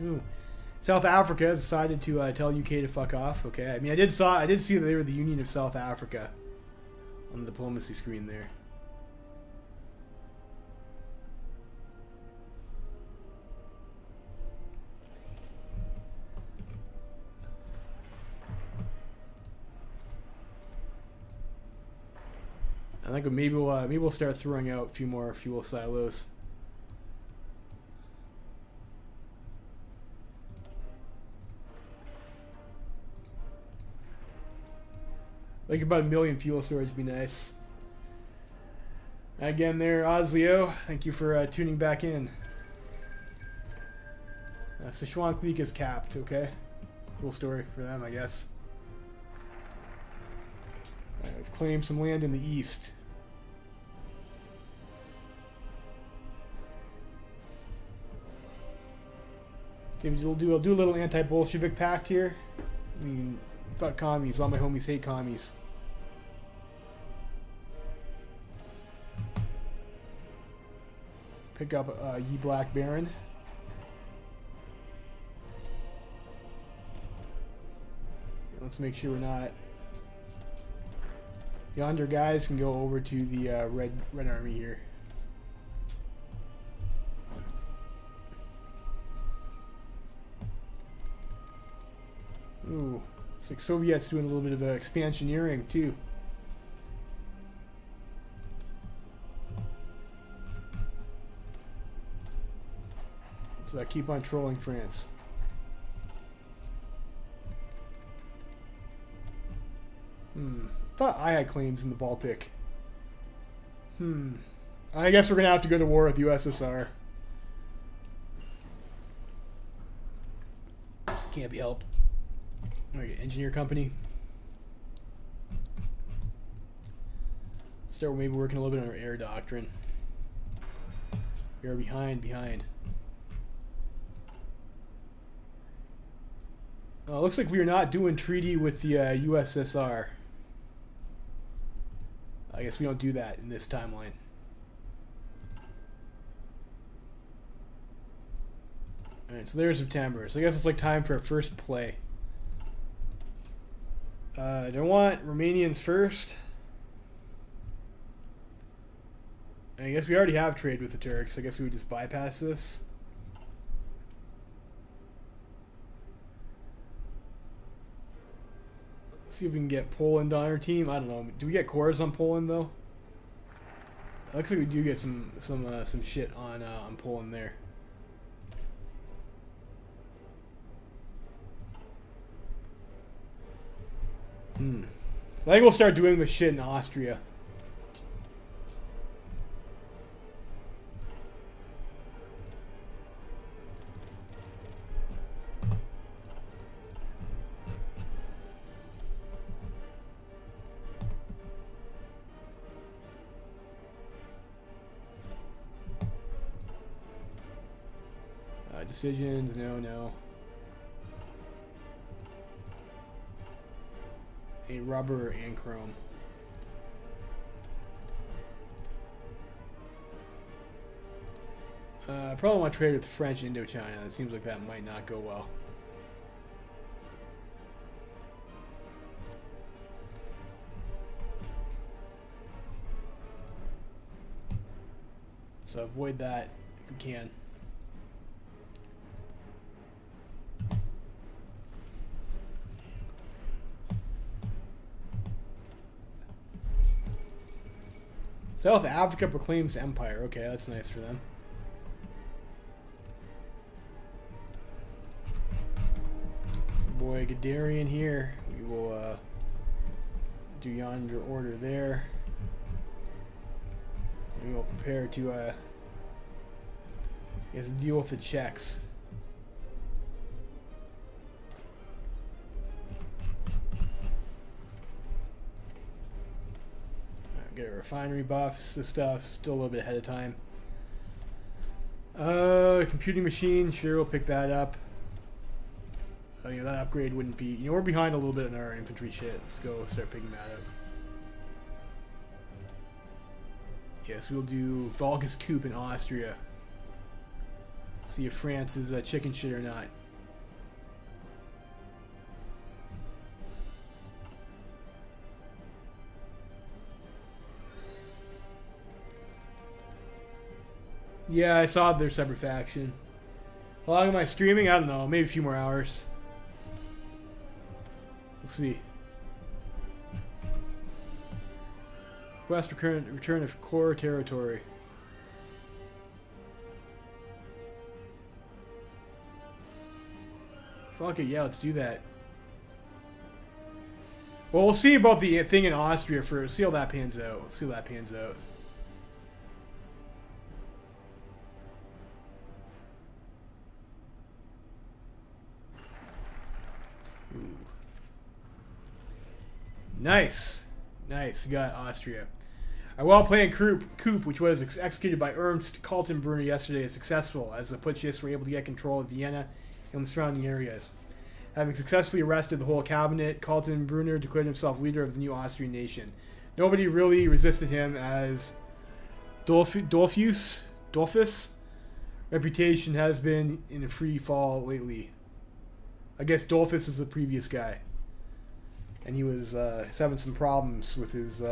Ooh. South Africa has decided to tell UK to fuck off. Okay, I mean I did see that they were the Union of South Africa on the diplomacy screen there. I think maybe we'll start throwing out a few more fuel silos. Like about 1 million fuel storage would be nice. Again there, Osleo, thank you for tuning back in. Sichuan Creek is capped, okay? Cool story for them, I guess. I've claimed some land in the east. Okay, we'll do a little anti-Bolshevik pact here. I mean, fuck commies. All my homies hate commies. Pick up Ye Black Baron. Let's make sure we're not. Yonder guys can go over to the red army here. Ooh, looks like Soviets doing a little bit of expansioneering too. So I keep on trolling France. Thought I had claims in the Baltic. I guess we're gonna have to go to war with the USSR. Can't be helped. Alright, engineer company. Start maybe working a little bit on our air doctrine. We are behind. Looks like we are not doing treaty with the USSR. I guess we don't do that in this timeline. Alright, so there's September. So I guess it's like time for a first play. Do I want Romanians first? I guess we already have trade with the Turks. I guess we would just bypass this. See if we can get Poland on our team. I don't know. Do we get cores on Poland though? It looks like we do get some shit on Poland there. So I think we'll start doing this shit in Austria. Decisions, no. A rubber and chrome. I probably want to trade with French Indochina. It seems like that might not go well. So avoid that if we can. South Africa proclaims empire. Okay, that's nice for them. Boy, Guderian here. We will do yonder order there. We will prepare to I guess deal with the Czechs. Get a refinery buffs, this stuff, still a little bit ahead of time. Computing machine. Sure, we'll pick that up. You know, that upgrade wouldn't be... You know, we're behind a little bit in our infantry shit. Let's go start picking that up. Yes, we'll do Vulgus Coup in Austria. See if France is chicken shit or not. Yeah, I saw their separate faction. How long am I streaming? I don't know. Maybe a few more hours. Let's see. Request return of core territory. Fuck it, yeah, let's do that. Well, we'll see about the thing in Austria first. See how that pans out. Let's see how that pans out. Ooh. Nice. Nice, you got Austria. Our well-planned coup, which was executed by Ernst Kaltenbrunner yesterday, is successful, as the putschists were able to get control of Vienna and the surrounding areas. Having successfully arrested the whole cabinet, Kaltenbrunner declared himself leader of the new Austrian nation. Nobody really resisted him, as Dollfuss' reputation has been in a free fall lately. I guess Dollfuss is the previous guy. And he was having some problems with his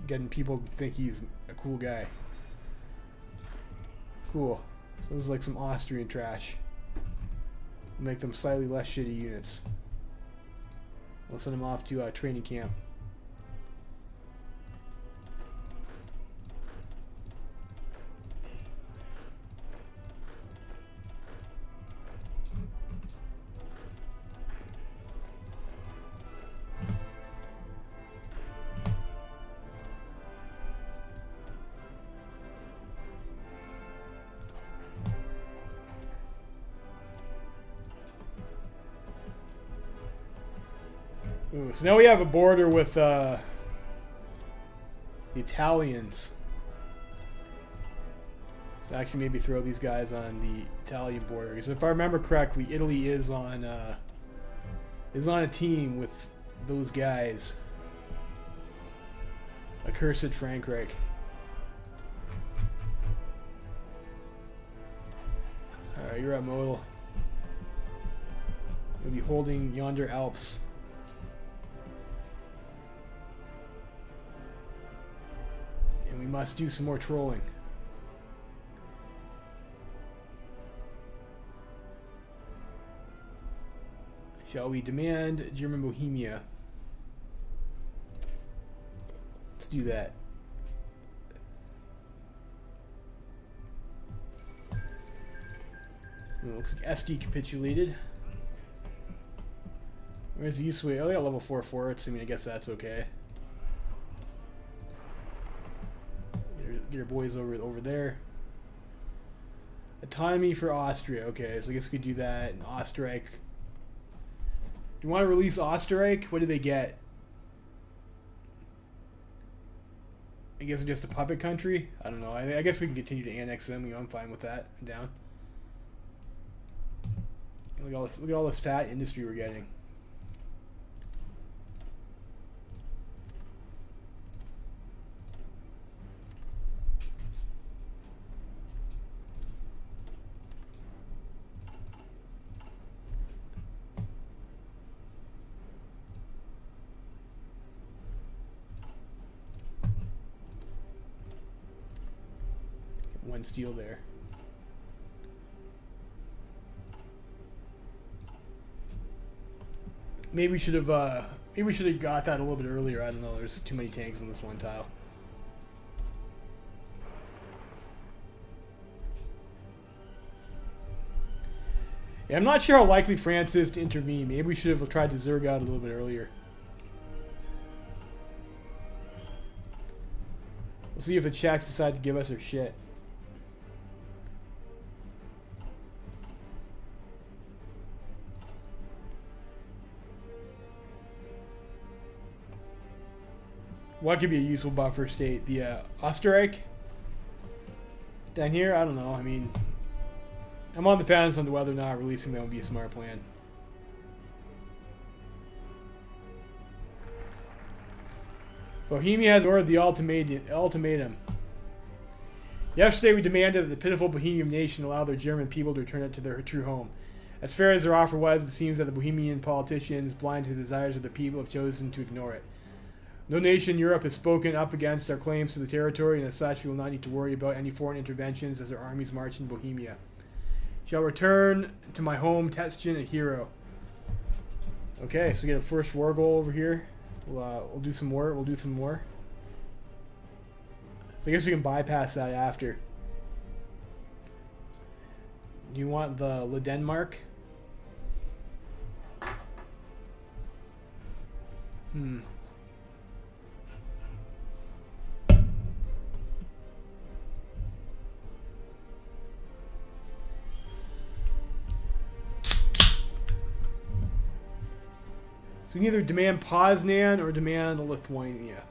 getting people to think he's a cool guy. Cool. So this is like some Austrian trash. Make them slightly less shitty units. We'll send them off to a training camp. Ooh, so now we have a border with the Italians. So actually maybe throw these guys on the Italian border, because if I remember correctly, Italy is on a team with those guys. Accursed Frankreich. Alright, you're at Modal. You'll be holding yonder Alps. And we must do some more trolling. Shall we demand German Bohemia? Let's do that. It looks like SD capitulated. Where's the use way? Oh, they got level 4 forts. I mean, I guess that's okay. Get your boys over there. Autonomy for Austria. Okay, so I guess we could do that. And Österreich. Do you want to release Österreich? What did they get? I guess it's just a puppet country? I don't know. I guess we can continue to annex them. I'm fine with that. I'm down. Look at all this fat industry we're getting. One steel there. Maybe we should have got that a little bit earlier. I don't know. There's too many tanks on this one tile. Yeah, I'm not sure how likely France is to intervene. Maybe we should have tried to zerg out a little bit earlier. We'll see if the Czechs decide to give us their shit. What could be a useful buffer state? The Österreich? Down here, I don't know. I mean, I'm on the fence on whether or not releasing them would be a smart plan. Bohemia has ordered the ultimatum. Yesterday we demanded that the pitiful Bohemian nation allow their German people to return it to their true home. As fair as their offer was, it seems that the Bohemian politicians, blind to the desires of their people, have chosen to ignore it. No nation in Europe has spoken up against our claims to the territory, and as such we will not need to worry about any foreign interventions as our armies march in Bohemia. Shall return to my home, Teschen, a hero. Okay, so we get a first war goal over here. We'll do some more. We'll do some more. So I guess we can bypass that after. Do you want the Denmark? So we can either demand Poznan or demand Lithuania.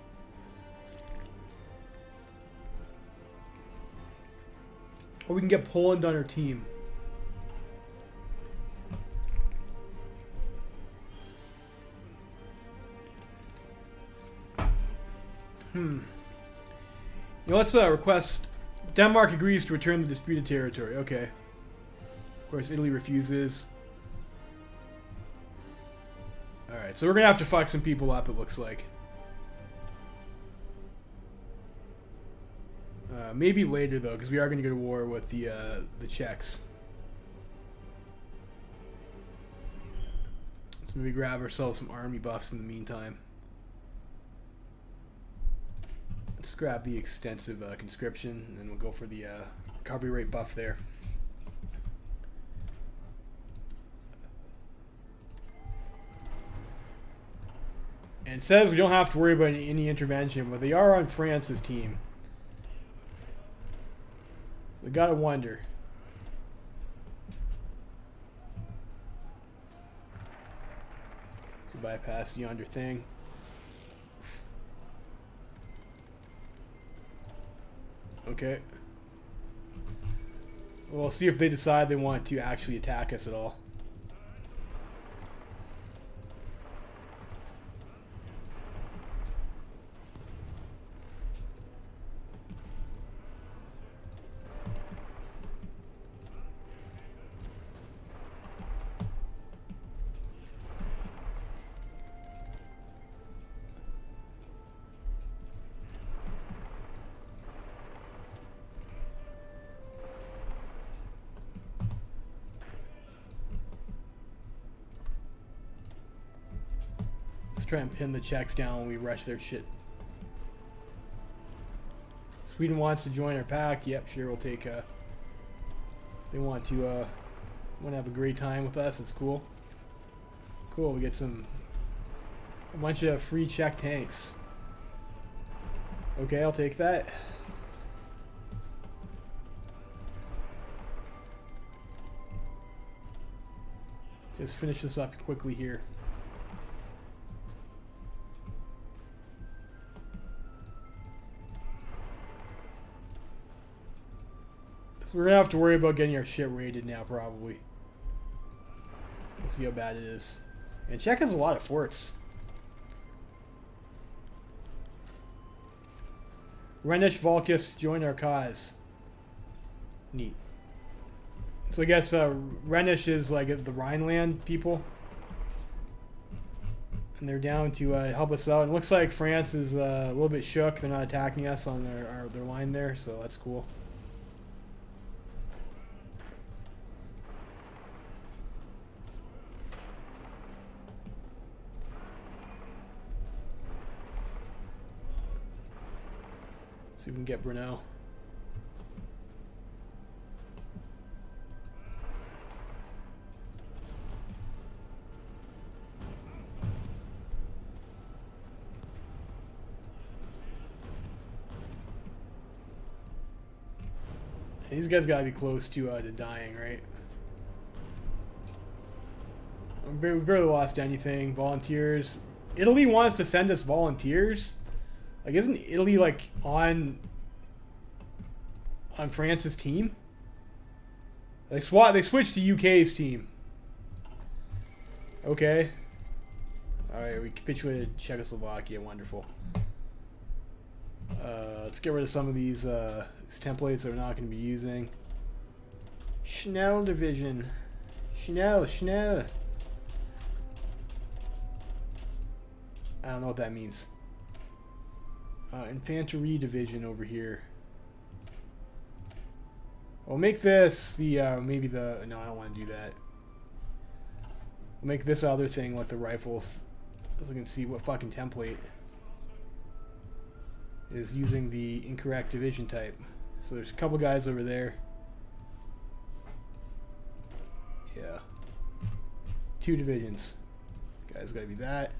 Or we can get Poland on our team. Let's request Denmark agrees to return the disputed territory. Okay. Of course, Italy refuses. Alright, so we're gonna have to fuck some people up, it looks like. Maybe later, though, because we are gonna go to war with the Czechs. Let's maybe grab ourselves some army buffs in the meantime. Let's grab the extensive conscription, and then we'll go for the recovery rate buff there. And it says we don't have to worry about any intervention, but they are on France's team. So I gotta wonder. To bypass yonder thing. Okay. Well, we'll see if they decide they want to actually attack us at all. Let's try and pin the Czechs down when we rush their shit. Sweden wants to join our pact. Yep, sure, we'll take they want to have a great time with us. It's cool. Cool, we get a bunch of free Czech tanks. Okay, I'll take that. Just finish this up quickly here. So we're gonna have to worry about getting our shit raided now, probably. We'll see how bad it is. And Czech has a lot of forts. Rhenish Volkis join our cause. Neat. So I guess Rhenish is like the Rhineland people. And they're down to help us out. And it looks like France is a little bit shook. They're not attacking us on their line there, so that's cool. See if we can get Brunel. These guys gotta be close to dying, right? We've barely lost anything. Volunteers. Italy wants to send us volunteers? Like, isn't Italy, like, on On France's team? They switched to UK's team. Okay. Alright, we capitulated Czechoslovakia. Wonderful. Let's get rid of some of these templates that we're not going to be using. Schnell division. Schnell. I don't know what that means. Infantry division over here. We'll make this the, maybe the... No, I don't want to do that. We'll make this other thing like the rifles. So we can see what fucking template is using the incorrect division type. So there's a couple guys over there. Yeah. 2 divisions. Guys gotta be that.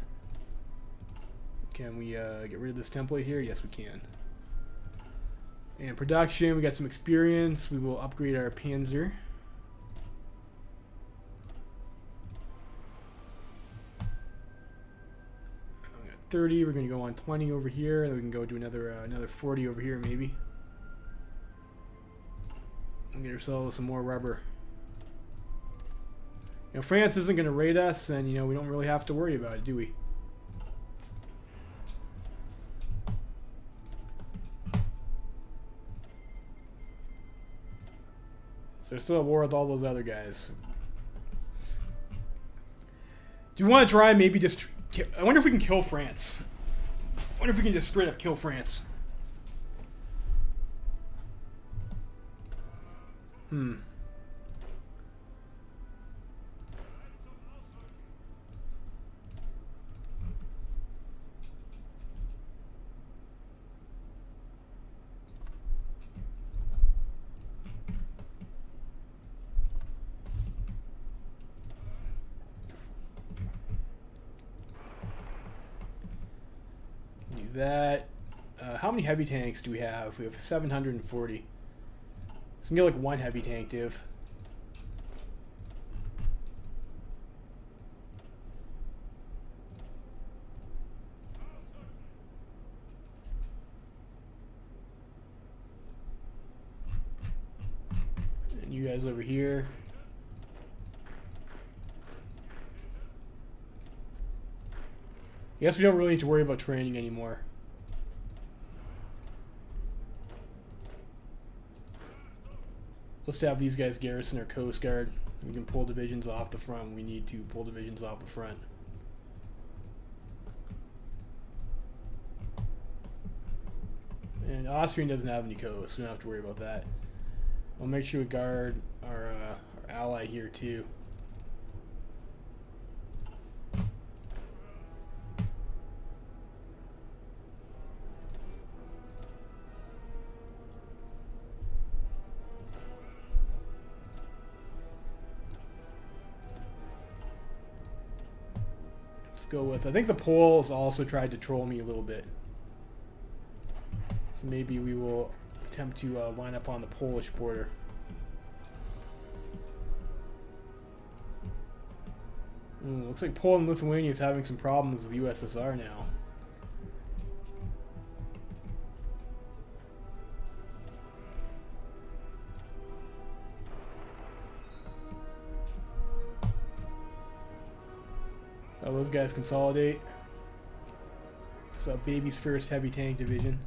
Can we get rid of this template here? Yes, we can. And production, we got some experience. We will upgrade our Panzer. We got 30. We're going to go on 20 over here. Then we can go do another 40 over here, maybe. And get ourselves some more rubber. You know, France isn't going to raid us, and you know we don't really have to worry about it, do we? So they're still at war with all those other guys. Do you want to try maybe just... I wonder if we can kill France. I wonder if we can just straight up kill France. That. How many heavy tanks do we have? We have 740. So we can get like 1 heavy tank div. And you guys over here. I guess we don't really need to worry about training anymore. Let's have these guys garrison our Coast Guard. We can pull divisions off the front. We need to pull divisions off the front. And Austrian doesn't have any coast. We don't have to worry about that. We'll make sure we guard our ally here too. Go with. I think the Poles also tried to troll me a little bit. So maybe we will attempt to line up on the Polish border. Looks like Poland and Lithuania is having some problems with USSR now. Oh, those guys consolidate. So baby's first heavy tank division.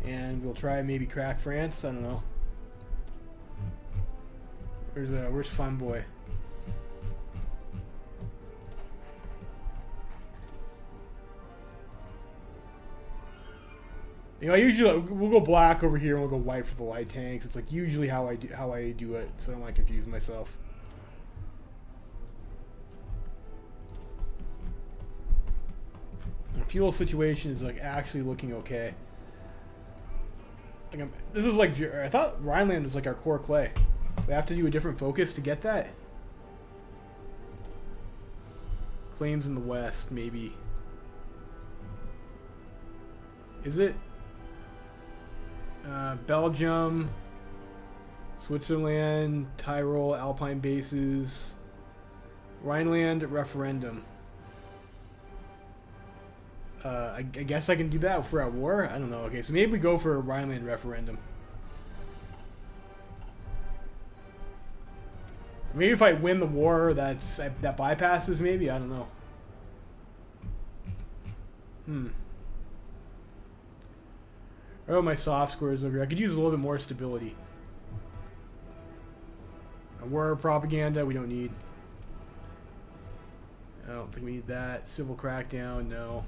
And we'll try maybe crack France. I don't know. Where's Fun Boy? You know, I usually we'll go black over here and we'll go white for the light tanks. It's like usually how I do it, so I don't want to confuse myself. The fuel situation is like actually looking okay. Like this is like I thought Rhineland was like our core clay. We have to do a different focus to get that. Claims in the west, maybe. Is it? Belgium, Switzerland, Tyrol, Alpine bases, Rhineland referendum. I guess I can do that if we're at war. I don't know. Okay, so maybe we go for a Rhineland referendum. Maybe if I win the war, that bypasses. Maybe, I don't know. Oh, my soft scores over here. I could use a little bit more stability. War propaganda, we don't need. I don't think we need that. Civil crackdown, no.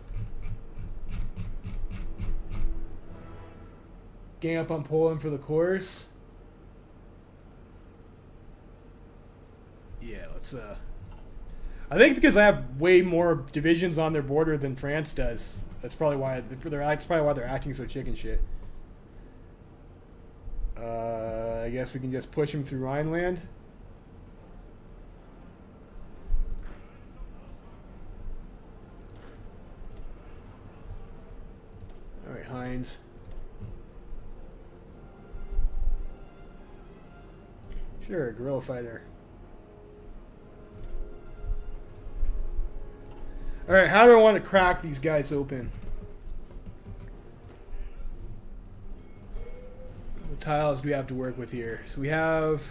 Gang up on Poland for the course. Yeah, let's I think because I have way more divisions on their border than France does. That's probably why they're acting so chicken shit. I guess we can just push them through Rhineland. All right, Heinz. Sure, guerrilla fighter. Alright, how do I want to crack these guys open? What tiles do we have to work with here? So we have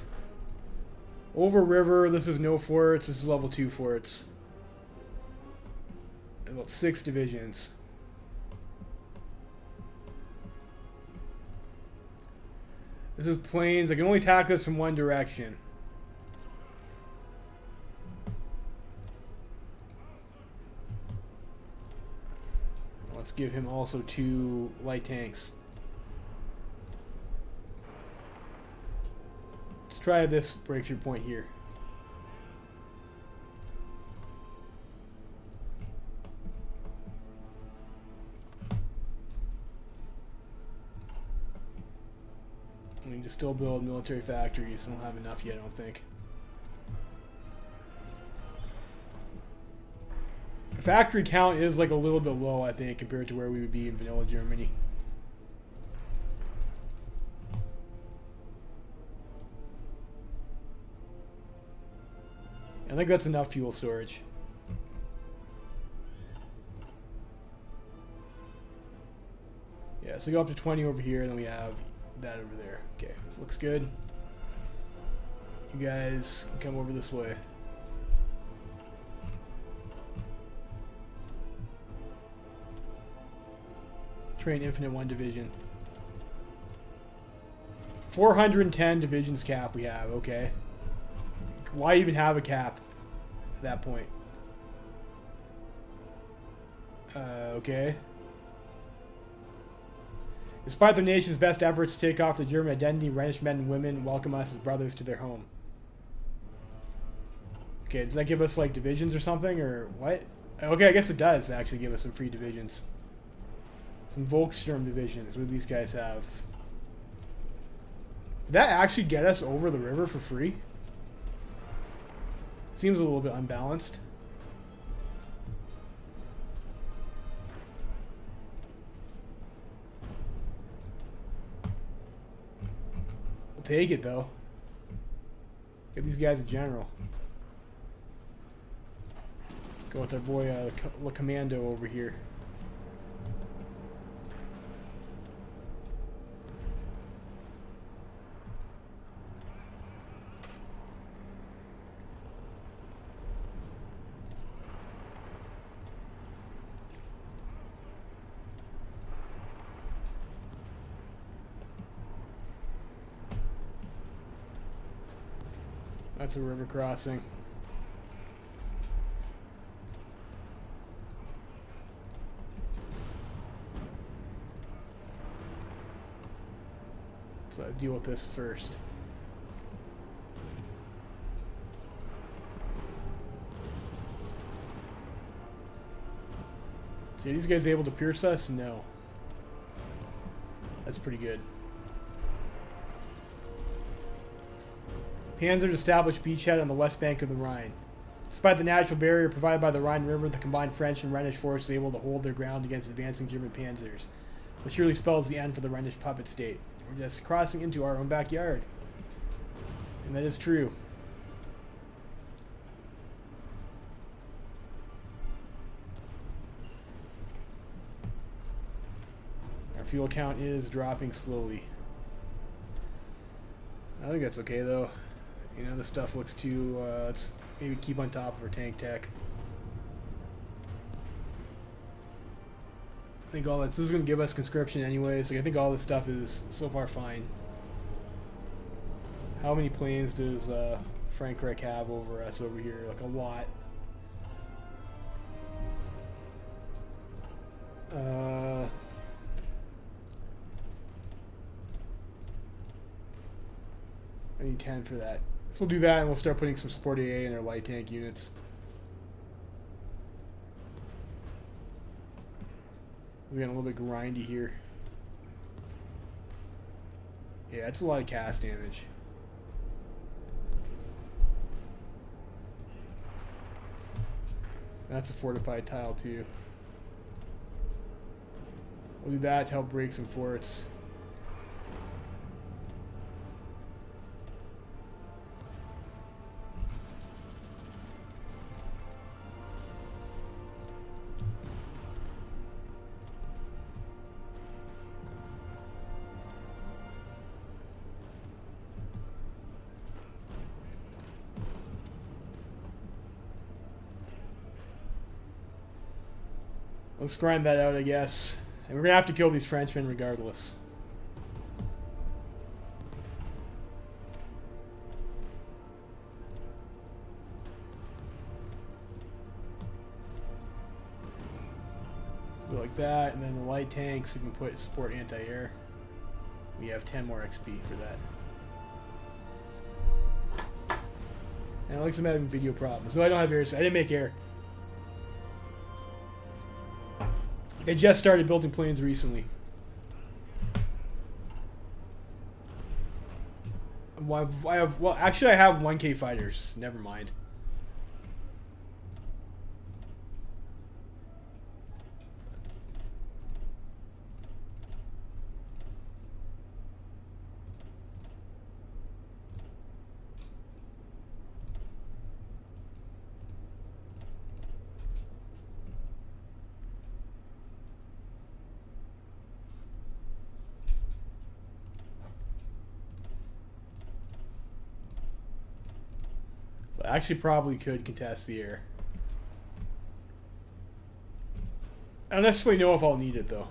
over river, this is no forts, this is level 2 forts. About 6 divisions. This is plains, I can only attack this from one direction. Let's give him also 2 light tanks. Let's try this breakthrough point here. We need to still build military factories. I don't have enough yet, I don't think. Factory count is like a little bit low, I think, compared to where we would be in vanilla Germany. I think that's enough fuel storage. Yeah, so go up to 20 over here, and then we have that over there. Okay, looks good. You guys can come over this way. Train Infinite 1 division. 410 divisions cap we have, okay. Why even have a cap at that point? Okay. Despite the nation's best efforts to take off the German identity, Rhenish men and women welcome us as brothers to their home. Okay, does that give us like divisions or something, or what? Okay, I guess it does actually give us some free divisions. Some Volkssturm divisions. What do these guys have? Did that actually get us over the river for free? Seems a little bit unbalanced. I'll take it though. Get these guys a general. Go with our boy Le Commando over here. That's a river crossing. So deal with this first. So are these guys able to pierce us? No. That's pretty good. Panzer established beachhead on the west bank of the Rhine. Despite the natural barrier provided by the Rhine River, the combined French and Rhenish forces were able to hold their ground against advancing German panzers. This surely spells the end for the Rhenish puppet state. We're just crossing into our own backyard. And that is true. Our fuel count is dropping slowly. I think that's okay though. You know, this stuff looks too, let's maybe keep on top of our tank tech. I think all this is going to give us conscription anyways. Like, I think all this stuff is so far fine. How many planes does Frankreich have over us over here? Like, a lot. I need 10 for that. So we'll do that and we'll start putting some support AA in our light tank units. We're getting a little bit grindy here. Yeah, it's a lot of cast damage. That's a fortified tile too. We'll do that to help break some forts. Let's grind that out, I guess. And we're going to have to kill these Frenchmen regardless. So go like that, and then the light tanks, we can put support anti-air. We have 10 more XP for that. And Alex, I'm having video problems. So I don't have air. I didn't make air. I just started building planes recently. Well, actually I have 1K fighters. Never mind. I actually probably could contest the air. I don't necessarily know if I'll need it though.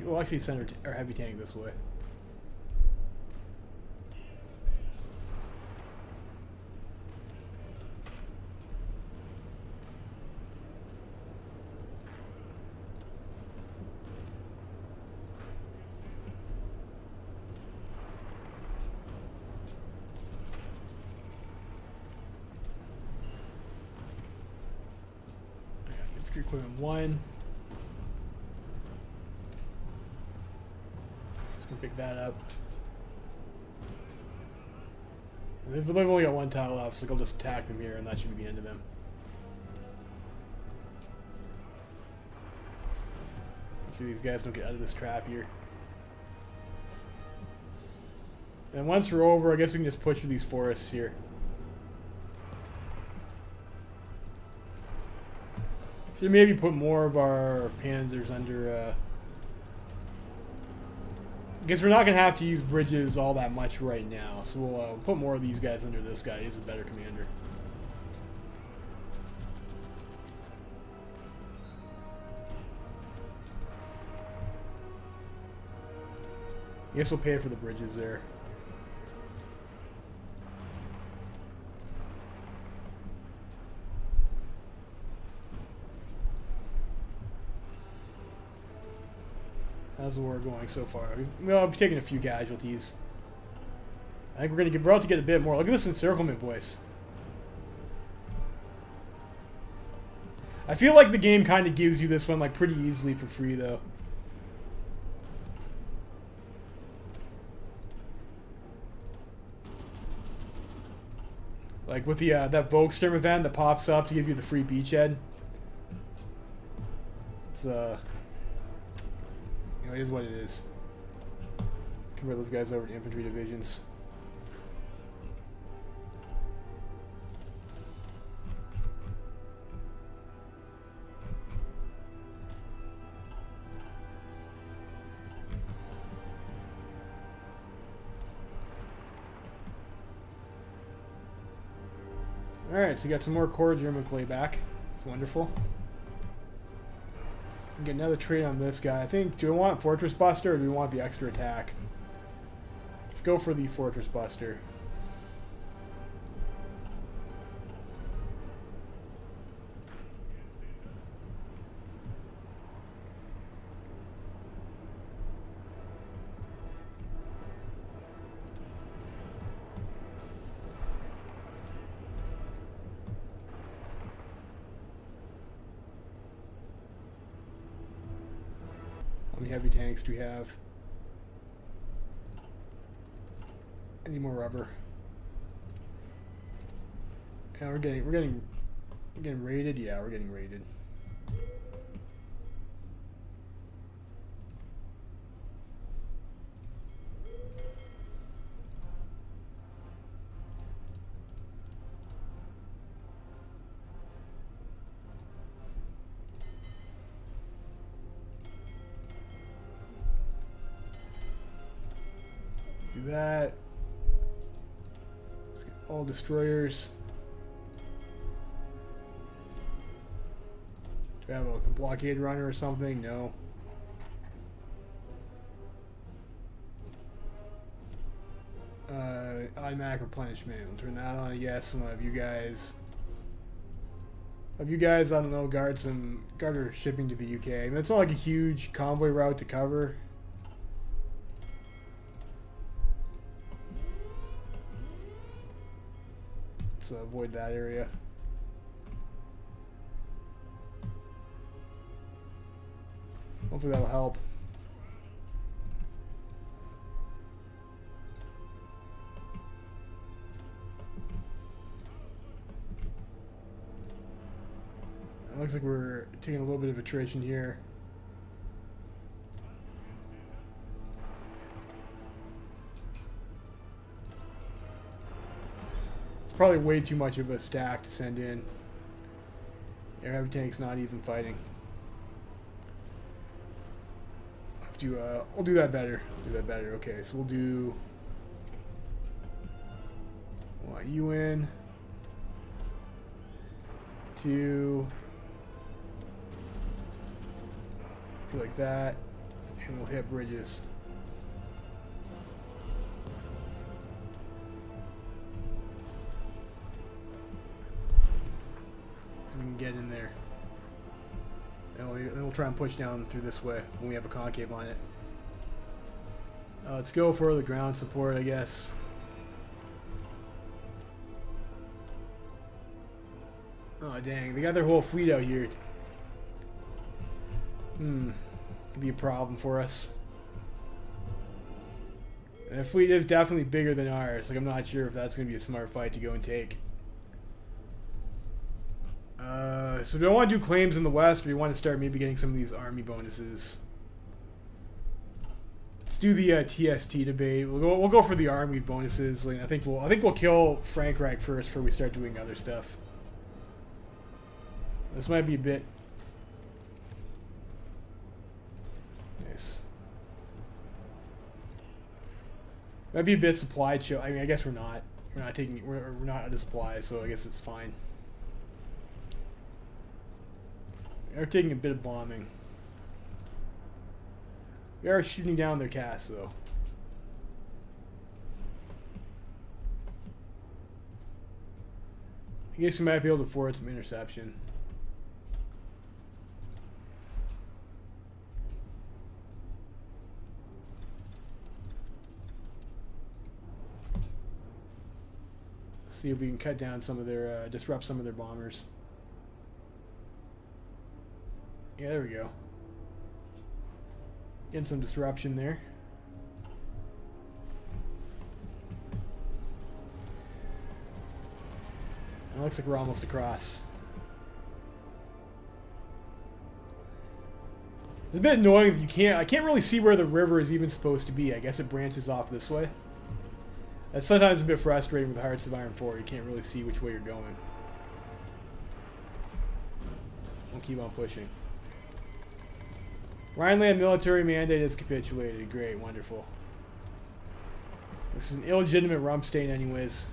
We'll actually send our heavy tank this way. Equipment 1. Just gonna pick that up. They've only got one tile left, so I'll just attack them here, and that should be the end of them. Make sure these guys don't get out of this trap here. And once we're over, I guess we can just push through these forests here. Should maybe put more of our panzers under, I guess we're not going to have to use bridges all that much right now, so we'll put more of these guys under this guy. He's a better commander. I guess we'll pay for the bridges there. How's the war going so far? We've taken a few casualties. I think we're about to get a bit more. Look at this encirclement, boys. I feel like the game kind of gives you this one like pretty easily for free, though. Like with the that Volksturm event that pops up to give you the free beachhead. It's know, it is what it is. Convert those guys over to infantry divisions. Alright, so you got some more core German clay back. It's wonderful. Get another trade on this guy. I think, do we want Fortress Buster or do we want the extra attack? Let's go for the Fortress Buster. How many heavy tanks do we have? Any more rubber? Yeah, we're getting raided. Yeah, we're getting raided. Do that. Let's get all destroyers. Do we have a blockade runner or something? No. Automatic replenishment. We'll turn that on. Yes, and we'll have you guys. I don't know, guard our shipping to the UK. I mean, it's not like a huge convoy route to cover. Let's avoid that area. Hopefully that'll help. It looks like we're taking a little bit of attrition here. It's probably way too much of a stack to send in. Air heavy tank's not even fighting. I'll have to, I'll do that better. Okay, so we'll do. Want you in. 2. Do like that, and we'll hit bridges. So we can get in there. Then we'll try and push down through this way when we have a concave on it. Let's go for the ground support, I guess. Oh dang, they got their whole fleet out here. Could be a problem for us. And the fleet is definitely bigger than ours. Like, I'm not sure if that's going to be a smart fight to go and take. So do I want to do claims in the west, or do you want to start maybe getting some of these army bonuses? Let's do the TST debate. We'll go for the army bonuses. Like, I think we'll kill Frankreich first before we start doing other stuff. This might be a bit. Nice. Might be a bit supply chill. I mean, I guess we're not out of supply, so I guess it's fine. We're taking a bit of bombing. We are shooting down their cast, though. I guess we might be able to afford some interception. See if we can cut down some of their, disrupt some of their bombers. Yeah, there we go. Getting some disruption there. It looks like we're almost across. It's a bit annoying that I can't really see where the river is even supposed to be. I guess it branches off this way. That's sometimes a bit frustrating with Hearts of Iron 4. You can't really see which way you're going. We'll keep on pushing. Rhineland military mandate has capitulated. Great, wonderful. This is an illegitimate rump stain anyways.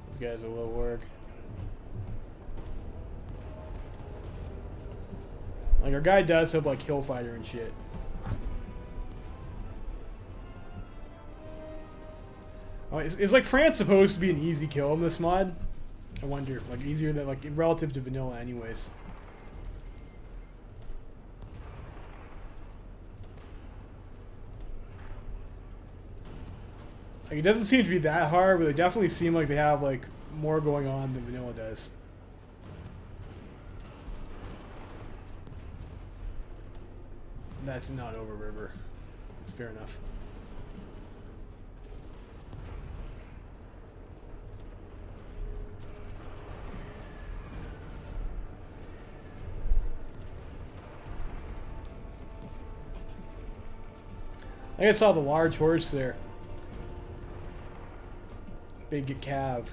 Those guys are low work. Like, our guy does have, like, hill fighter and shit. Oh, is like, France supposed to be an easy kill in this mod? I wonder. Like, easier than, like, relative to vanilla anyways. Like, it doesn't seem to be that hard, but they definitely seem like they have, like, more going on than vanilla does. That's not over river. Fair enough. I think I saw the large horse there. Big cav.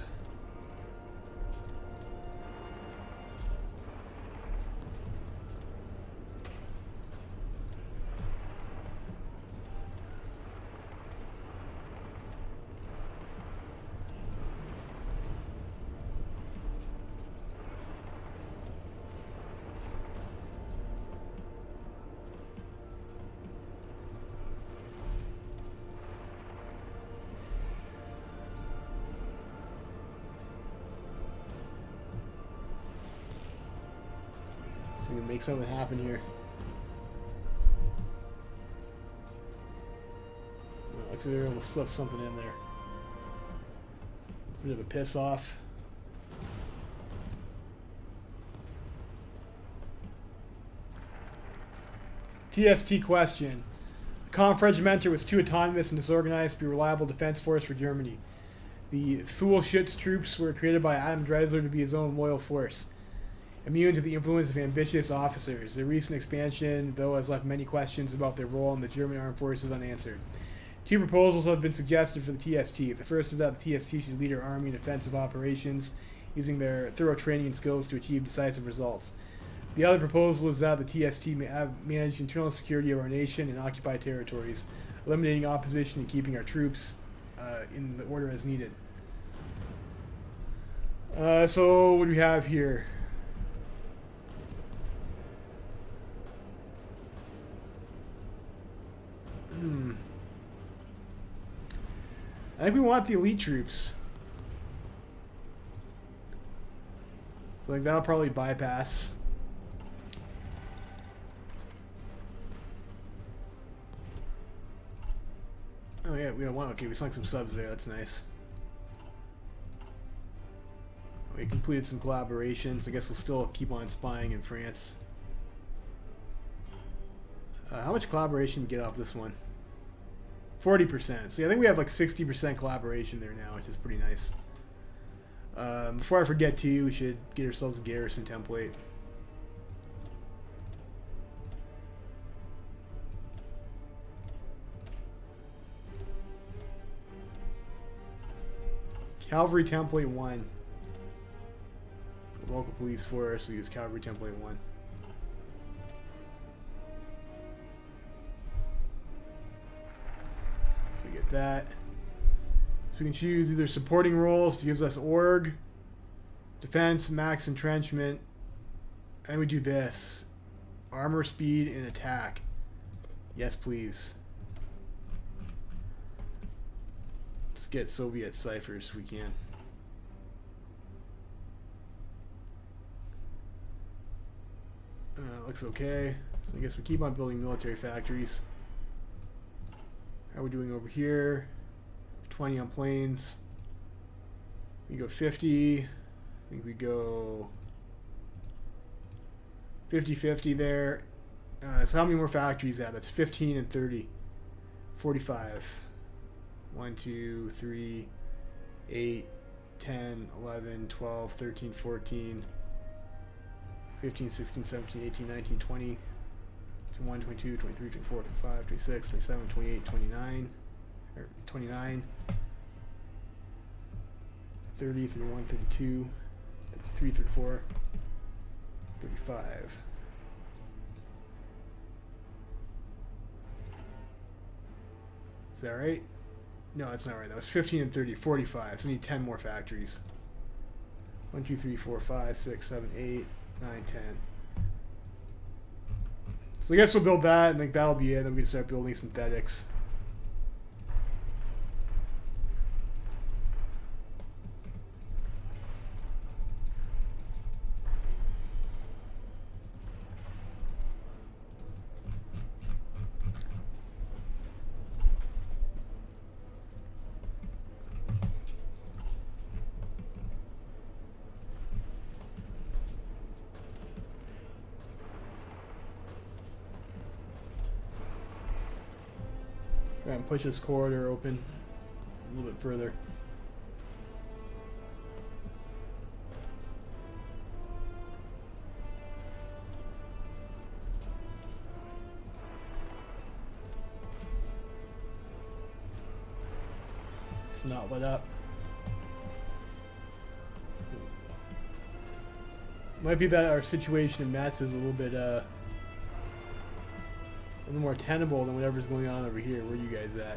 We can make something happen here. Looks like they're able to slip something in there. Bit of a piss off. TST question. The Kampfregimenter was too autonomous and disorganized to be a reliable defense force for Germany. The Thule-Schütz troops were created by Adam Dreisler to be his own loyal force, immune to the influence of ambitious officers. Their recent expansion, though, has left many questions about their role in the German armed forces unanswered. Two proposals have been suggested for the TST. The first is that the TST should lead our army in offensive operations, using their thorough training and skills to achieve decisive results. The other proposal is that the TST may manage internal security of our nation and occupy territories, eliminating opposition and keeping our troops in the order as needed. So what do we have here? I think we want the elite troops. So like that'll probably bypass. Oh yeah, we don't want. Okay, we sunk some subs there. That's nice. We completed some collaborations. I guess we'll still keep on spying in France. How much collaboration do we get off this one? 40%. So yeah, I think we have like 60% collaboration there now, which is pretty nice. Before I forget too, we should get ourselves a garrison template. Cavalry template 1. Local police force, we use cavalry template 1. Get that. So we can choose either supporting roles, it gives us org, defense, max entrenchment, and we do this. Armor, speed, and attack. Yes, please. Let's get Soviet ciphers if we can. Looks okay. So I guess we keep on building military factories. How are we doing over here? 20 on planes. We go 50. think we go 50-50 there. So how many more factories at? That's 15 and 30. 45. 1, 2, 3, 8, 10, 11, 12, 13, 14, 15, 16, 17, 18, 19, 20, 21, 22, 23, 24, 25, 26, 27, 28, 29, or 29, 30, 31, 32, 33, 34, 35. Is that right? No, that's not right. That was 15 and 30, 45. So I need 10 more factories. 1, 2, 3, 4, 5, 6, 7, 8, 9, 10. So I guess we'll build that, and think that'll be it. Then we can start building synthetics. And push this corridor open a little bit further. It's not lit up. Might be that our situation in Metz is a little bit a little more tenable than whatever's going on over here. Where are you guys at?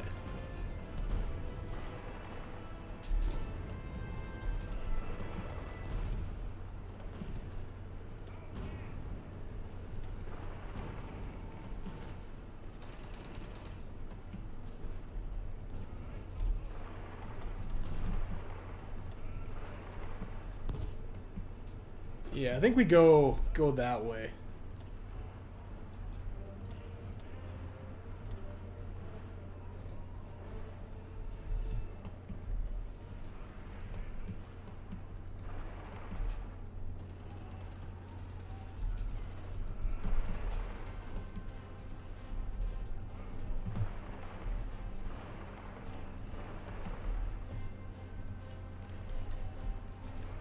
Yeah, I think we go that way.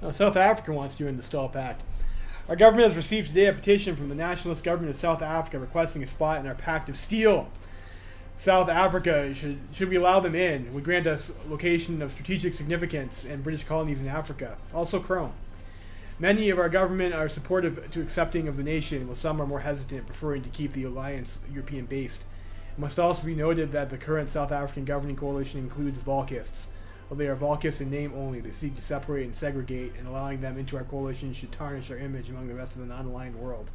Now, South Africa wants to install pact. Our government has received today a petition from the nationalist government of South Africa requesting a spot in our pact of steel. South Africa, should we allow them in, would grant us location of strategic significance and British colonies in Africa. Also chrome. Many of our government are supportive to accepting of the nation, while some are more hesitant, preferring to keep the alliance European-based. It must also be noted that the current South African governing coalition includes Volkists. While they are Volkists in name only, they seek to separate and segregate, and allowing them into our coalition should tarnish our image among the rest of the non-aligned world.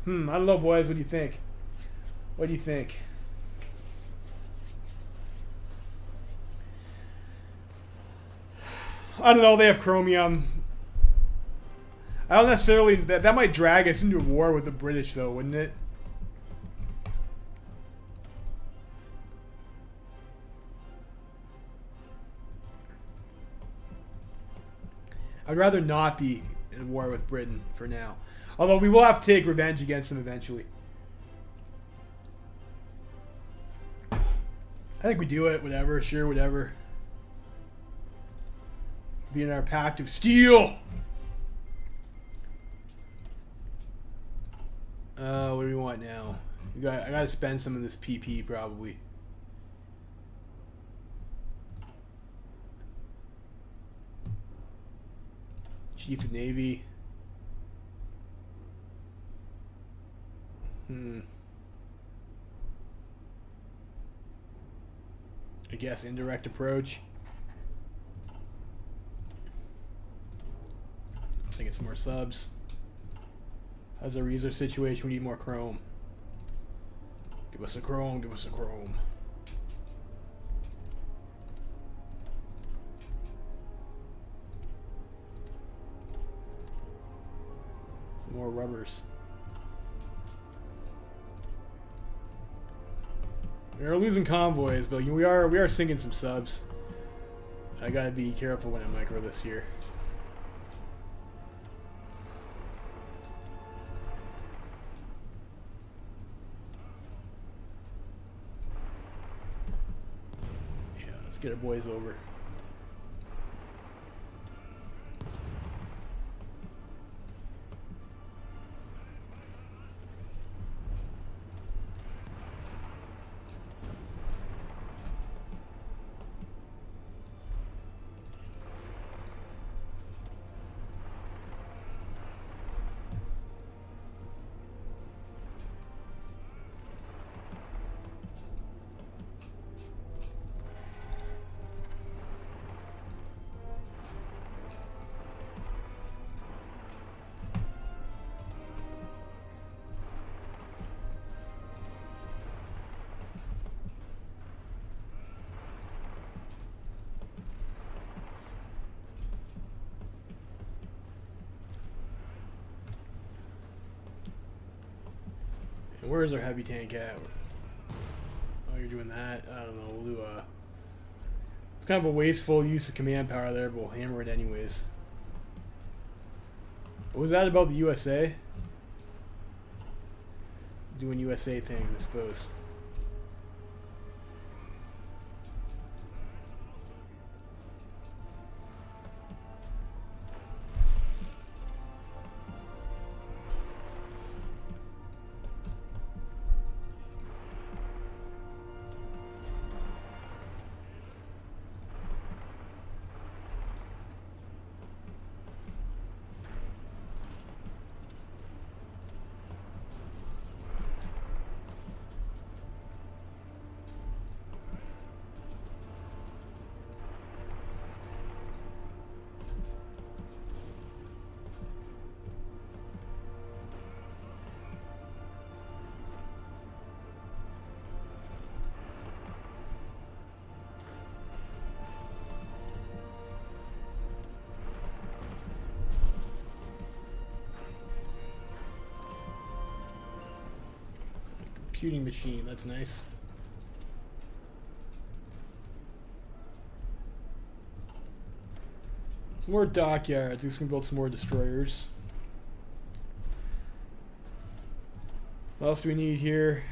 I don't know, boys. What do you think? What do you think? I don't know. They have chromium. I don't necessarily... That might drag us into a war with the British, though, wouldn't it? I'd rather not be in a war with Britain for now. Although we will have to take revenge against them eventually. I think we do it. Whatever. Sure, whatever. Be in our pact of steel. What do we want now? I gotta spend some of this PP probably. Chief of Navy. I guess indirect approach. Let's get some more subs. How's our resource situation? We need more chrome. Give us a chrome, give us a chrome. Some more rubbers. We are losing convoys, but we are sinking some subs. I gotta be careful when I micro this here. get our boys over. And where's our heavy tank at? Oh, you're doing that? I don't know. We'll do a... It's kind of a wasteful use of command power there, but we'll hammer it anyways. What was that about the USA? Doing USA things, I suppose. Computing machine, that's nice. Some more dockyards. I think we can build some more destroyers. What else do we need here?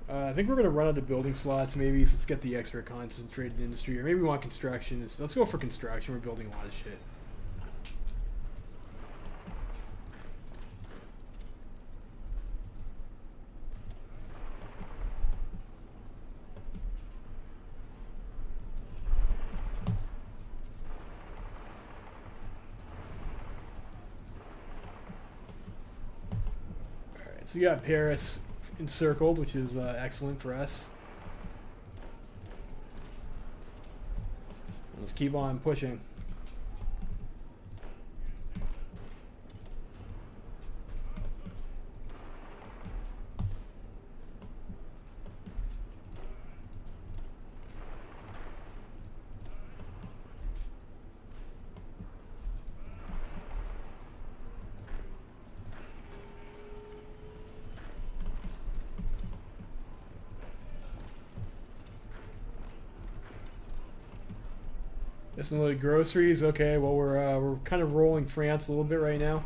I think we're going to run out of building slots maybe, so let's get the expert concentrated industry, or maybe we want construction. Let's go for construction. We're building a lot of shit. So you got Paris encircled, which is excellent for us. Let's keep on pushing. Some loaded groceries. Okay, well we're kind of rolling France a little bit right now.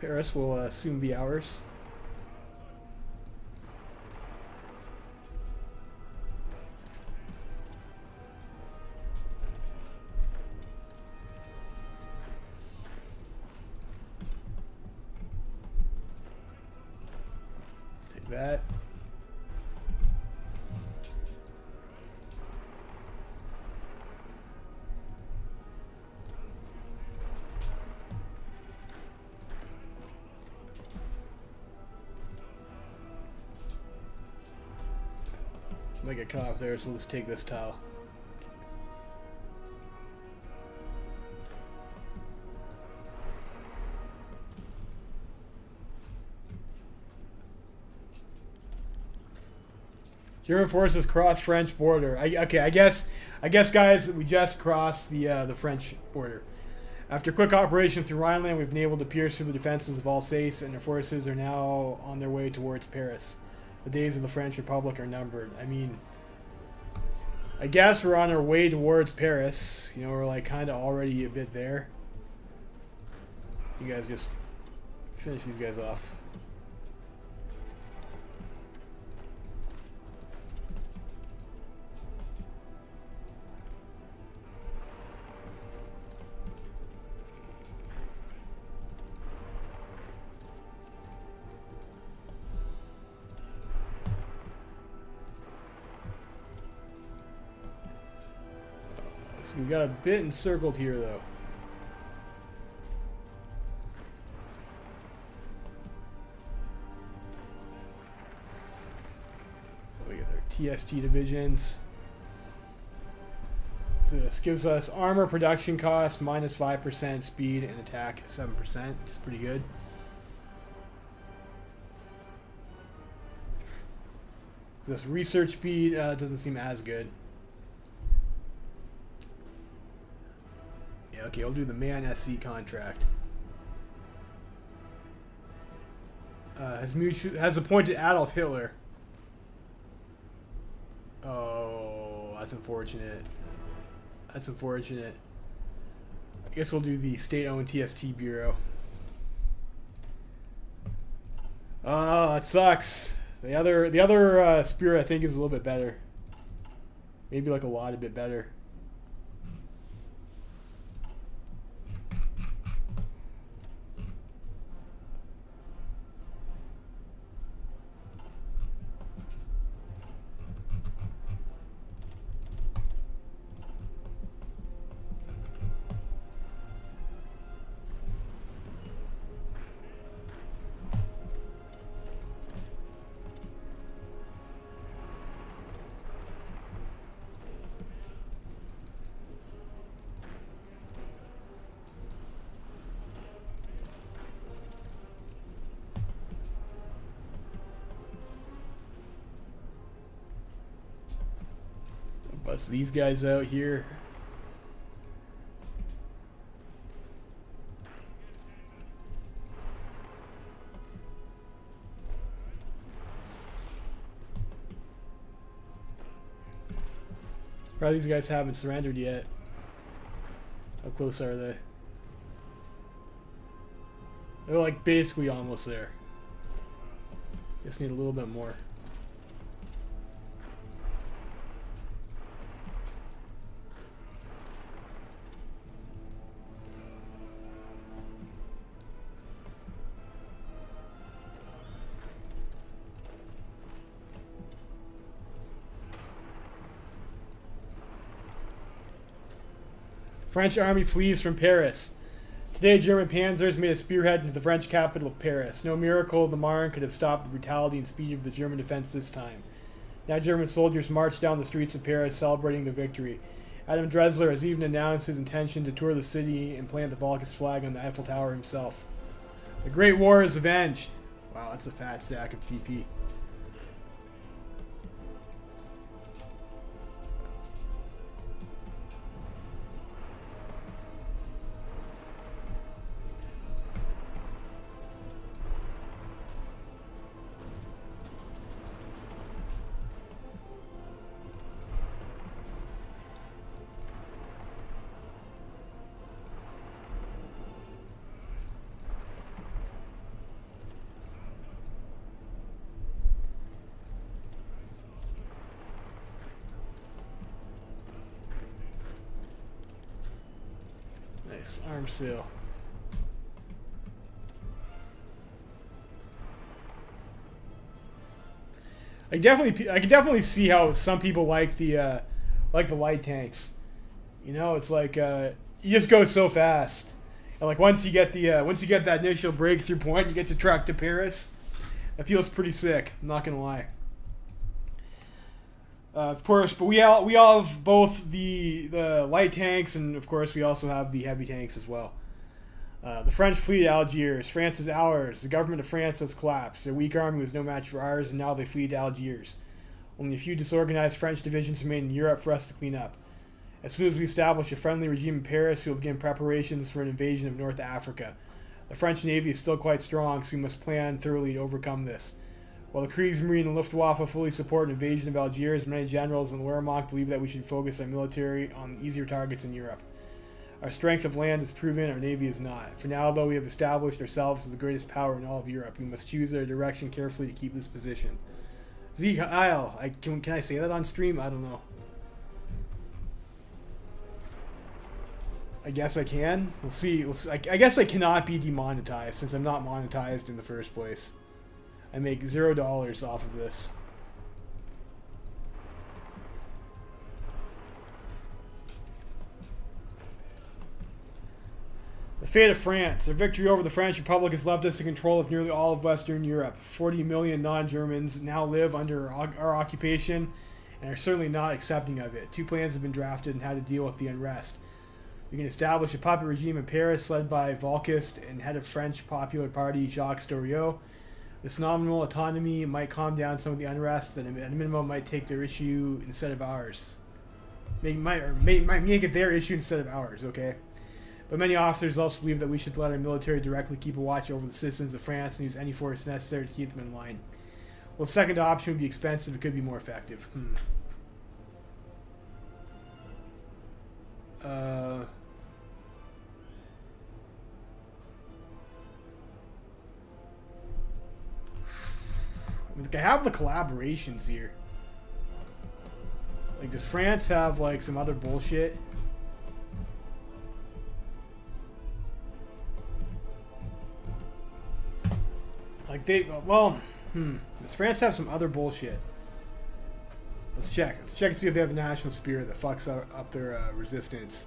Paris will soon be ours. That. Might get cut off there, so we'll just take this tile. German forces cross French border. Okay, I guess, guys, we just crossed the French border. After a quick operation through Rhineland, we've been able to pierce through the defenses of Alsace, and their forces are now on their way towards Paris. The days of the French Republic are numbered. I mean, I guess we're on our way towards Paris. You know, we're like kind of already a bit there. You guys just finish these guys off. So we got a bit encircled here, though. We got our TST divisions. So this gives us armor production cost minus 5%, speed and attack 7%, which is pretty good. This research speed doesn't seem as good. Okay, I'll do the Man SC contract. Has appointed Adolf Hitler. Oh, that's unfortunate. That's unfortunate. I guess we'll do the state-owned TST Bureau. Oh, that sucks. The other Spear I think is a little bit better. Maybe like a lot a bit better. Bust these guys out here. Probably these guys haven't surrendered yet. How close are they? They're like basically almost there. Just need a little bit more. French army flees from Paris. Today, German panzers made a spearhead into the French capital of Paris. No miracle of the Marne could have stopped the brutality and speed of the German defense this time. Now German soldiers march down the streets of Paris celebrating their victory. Adam Dressler has even announced his intention to tour the city and plant the Volkist flag on the Eiffel Tower himself. The Great War is avenged. Wow, that's a fat stack of PP. Nice arm seal. I can definitely see how some people like the light tanks. You know, it's like you just go so fast, and like once you get that initial breakthrough point, you get to track to Paris. That feels pretty sick. I'm not gonna lie. Of course, but we all have both the light tanks, and of course we also have the heavy tanks as well. The French fleet at Algiers. France is ours. The government of France has collapsed. Their weak army was no match for ours, and now they flee to Algiers. Only a few disorganized French divisions remain in Europe for us to clean up. As soon as we establish a friendly regime in Paris, we will begin preparations for an invasion of North Africa. The French Navy is still quite strong, so we must plan thoroughly to overcome this. While the Kriegsmarine and Luftwaffe fully support an invasion of Algiers, many generals in the Wehrmacht believe that we should focus our military on easier targets in Europe. Our strength of land is proven, our navy is not. For now, though we have established ourselves as the greatest power in all of Europe, we must choose our direction carefully to keep this position. Sieg Heil. Can I say that on stream? I don't know. I guess I can. We'll see. I guess I cannot be demonetized since I'm not monetized in the first place. I make $0 off of this. The fate of France. Our victory over the French Republic has left us in control of nearly all of Western Europe. 40 million non-Germans now live under our occupation and are certainly not accepting of it. 2 plans have been drafted on how to deal with the unrest. We can establish a puppet regime in Paris led by Volkist and head of French Popular Party Jacques Doriot. This nominal autonomy might calm down some of the unrest and at a minimum might take their issue instead of ours. Might make it their issue instead of ours, okay? But many officers also believe that we should let our military directly keep a watch over the citizens of France and use any force necessary to keep them in line. Well, the second option would be expensive, it could be more effective. I mean, I have the collaborations here. Like, does France have, like, some other bullshit? Like, does France have some other bullshit? Let's check. Let's check and see if they have a national spirit that fucks up their resistance.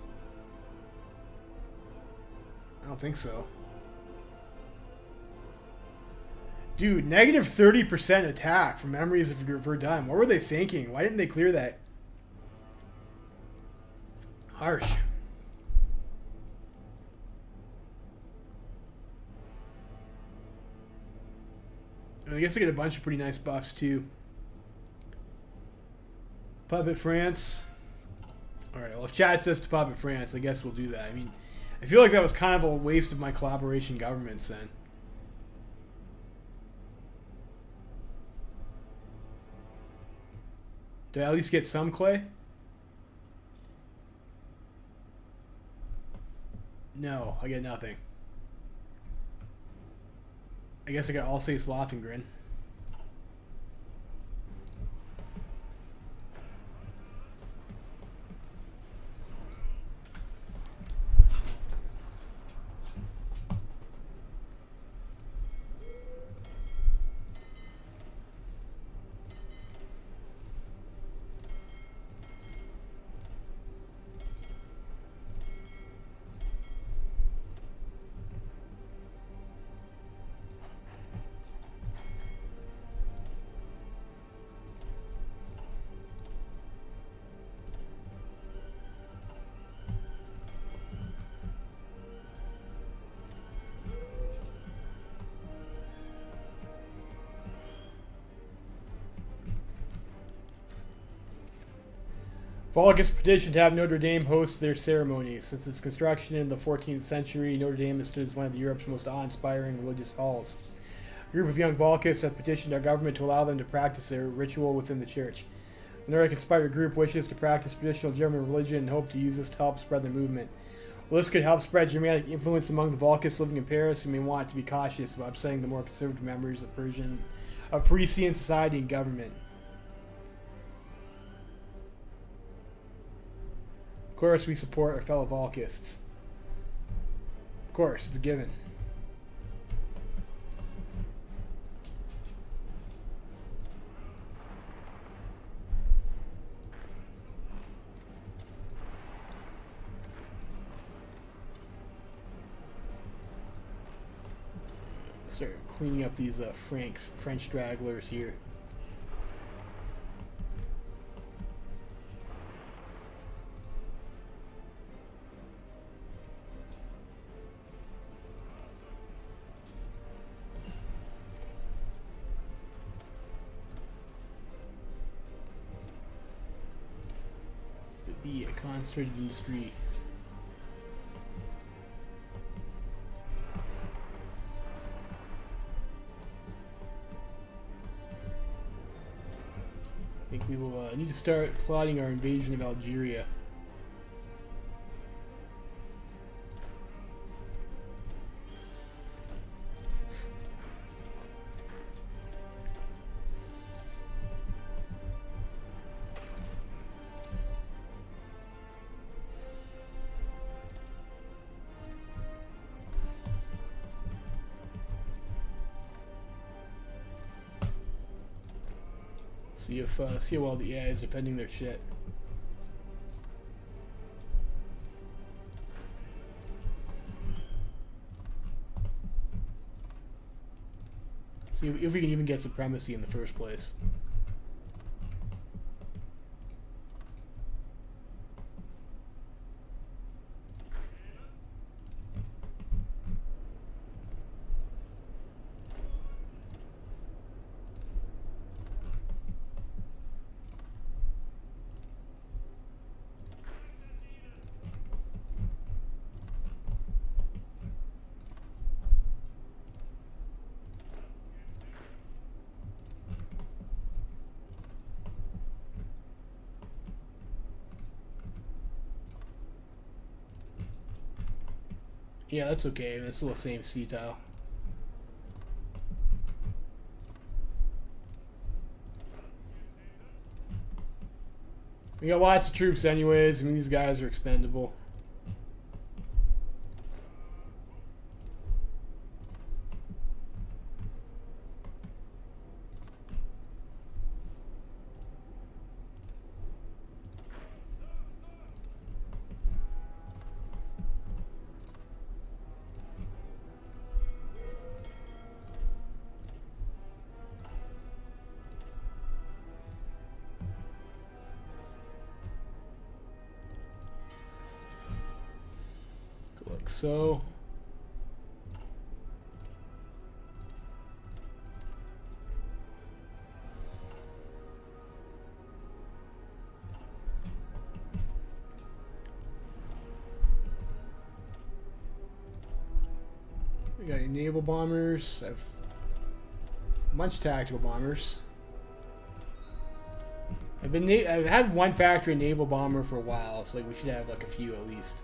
I don't think so. Dude, negative 30% attack from Memories of Verdun. What were they thinking? Why didn't they clear that? Harsh. I guess I get a bunch of pretty nice buffs too. Puppet France. Alright, well if chat says to Puppet France, I guess we'll do that. I mean, I feel like that was kind of a waste of my collaboration governments then. Did I at least get some clay? No, I get nothing. I guess I got Alsace Lothringen. Volkist petitioned to have Notre Dame host their ceremonies. Since its construction in the 14th century, Notre Dame has stood as one of Europe's most awe-inspiring religious halls. A group of young Volkists have petitioned our government to allow them to practice their ritual within the church. The Nordic-inspired group wishes to practice traditional German religion and hope to use this to help spread their movement. While this could help spread Germanic influence among the Volkists living in Paris, we may want to be cautious about upsetting the more conservative members of Parisian society and government. Of course, we support our fellow Volkists. Of course, it's a given. Start cleaning up these French stragglers here. Be a concentrated industry. We will need to start plotting our invasion of Algeria. See how well the AI is defending their shit. See if we can even get supremacy in the first place. Yeah, that's okay. It's still the same sea tile. We got lots of troops anyways. I mean, these guys are expendable. Like so. We got any naval bombers. I've a bunch of tactical bombers. I've had one factory naval bomber for a while, so like we should have like a few at least.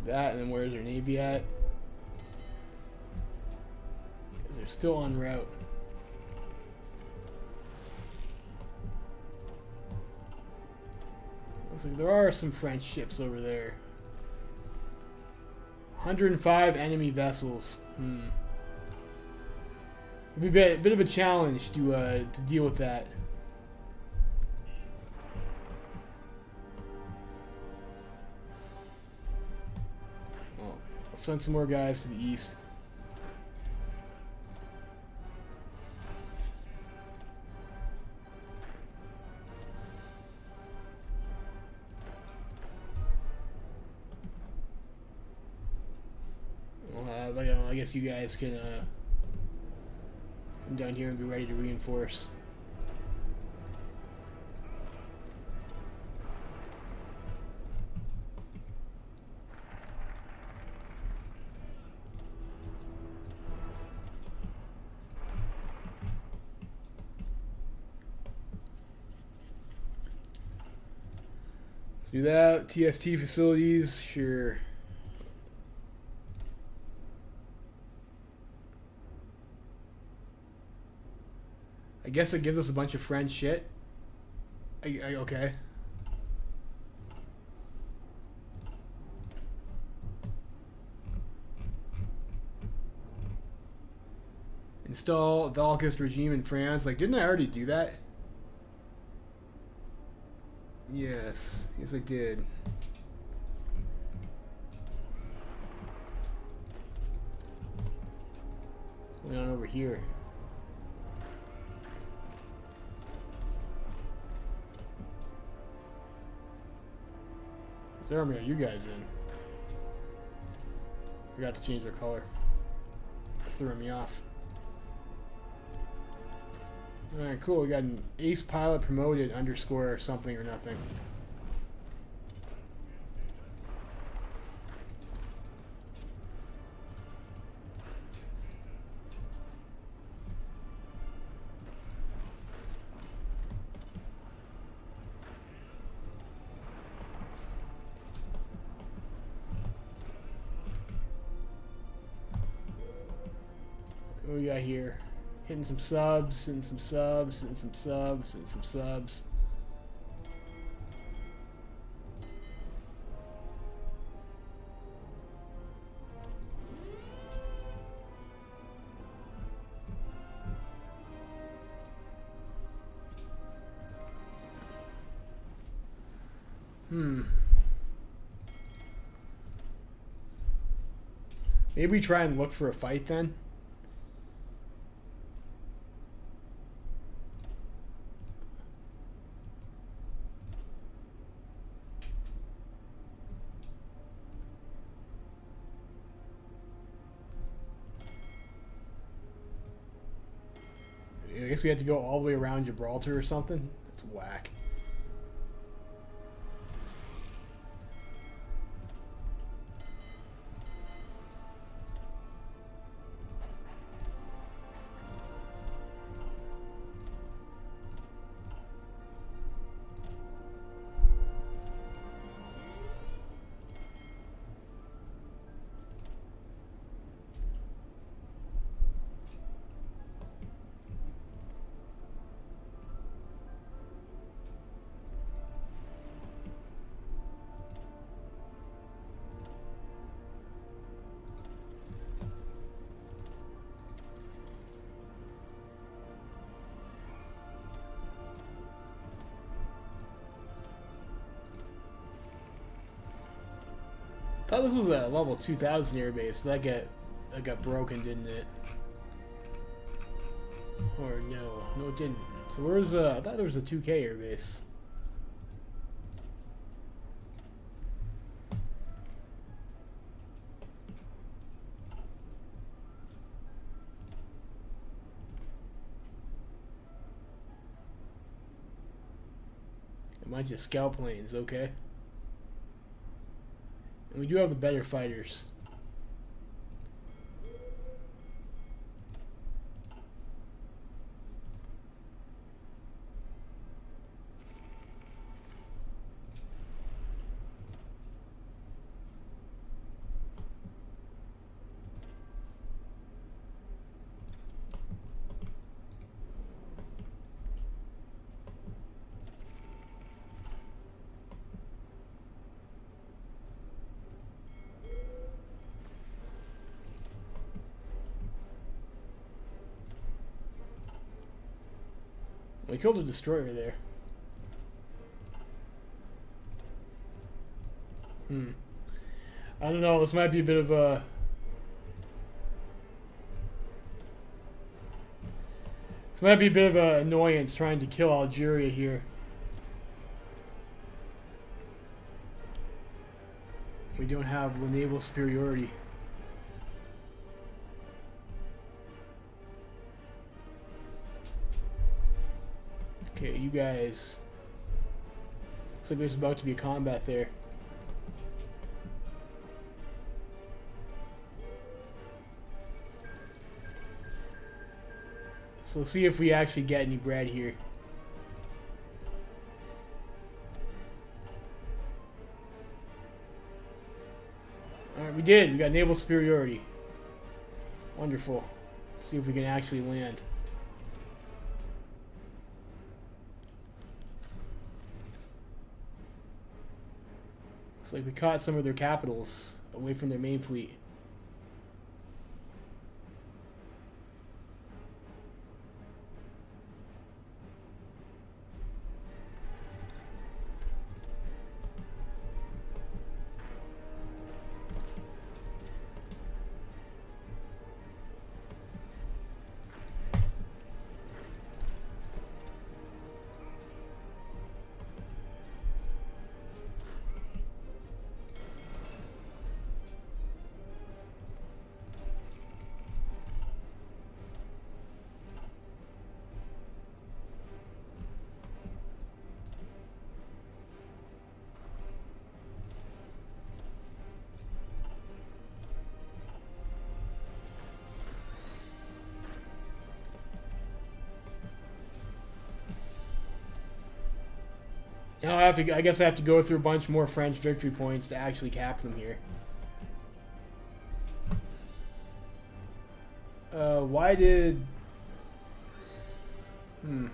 That, and then where's their navy at? Because they're still en route. Looks like there are some French ships over there. 105 enemy vessels. It'd be a bit of a challenge to deal with that. Send some more guys to the east. Well, I guess you guys can come down here and be ready to reinforce. Do that. TST facilities, sure. I guess it gives us a bunch of French shit. Okay. Install Valkist regime in France. Like, didn't I already do that? Yes, I did. going on over here? What army are you guys in? Forgot to change their color. It's throwing me off. Alright, cool. We got an ace pilot promoted underscore something or nothing. What we got here? Hitting some subs, hitting some subs, hitting some subs, hitting some subs. Maybe we try and look for a fight then. I guess we had to go all the way around Gibraltar or something. That's whack. I thought this was a level 2000 airbase. So that got broken, didn't it? Or no, it didn't. So where's I thought there was a 2K airbase. It might just scout planes, okay. And we do have the better fighters. We killed a destroyer there. I don't know, this might be a bit of a... This might be a bit of an annoyance trying to kill Algeria here. We don't have the naval superiority. Okay, you guys. Looks like there's about to be a combat there. So let's see if we actually get any bread here. Alright, we did. We got naval superiority. Wonderful. Let's see if we can actually land. Looks like we caught some of their capitals away from their main fleet. Now I guess I have to go through a bunch more French victory points to actually cap them here. Why did... I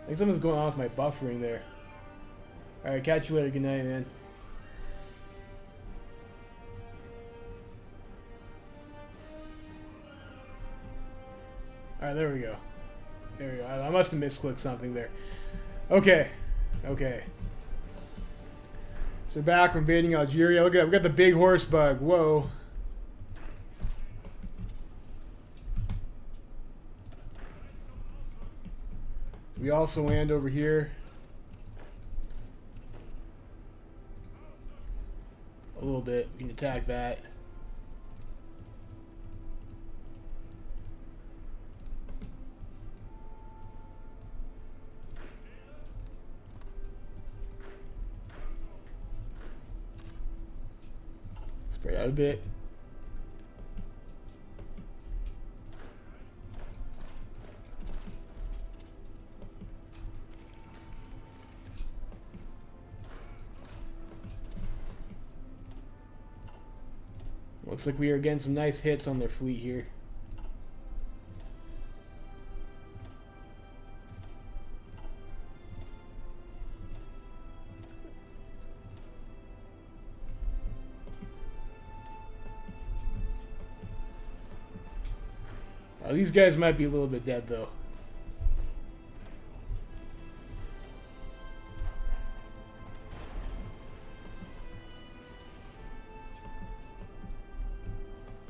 think something's going on with my buffering there. Alright, catch you later. Good night, man. Alright, there we go. There we go. I must have misclicked something there. Okay. Okay. So we're back. We're invading Algeria. Look at that. We got the big horse bug. Whoa. We also land over here. A little bit. We can attack that. Spread out a bit. Looks like we are getting some nice hits on their fleet here. These guys might be a little bit dead though.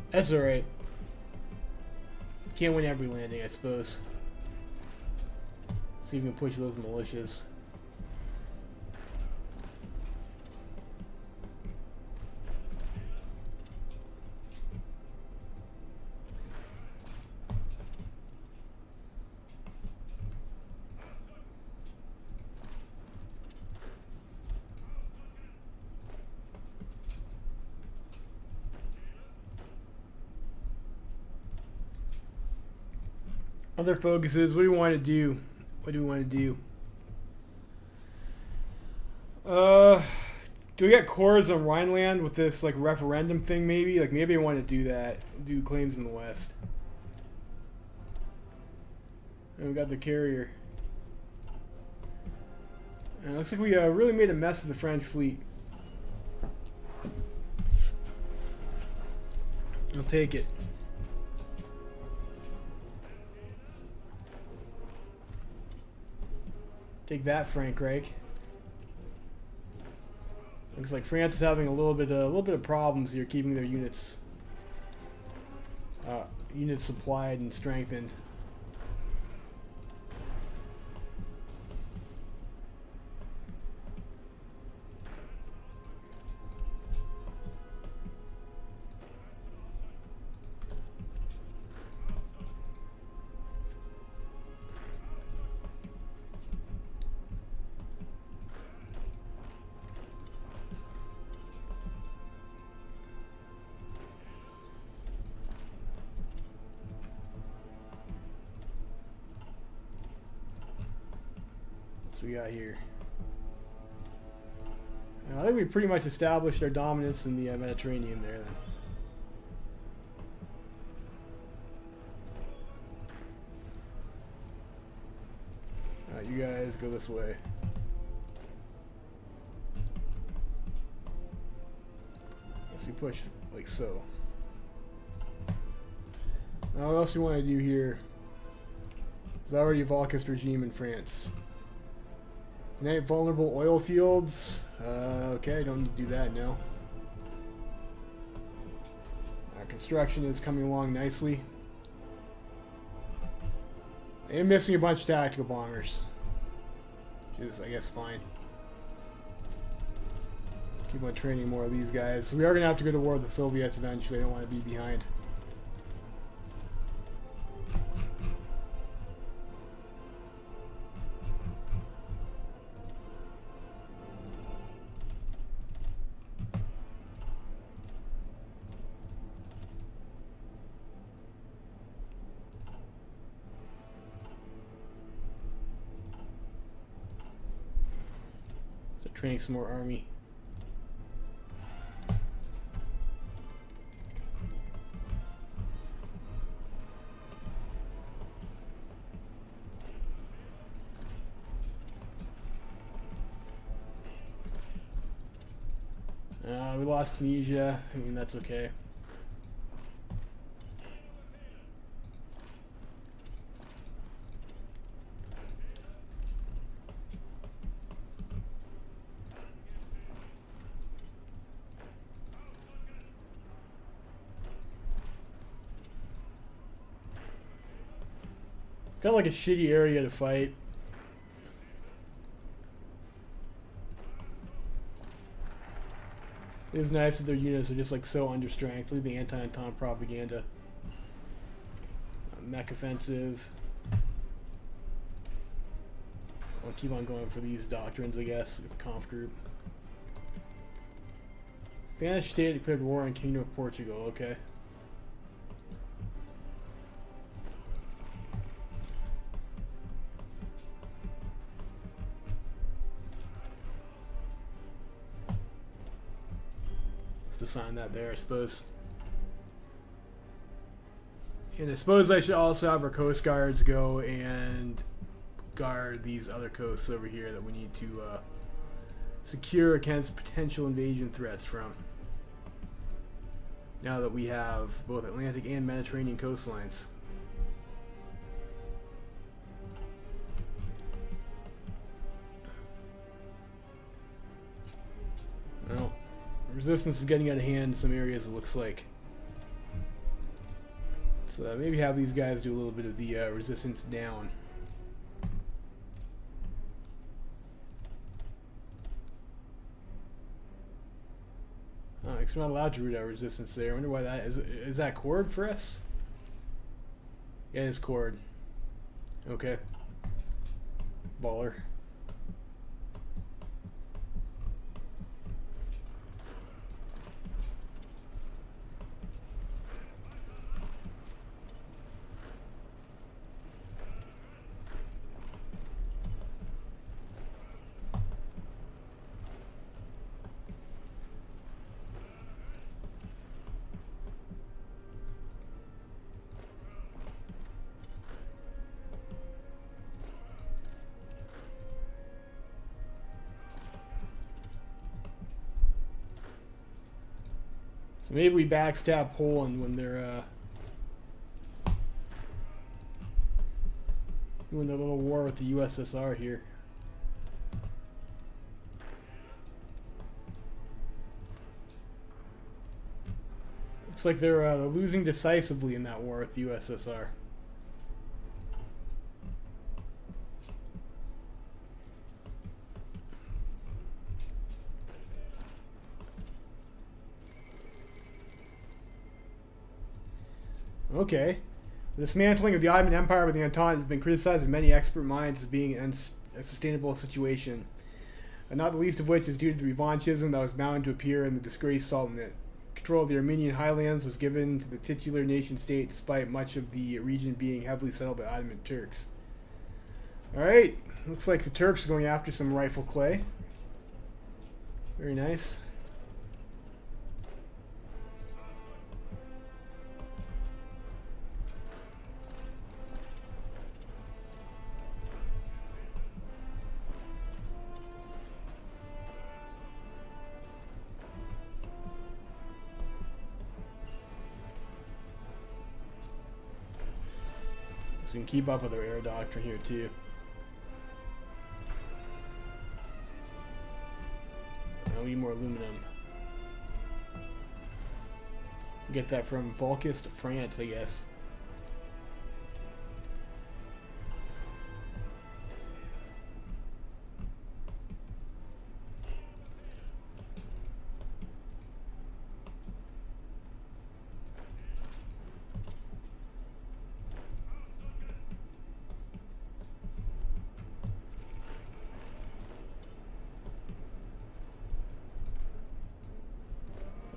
That's alright. Can't win every landing, I suppose. See if we can push those militias. Other focuses. What do we want to do? What do we want to do? Do we get cores on Rhineland with this like referendum thing? Maybe maybe I want to do that. Do claims in the West. And we got the carrier. And it looks like we really made a mess of the French fleet. I'll take it. Take that, Frankreich. Looks like France is having a little bit of problems here, keeping their units supplied and strengthened. We got here. I think we pretty much established our dominance in the Mediterranean there then. You guys go this way. Let's see, push like so. Now what else we want to do here? There's already a Volkist regime in France. Unite vulnerable oil fields. Okay, don't need to do that now. Our construction is coming along nicely. I'm missing a bunch of tactical bombers, which is, I guess, fine. Keep on training more of these guys. So we are going to have to go to war with the Soviets eventually. I don't want to be behind. training some more army. We lost Tunisia. I mean, that's okay. It's kind of like a shitty area to fight. It is nice that their units are just like so understrength. Look at the anti-Entente propaganda. Mech offensive. I'll keep on going for these doctrines, I guess, with the conf group. Spanish state declared war on Kingdom of Portugal, okay. To sign that there, I suppose. And I suppose I should also have our coast guards go and guard these other coasts over here that we need to secure against potential invasion threats from. Now that we have both Atlantic and Mediterranean coastlines. Well, resistance is getting out of hand in some areas, it looks like. So maybe have these guys do a little bit of the resistance down. Oh, because we're not allowed to root out resistance there. I wonder why that is. Is that cord for us? Yeah, it's cord. Okay. Baller. So maybe we backstab Poland when they're doing their little war with the USSR here. Looks like they're losing decisively in that war with the USSR. Okay. The dismantling of the Ottoman Empire by the Entente has been criticized by many expert minds as being an unsustainable situation, and not the least of which is due to the revanchism that was bound to appear in the disgraced Sultanate. Control of the Armenian highlands was given to the titular nation-state despite much of the region being heavily settled by Ottoman Turks. Alright, looks like the Turks are going after some rifle clay. Very nice. So we can keep up with our air doctrine here too. I need more aluminum. Get that from Volcus to France, I guess.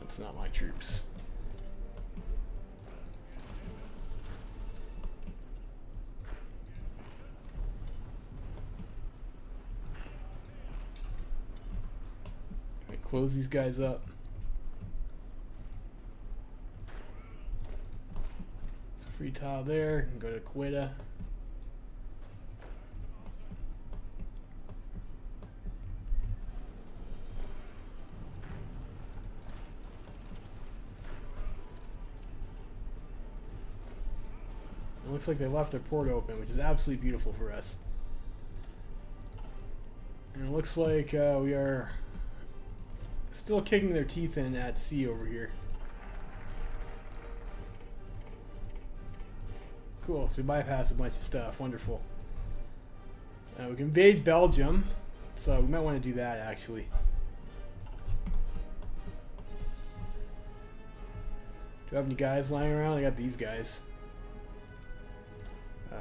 That's not my troops. close these guys up. Free tile there. Go to Quetta. It looks like they left their port open, which is absolutely beautiful for us. And it looks like we are still kicking their teeth in at sea over here. Cool, so we bypass a bunch of stuff. Wonderful. We can invade Belgium, so we might want to do that actually. Do I have any guys lying around? I got these guys.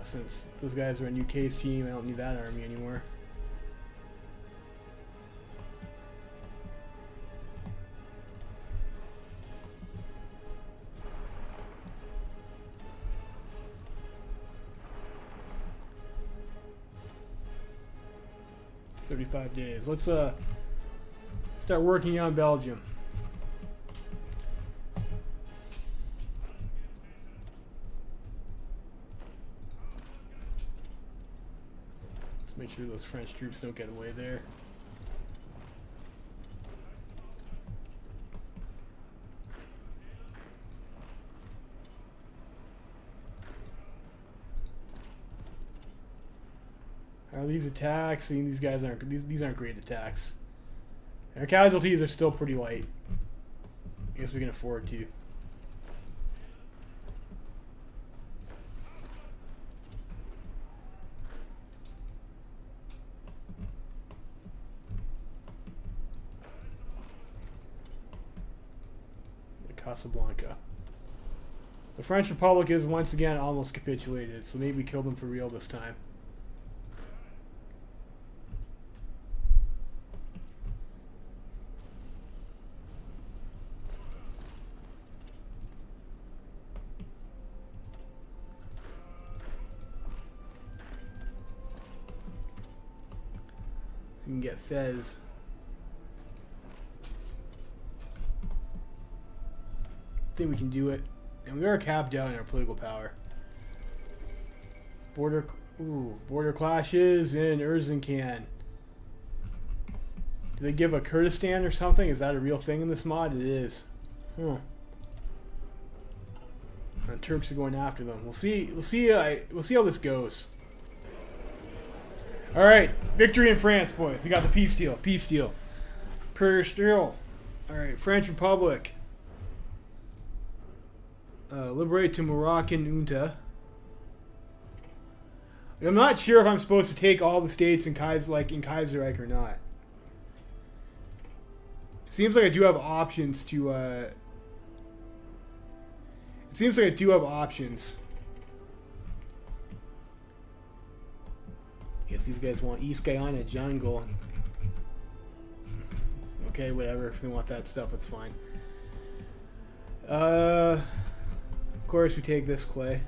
Since those guys are on UK's team, I don't need that army anymore. It's 35 days. Let's start working on Belgium. Make sure those French troops don't get away there. Are these attacks? I mean, these guys aren't. These aren't great attacks. Our casualties are still pretty light. I guess we can afford to. Casablanca. The French Republic is once again almost capitulated, so maybe we kill them for real this time. We can get Fez. I think we can do it, and we are capped out in our political power. Border clashes in Erzincan. Do they give a Kurdistan or something? Is that a real thing in this mod? It is. Huh. The Turks are going after them. We'll see. We'll see how this goes. All right, victory in France, boys. We got the peace deal. Peace deal. Purge deal. All right, French Republic. Liberate to Moroccan junta. I'm not sure if I'm supposed to take all the states in Kaiserreich or not. It seems like I do have options to. It seems like I do have options. I guess these guys want East Guyana jungle. Okay, whatever. If they want that stuff, that's fine. Of course, we take this clay.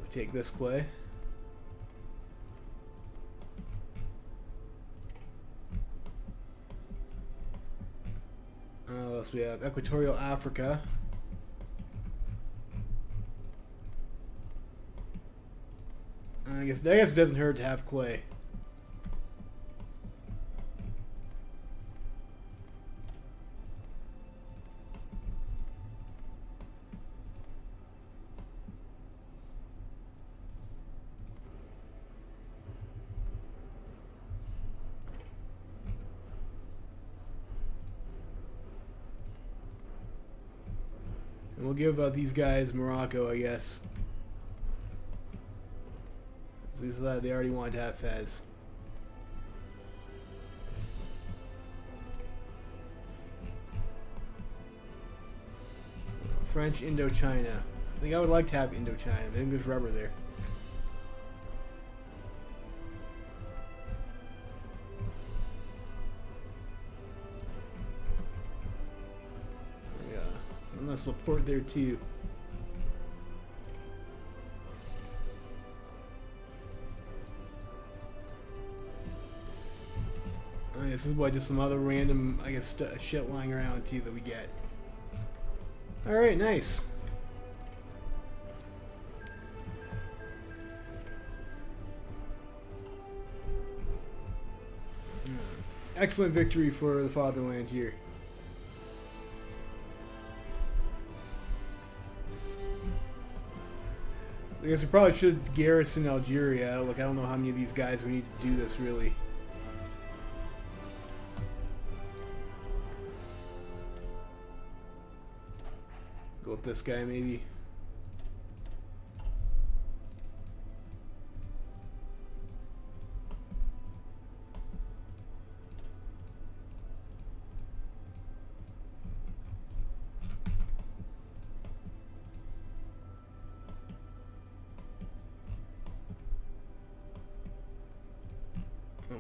We take this clay. What else we have? Equatorial Africa. I guess it doesn't hurt to have clay. And we'll give these guys Morocco, I guess. They already want to have Fez. French Indochina. I think I would like to have Indochina. I think there's rubber there. Yeah, unless Laporte there too. this is what, just some other random, I guess, shit lying around too that we get. Alright, nice. Excellent victory for the fatherland here. I guess we probably should garrison Algeria. Look, I don't know how many of these guys we need to do this, really. Go with this guy, maybe.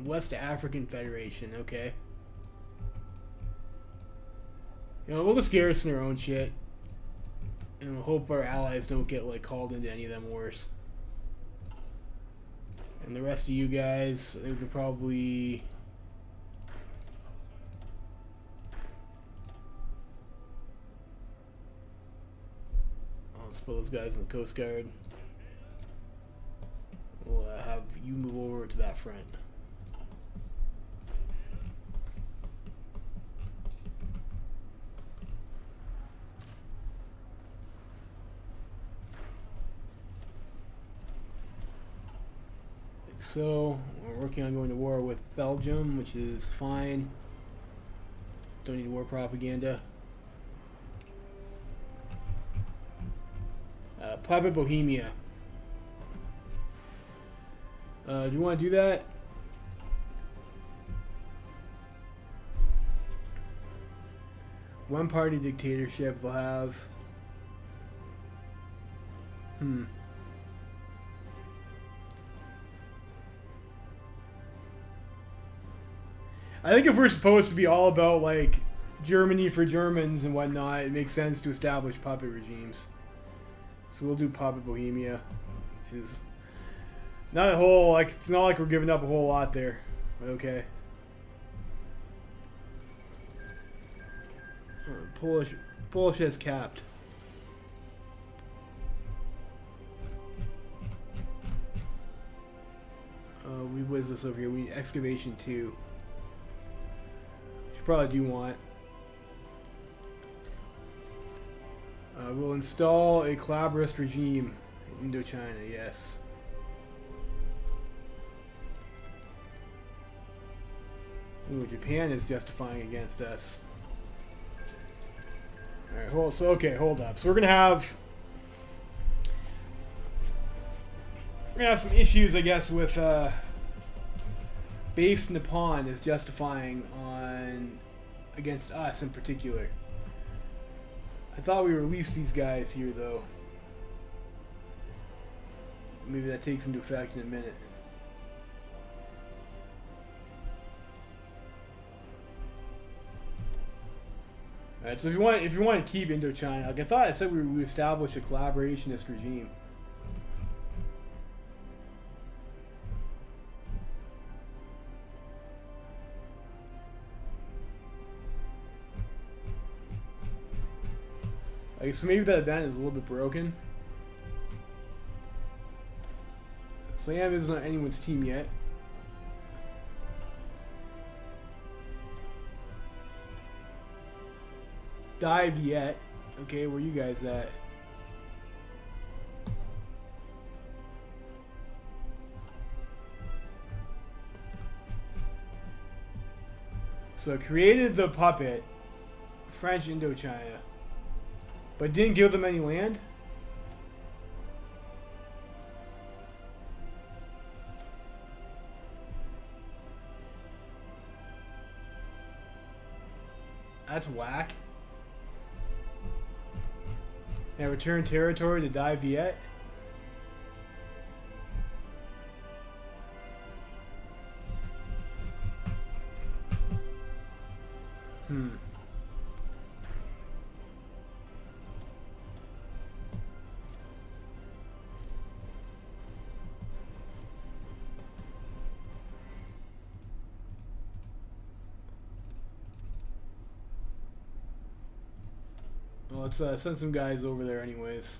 West African Federation, okay. You know, we'll just garrison our own shit. And we'll hope our allies don't get, like, called into any of them wars. And the rest of you guys, we could probably... I'll just put those guys in the Coast Guard. We'll have you move over to that front. So, we're working on going to war with Belgium, which is fine. Don't need war propaganda. Puppet Bohemia. Do you want to do that? One party dictatorship will have... I think if we're supposed to be all about, like, Germany for Germans and whatnot, it makes sense to establish puppet regimes. So we'll do Puppet Bohemia, which is not a whole, like, it's not like we're giving up a whole lot there. But okay. Polish has capped. We whiz this over here. We need excavation 2. Probably do want. We'll install a collaborist regime in Indochina, yes. Ooh, Japan is justifying against us. Alright, hold up. So we're gonna have some issues, I guess, with based Nippon is justifying on against us in particular. I thought we released these guys here, though. Maybe that takes into effect in a minute. Alright, so if you want to keep Indochina, like I thought I said we would establish a collaborationist regime. So maybe that event is a little bit broken. Siam is not anyone's team yet. Dive yet. Okay, where you guys at? So created the puppet, French Indochina. But didn't give them any land? That's whack. Now return territory to Dai Viet. let's send some guys over there anyways.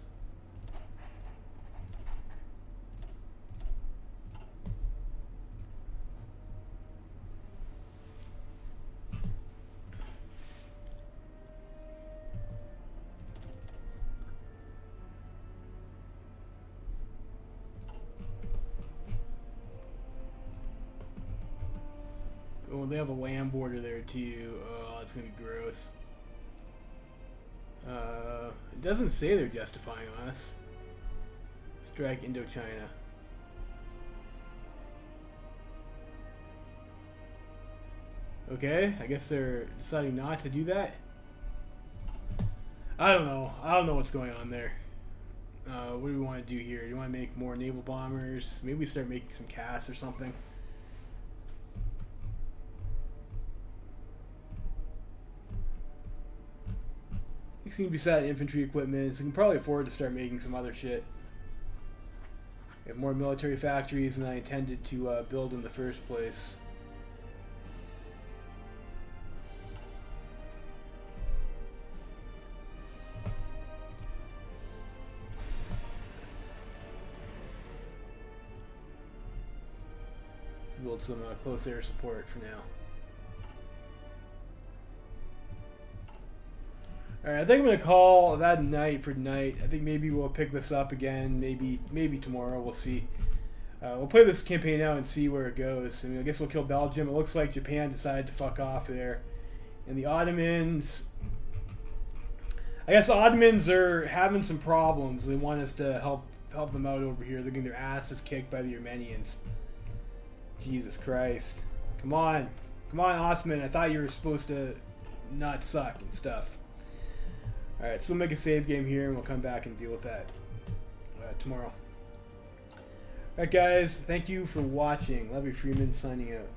Oh, they have a land border there too. Oh, it's gonna be gross. It doesn't say they're justifying us. Strike Indochina. Okay, I guess they're deciding not to do that. I don't know. I don't know what's going on there. What do we want to do here? Do you want to make more naval bombers? Maybe we start making some casts or something. You seem to be set infantry equipment, so we can probably afford to start making some other shit. We have more military factories than I intended to build in the first place. Let's build some close air support for now. Alright, I think I'm going to call that night for tonight. I think maybe we'll pick this up again, maybe tomorrow, we'll see. We'll play this campaign out and see where it goes. I mean, I guess we'll kill Belgium. It looks like Japan decided to fuck off there. And the Ottomans... I guess the Ottomans are having some problems. They want us to help them out over here. They're getting their asses kicked by the Armenians. Jesus Christ. Come on. Come on, Osman. I thought you were supposed to not suck and stuff. Alright, so we'll make a save game here and we'll come back and deal with that tomorrow. Alright guys, thank you for watching. Levy Freeman signing out.